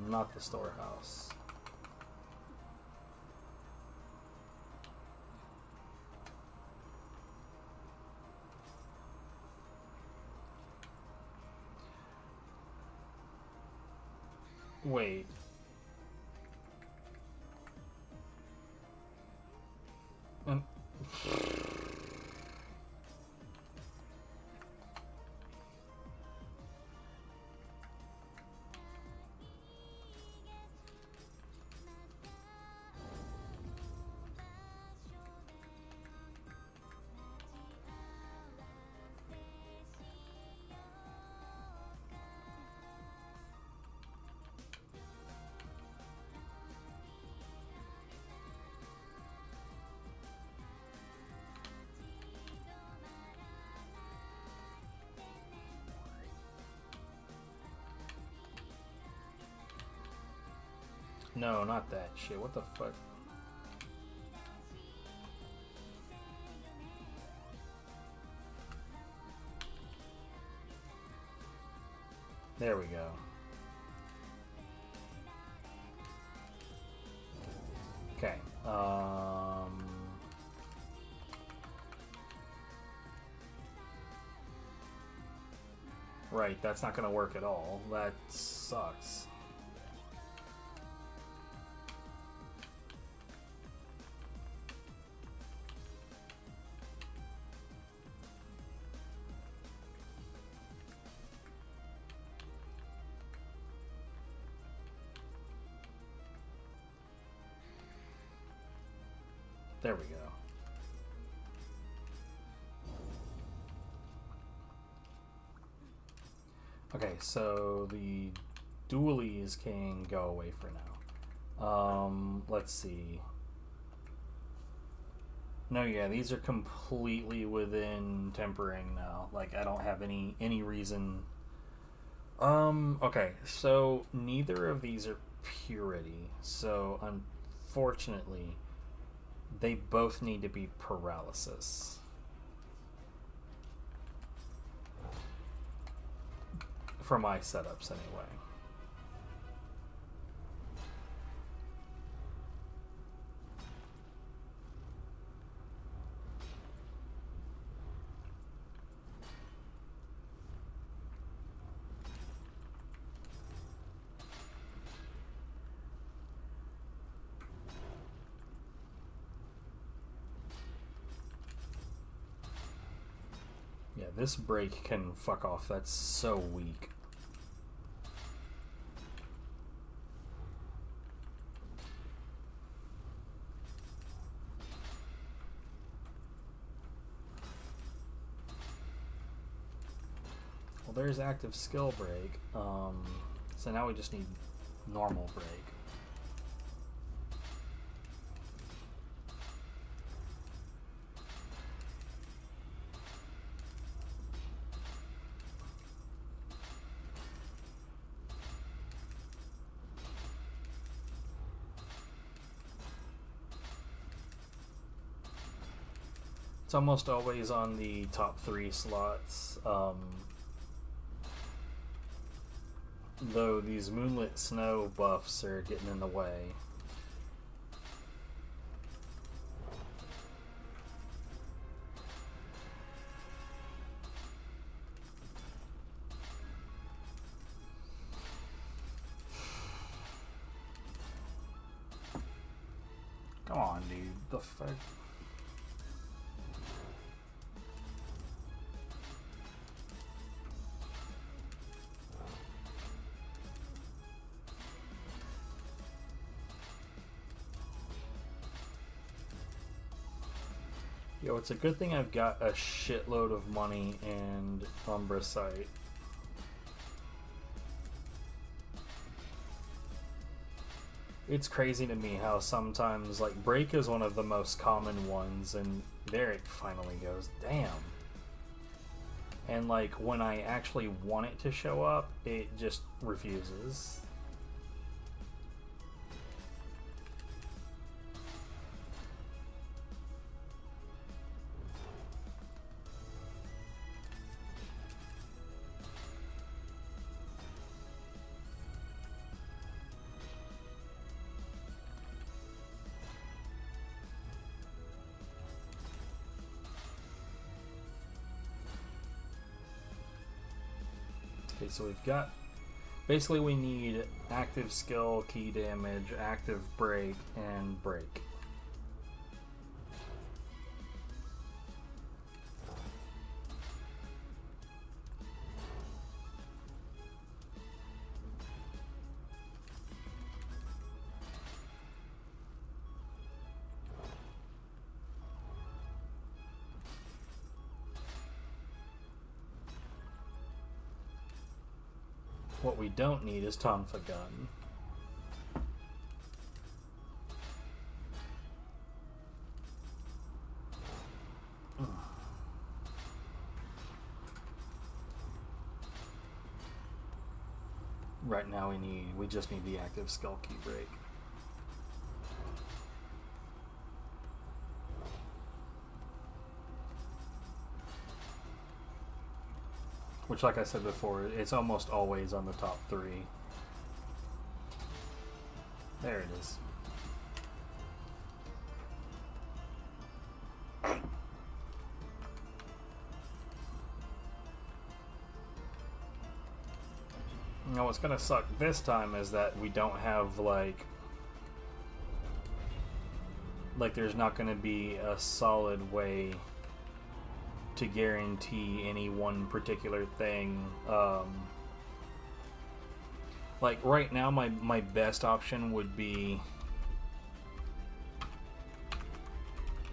Not the storehouse. Wait. No, not that shit. What the fuck? There we go. Okay. Right, that's not gonna work at all. That sucks. There we go. Okay, so the dualies can go away for now. Let's see. No, yeah, these are completely within tempering now. Like, I don't have any reason. Okay, so neither of these are purity. So, unfortunately, they both need to be paralysis. For my setups, anyway. Yeah, this break can fuck off. That's so weak. Well, there's active skill break. So now we just need normal break. It's almost always on the top 3 slots. Though these Moonlit Snow buffs are getting in the way. on, dude. The fuck? Yo, it's a good thing I've got a shitload of money and Umbrasite. It's crazy to me how sometimes, like, break is one of the most common ones, and there it finally goes. Damn. And, like, when I actually want it to show up, it just refuses. Okay, so we've got, basically we need active skill, key damage, active break, and break. What we don't need is Tonfa Gun. Right now we just need the active skill key break. Which, like I said before, it's almost always on the top 3. There it is. Now what's gonna suck this time is that we don't have, like there's not gonna be a solid way to guarantee any one particular thing. Like right now my best option would be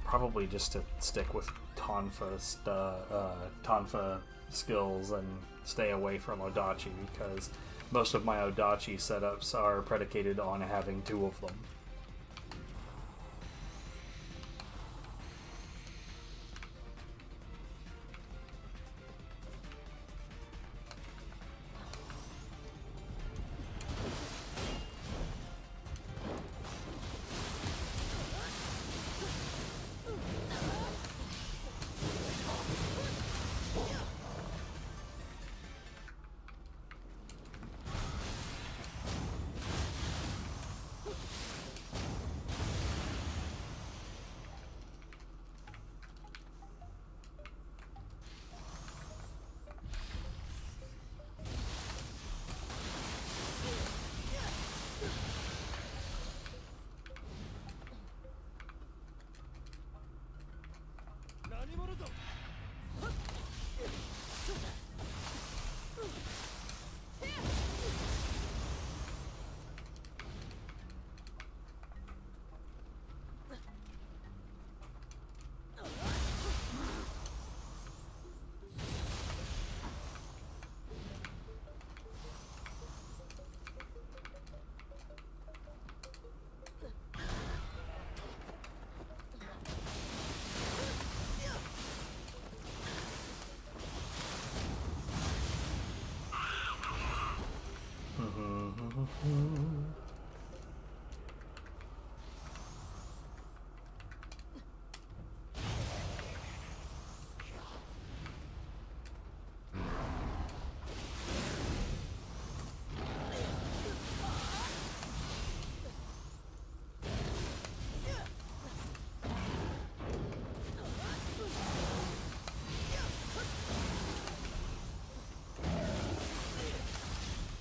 probably just to stick with Tonfa skills and stay away from Odachi, because most of my Odachi setups are predicated on having 2 of them.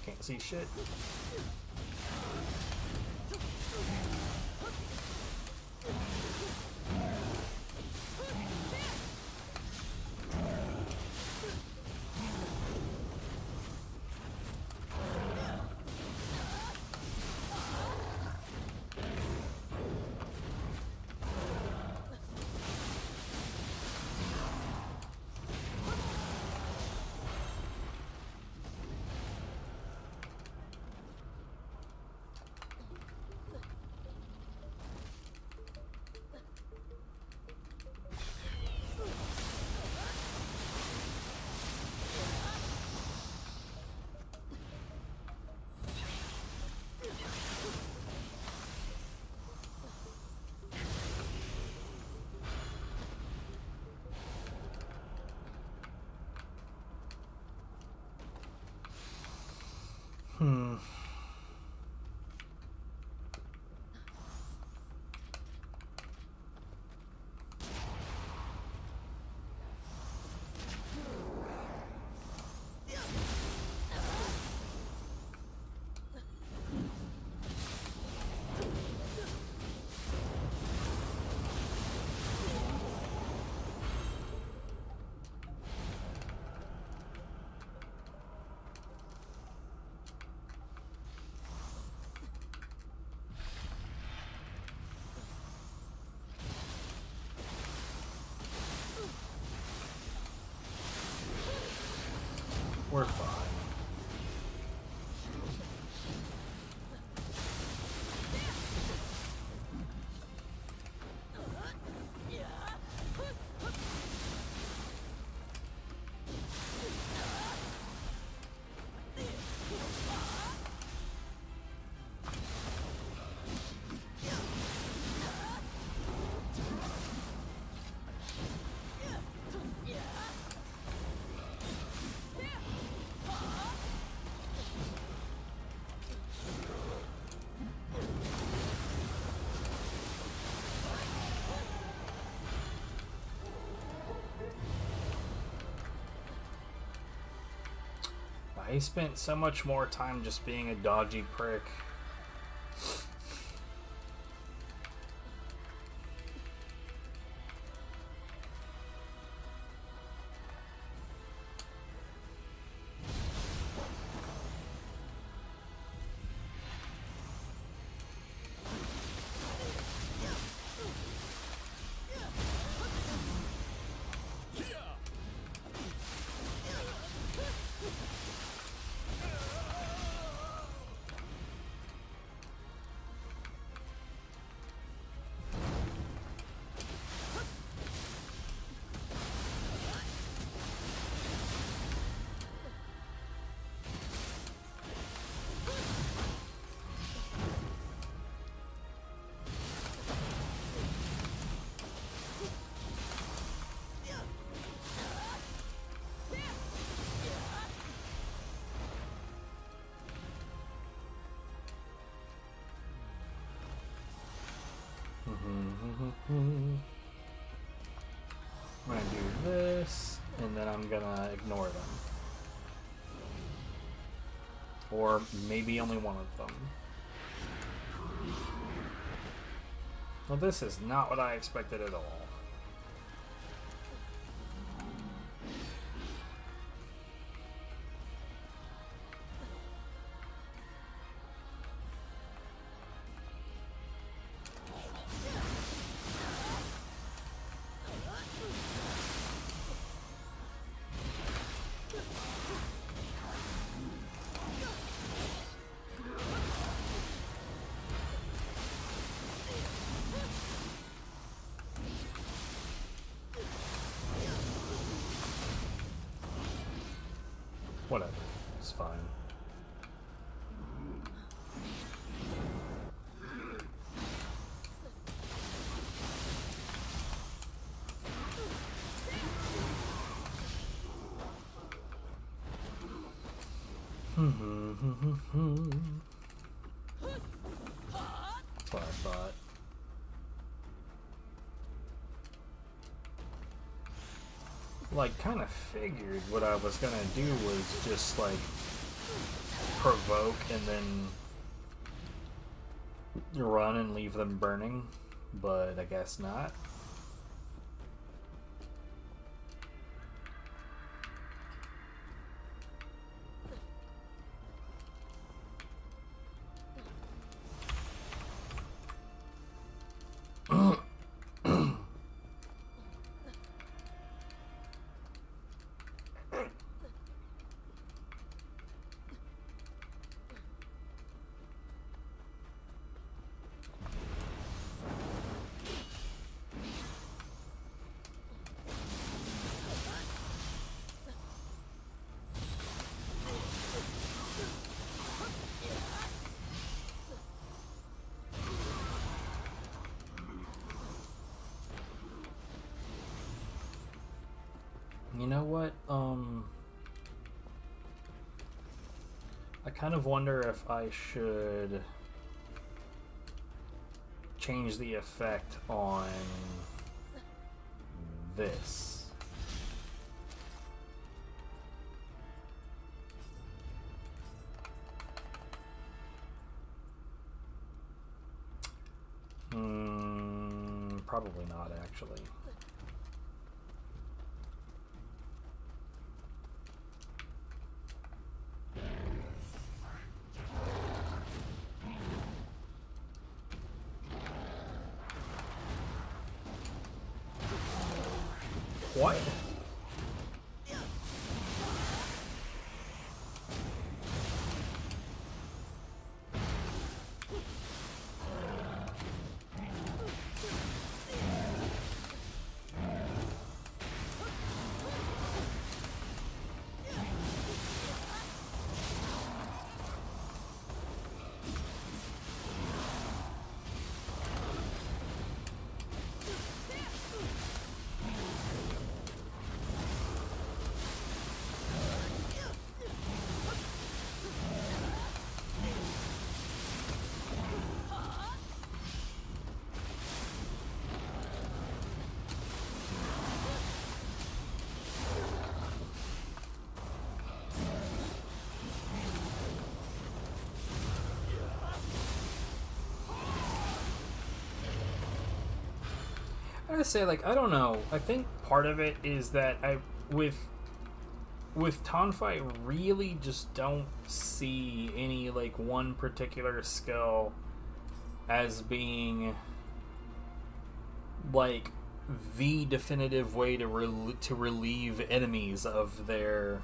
Can't see shit. Hmm. We're fine. I spent so much more time just being a dodgy prick. I'm gonna do this, and then I'm gonna ignore them. Or maybe only one of them. Well, this is not what I expected at all. Whatever, it's fine. That's what I thought. Like, kind of figured what I was gonna do was just, like, provoke and then run and leave them burning, but I guess not. You know what, I kind of wonder if I should change the effect on this. Probably not, actually. What? I gotta say, like, I don't know. I think part of it is that with Tonfi, I really just don't see any, like, one particular skill as being, like, the definitive way to relieve enemies of their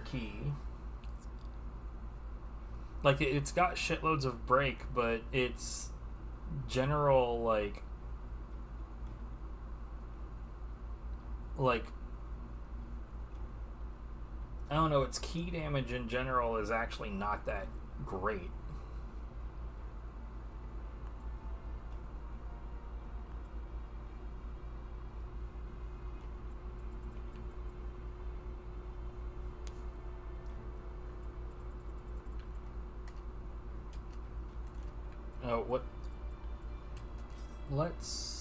key. Like, it's got shitloads of break, but it's general, like I don't know, its key damage in general is actually not that great. Oh, what? Let's...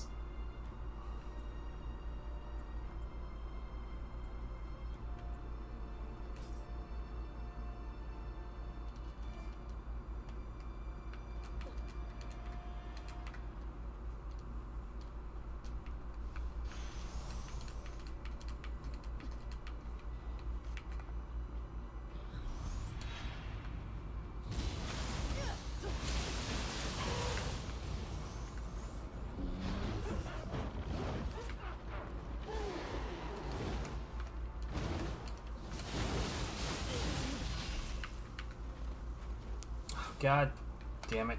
God damn it.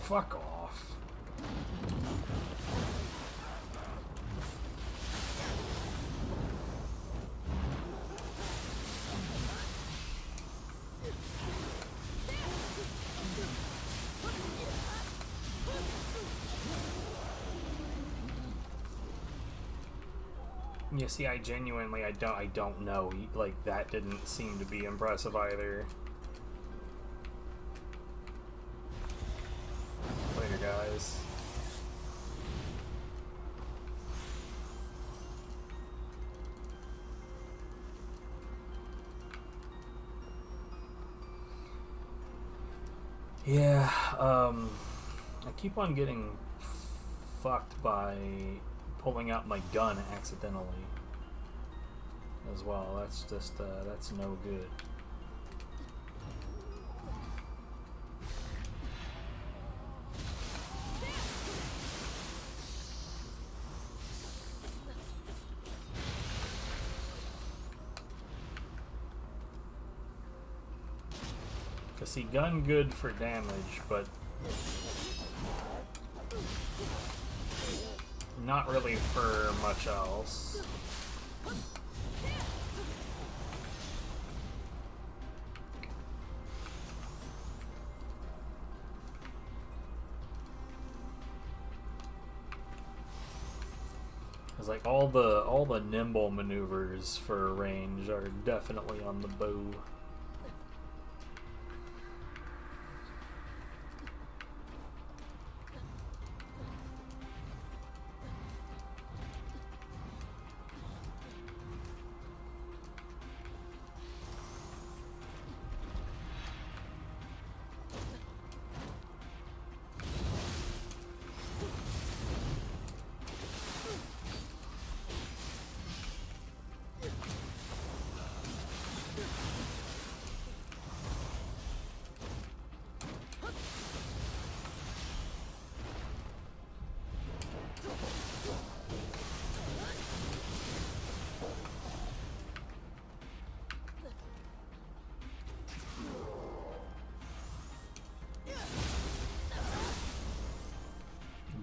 Fuck off. You see, I genuinely, I don't know. Like, that didn't seem to be impressive either. Later, guys. Yeah, I keep on getting fucked by pulling out my gun accidentally as well. That's just, that's no good. Cause see, gun good for damage, but not really for much else. It's like all the nimble maneuvers for range are definitely on the bow.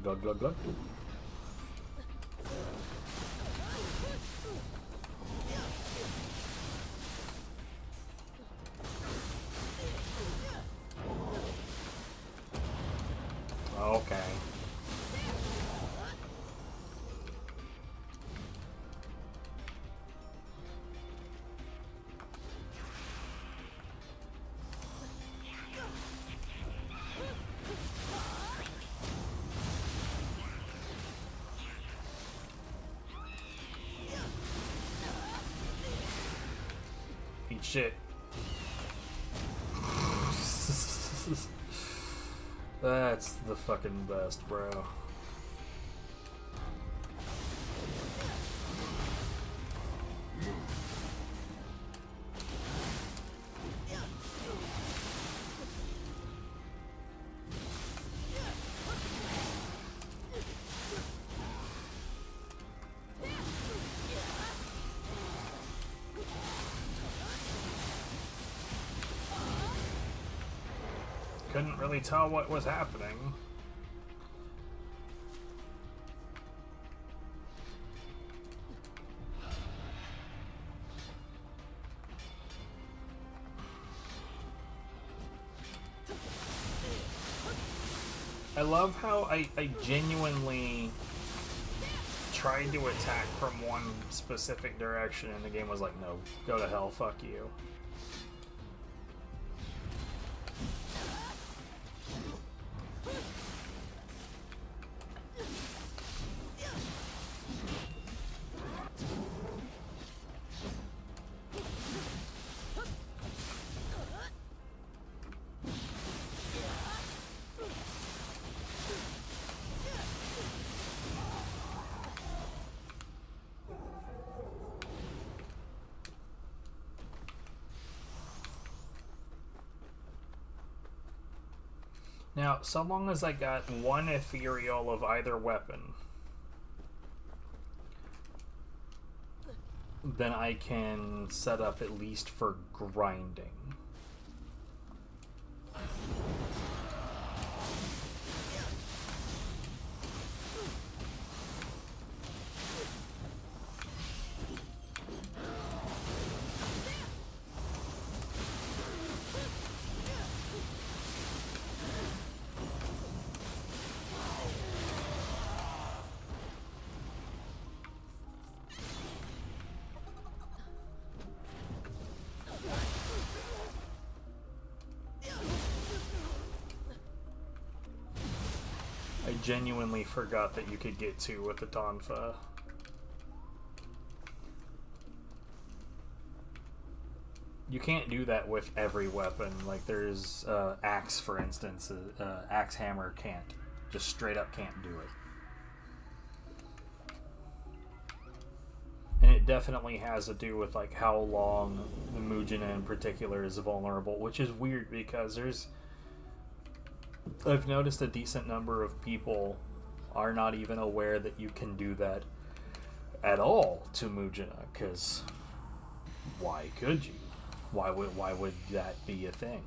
Glug, glug, glug. Okay. Eat shit. That's the fucking best, bro. Couldn't really tell what was happening. I love how I genuinely tried to attack from one specific direction and the game was like, no, go to hell, fuck you. Now, so long as I got one ethereal of either weapon, then I can set up at least for grinding. I genuinely forgot that you could get two with the Tonfa. You can't do that with every weapon. Like there's axe, for instance. Axe hammer can't. Just straight up can't do it. And it definitely has to do with like how long the Mujina in particular is vulnerable, which is weird because I've noticed a decent number of people are not even aware that you can do that at all to Mujina, because why could you? Why would that be a thing?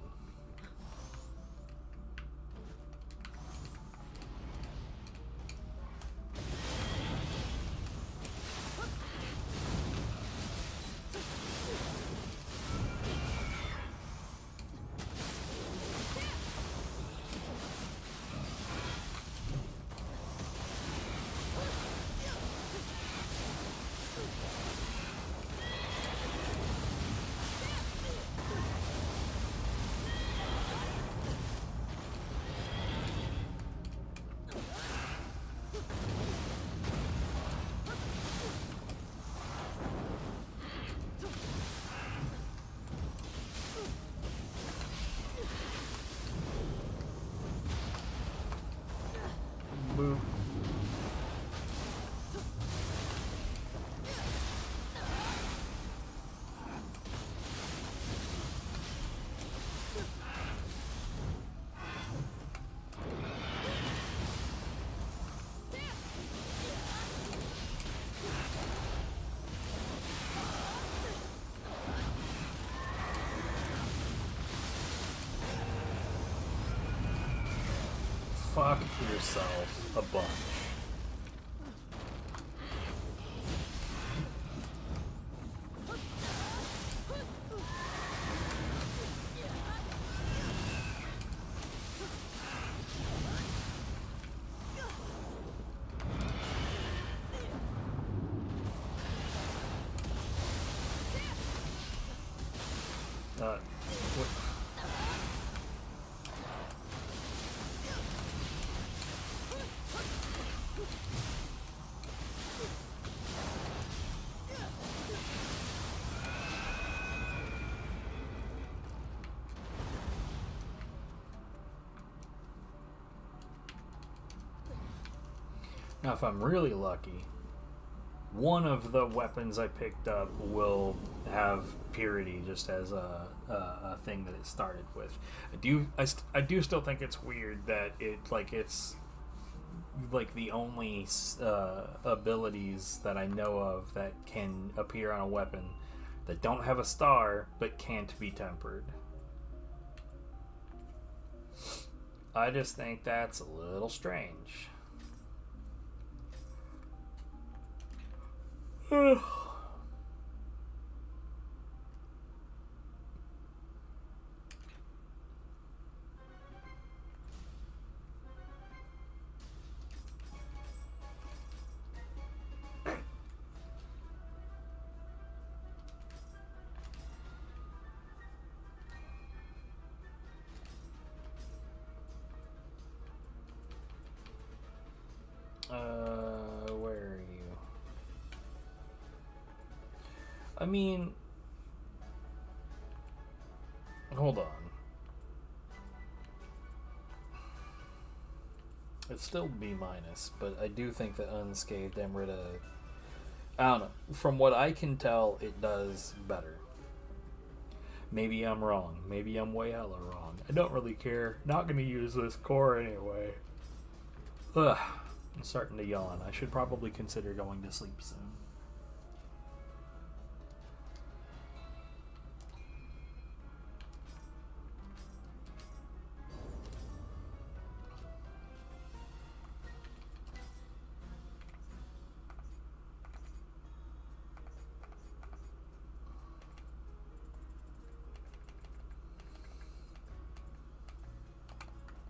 fuck yourself a bunch. What? Now, if I'm really lucky, one of the weapons I picked up will have purity just as a thing that it started with. I do still think it's weird that it's like the only abilities that I know of that can appear on a weapon that don't have a star but can't be tempered. I just think that's a little strange. Where are you? I mean, hold on. It's still B minus, but I do think that Unscathed Emerita, I don't know. From what I can tell, it does better. Maybe I'm wrong. Maybe I'm way hella wrong. I don't really care. Not gonna use this core anyway. Ugh. I'm starting to yawn. I should probably consider going to sleep soon.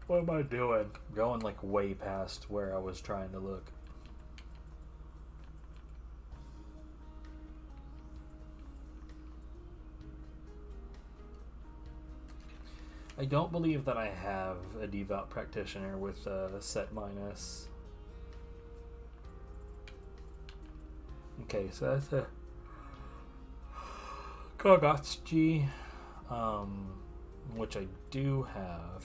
What am I doing? I'm going like way past where I was trying to look. I don't believe that I have a devout practitioner with set minus. Okay, so that's a Kogatsuchi, which I do have.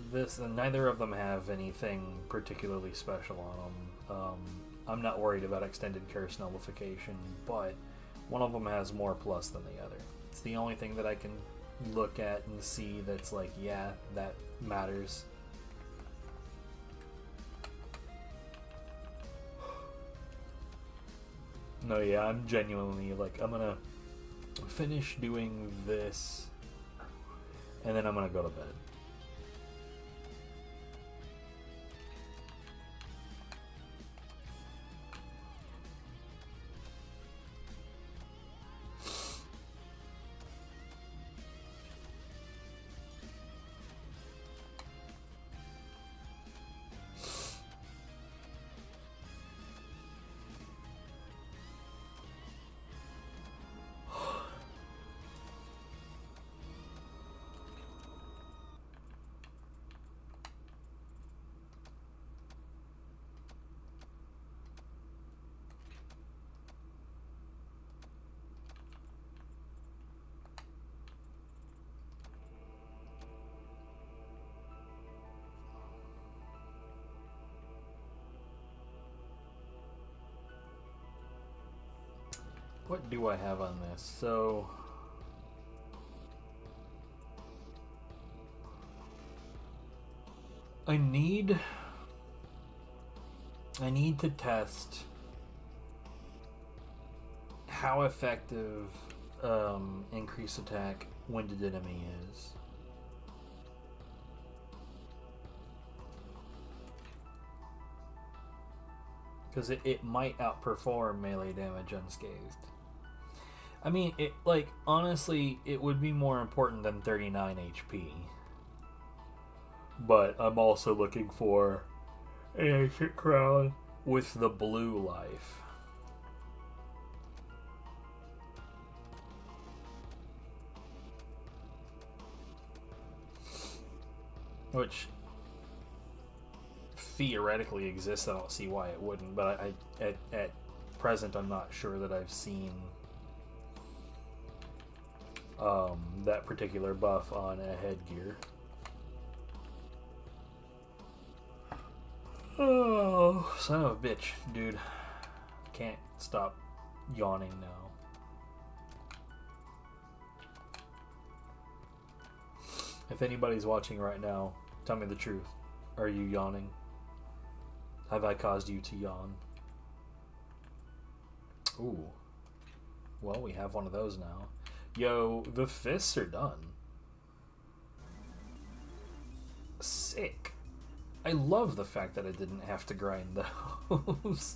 This, and neither of them have anything particularly special on them. I'm not worried about extended curse nullification, but one of them has more plus than the other. It's the only thing that I can look at and see that's like, yeah, that matters. No, yeah, I'm genuinely like, I'm gonna finish doing this, and then I'm gonna go to bed. What do I have on this? So I need to test how effective increased attack winded enemy is. Because it might outperform melee damage unscathed. I mean, it, like, honestly, it would be more important than 39 HP. But I'm also looking for an ancient crown with the blue life. Which theoretically exists. I don't see why it wouldn't, but at present I'm not sure that I've seen that particular buff on a headgear. Oh, son of a bitch, dude. Can't stop yawning now. If anybody's watching right now, tell me the truth. Are you yawning? Have I caused you to yawn? Ooh. Well, we have one of those now. Yo, the fists are done. Sick. I love the fact that I didn't have to grind those.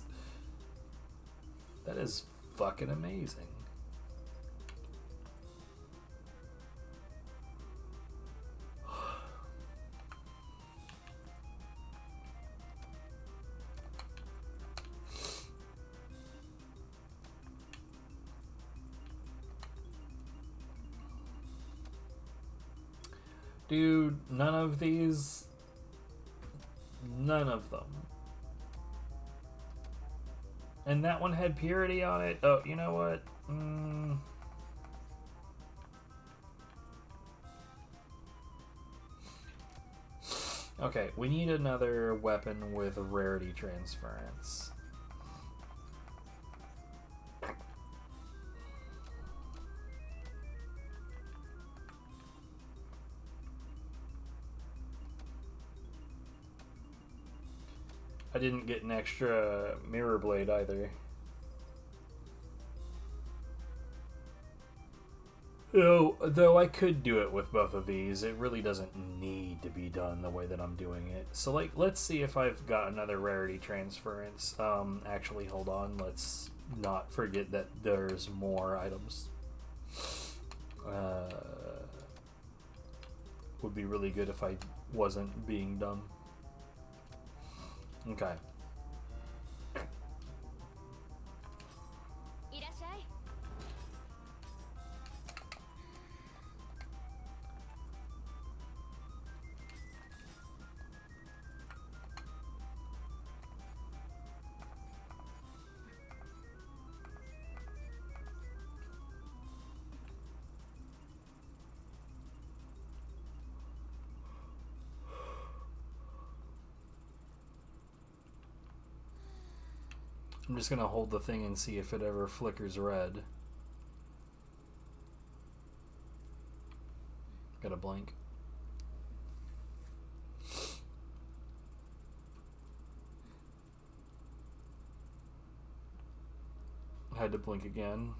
That is fucking amazing. Dude, none of these. None of them. And that one had purity on it. Oh, you know what? Okay, we need another weapon with rarity transference. I didn't get an extra mirror blade either. Though I could do it with both of these, it really doesn't need to be done the way that I'm doing it. So, like, let's see if I've got another rarity transference. Actually, hold on. Let's not forget that there's more items. Would be really good if I wasn't being dumb. Okay. I'm just gonna hold the thing and see if it ever flickers red. Got a blink. Had to blink again.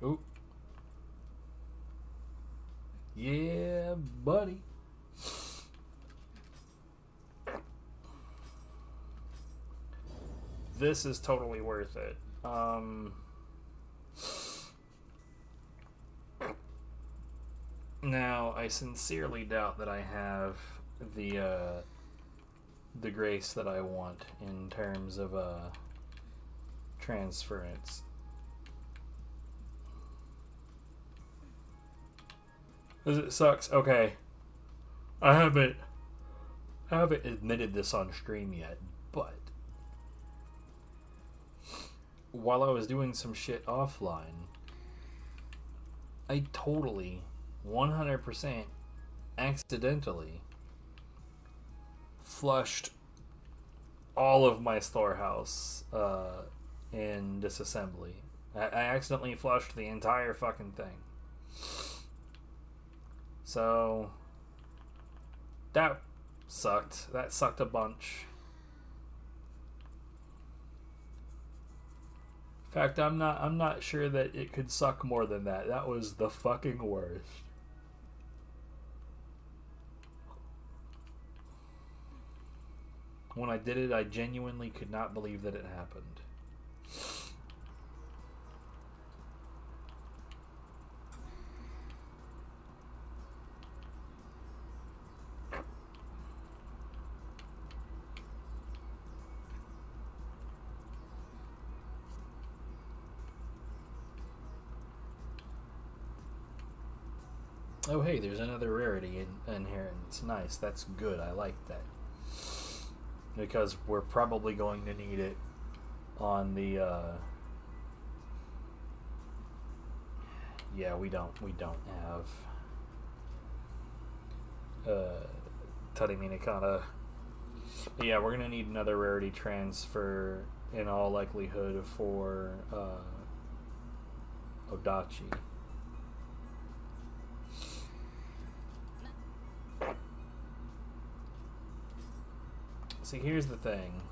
Oop. Yeah, buddy. This is totally worth it. Now, I sincerely doubt that I have the grace that I want in terms of transference. It sucks. Okay, I haven't admitted this on stream yet, but while I was doing some shit offline, I totally 100% accidentally flushed all of my storehouse in disassembly. I accidentally flushed the entire fucking thing. So that sucked. That sucked a bunch. fact, I'm not sure that it could suck more than that. That was the fucking worst. When I did it, I genuinely could not believe that it happened. Oh hey, there's another rarity in here, and it's nice. That's good. I like that. Because we're probably going to need it on the yeah, we don't have Tadiminikata. But yeah, we're gonna need another rarity transfer in all likelihood for Odachi. See, here's the thing.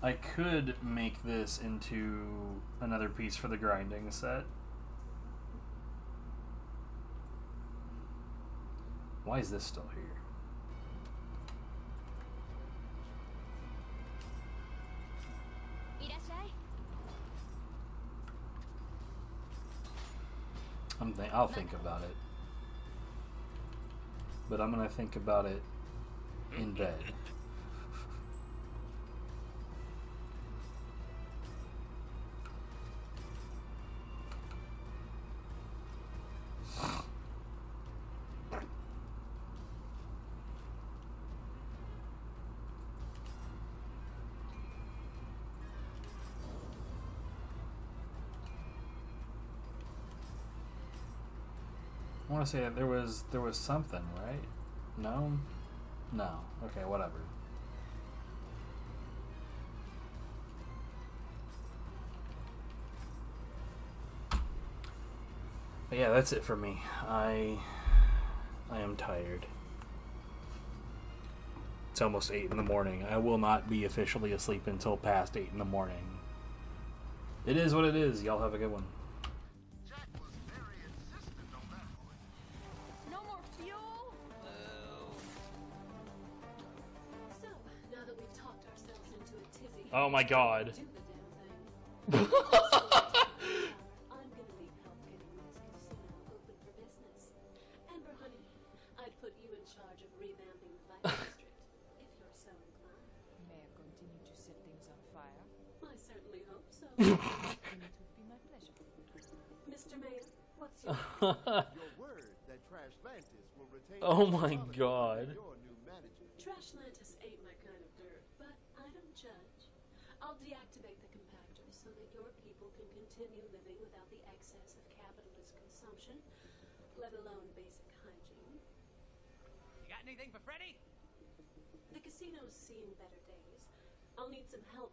I could make this into another piece for the grinding set. Why is this still here? I'll think about it. But I'm gonna think about it in bed. I want to say that there was something, right? No? No. Okay, whatever. But yeah, that's it for me. I am tired. It's almost 8 in the morning. I will not be officially asleep until past 8 in the morning. It is what it is. Y'all have a good one. Oh my god. I'm gonna need help getting this casino open for business. Amber, honey, I'd put you in charge of revamping the Vice District, if you're so inclined. May I continue to set things on fire? I certainly hope so. Then it would be my pleasure. Mr. Mayor, what's your Your word that Trashlantis will retain Oh my god. your new manager. Trashlantis ain't my kind of dirt, but I don't judge. I'll deactivate the compactor so that your people can continue living without the excess of capitalist consumption, let alone basic hygiene. You got anything for Freddy? The casino's seen better days. I'll need some help